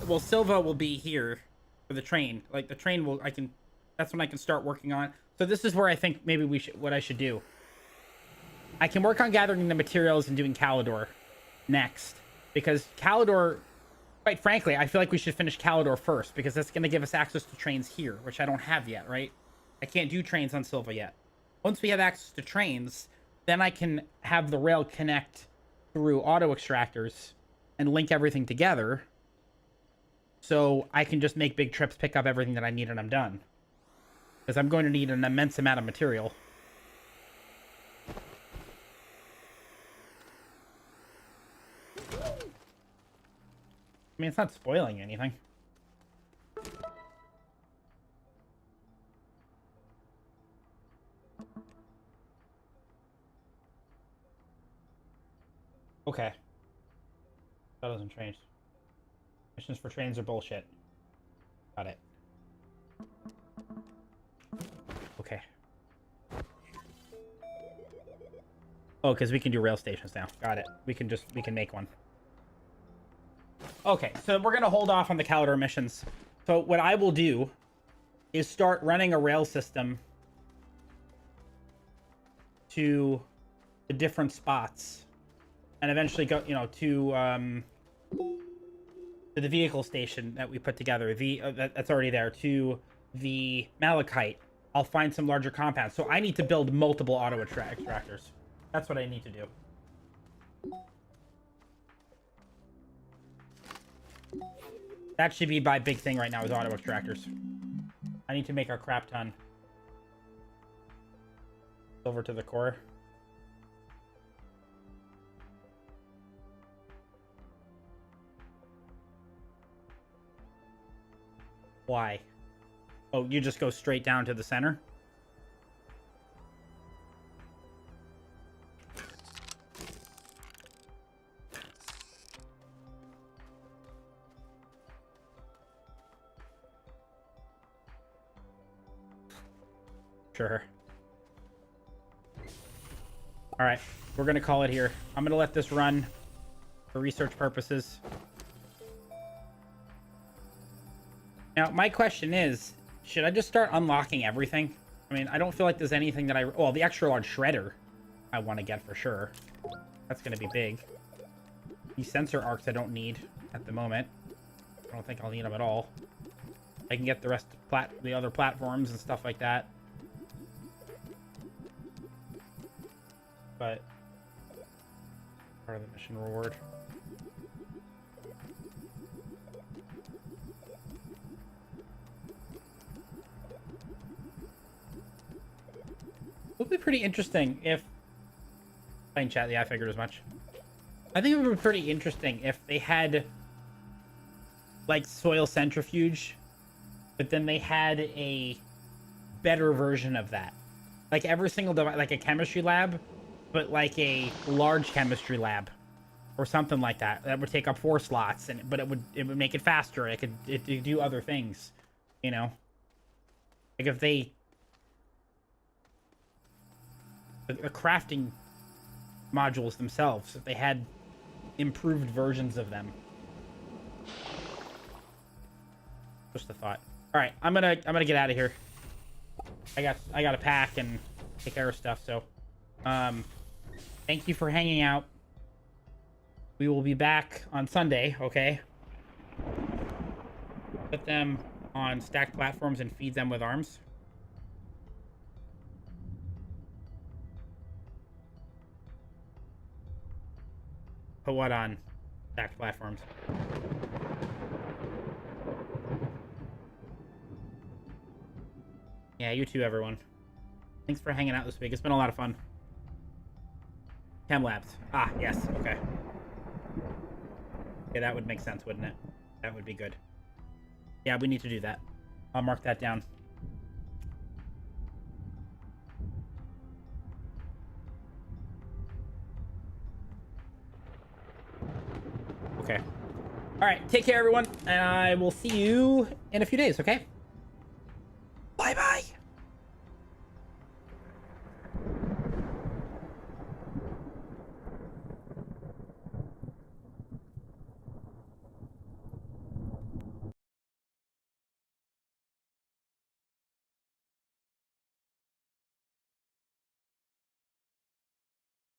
Well, Silva will be here for the train. Like, the train will... That's when I can start working on... So this is where I think maybe what I should do. I can work on gathering the materials and doing Calidor next. Because Calidor... Quite frankly, I feel like we should finish Calidor first. Because that's going to give us access to trains here. Which I don't have yet, right? I can't do trains on Silva yet. Once we have access to trains... Then I can have the rail connect through auto extractors... and link everything together, so I can just make big trips, pick up everything that I need, and I'm done. Because I'm going to need an immense amount of material. I mean, it's not spoiling anything. Okay. That doesn't change. Missions for trains are bullshit. Got it. Okay. Oh, because we can do rail stations now. Got it. We can make one. Okay, so we're going to hold off on the Calidor missions. So what I will do is start running a rail system to the different spots. And eventually go, you know, to the vehicle station that we put together. That's already there. To the Malachite. I'll find some larger compounds. So I need to build multiple auto extractors. That's what I need to do. That should be my big thing right now is auto extractors. I need to make a crap ton. Over to the core. Why? Oh, you just go straight down to the center? Sure. Alright, we're gonna call it here. I'm gonna let this run for research purposes. Now, my question is, should I just start unlocking everything? I mean, I don't feel like there's anything that well, the extra large shredder I want to get for sure. That's going to be big. These sensor arcs I don't need at the moment. I don't think I'll need them at all. I can get the rest of the other platforms and stuff like that. But part of the mission reward. It would be pretty interesting if... Playing chat, yeah, I figured as much. I think it would be pretty interesting if they had... like, soil centrifuge, but then they had a better version of that. Like, every single device, like a chemistry lab, but like a large chemistry lab. Or something like that. That would take up 4 slots, but it would make it faster. It could do other things, you know? Like, if they... the crafting modules themselves, if they had improved versions of them. Just a thought. All right, I'm gonna get out of here. I got to pack and take care of stuff. So, thank you for hanging out. We will be back on Sunday, okay? Put them on stacked platforms and feed them with arms. Put what on stacked platforms? Yeah, you too, everyone. Thanks for hanging out this week. It's been a lot of fun. Chem labs. Ah, yes. Okay. Yeah, that would make sense, wouldn't it? That would be good. Yeah, we need to do that. I'll mark that down. Okay. All right. Take care, everyone. And I will see you in a few days, okay?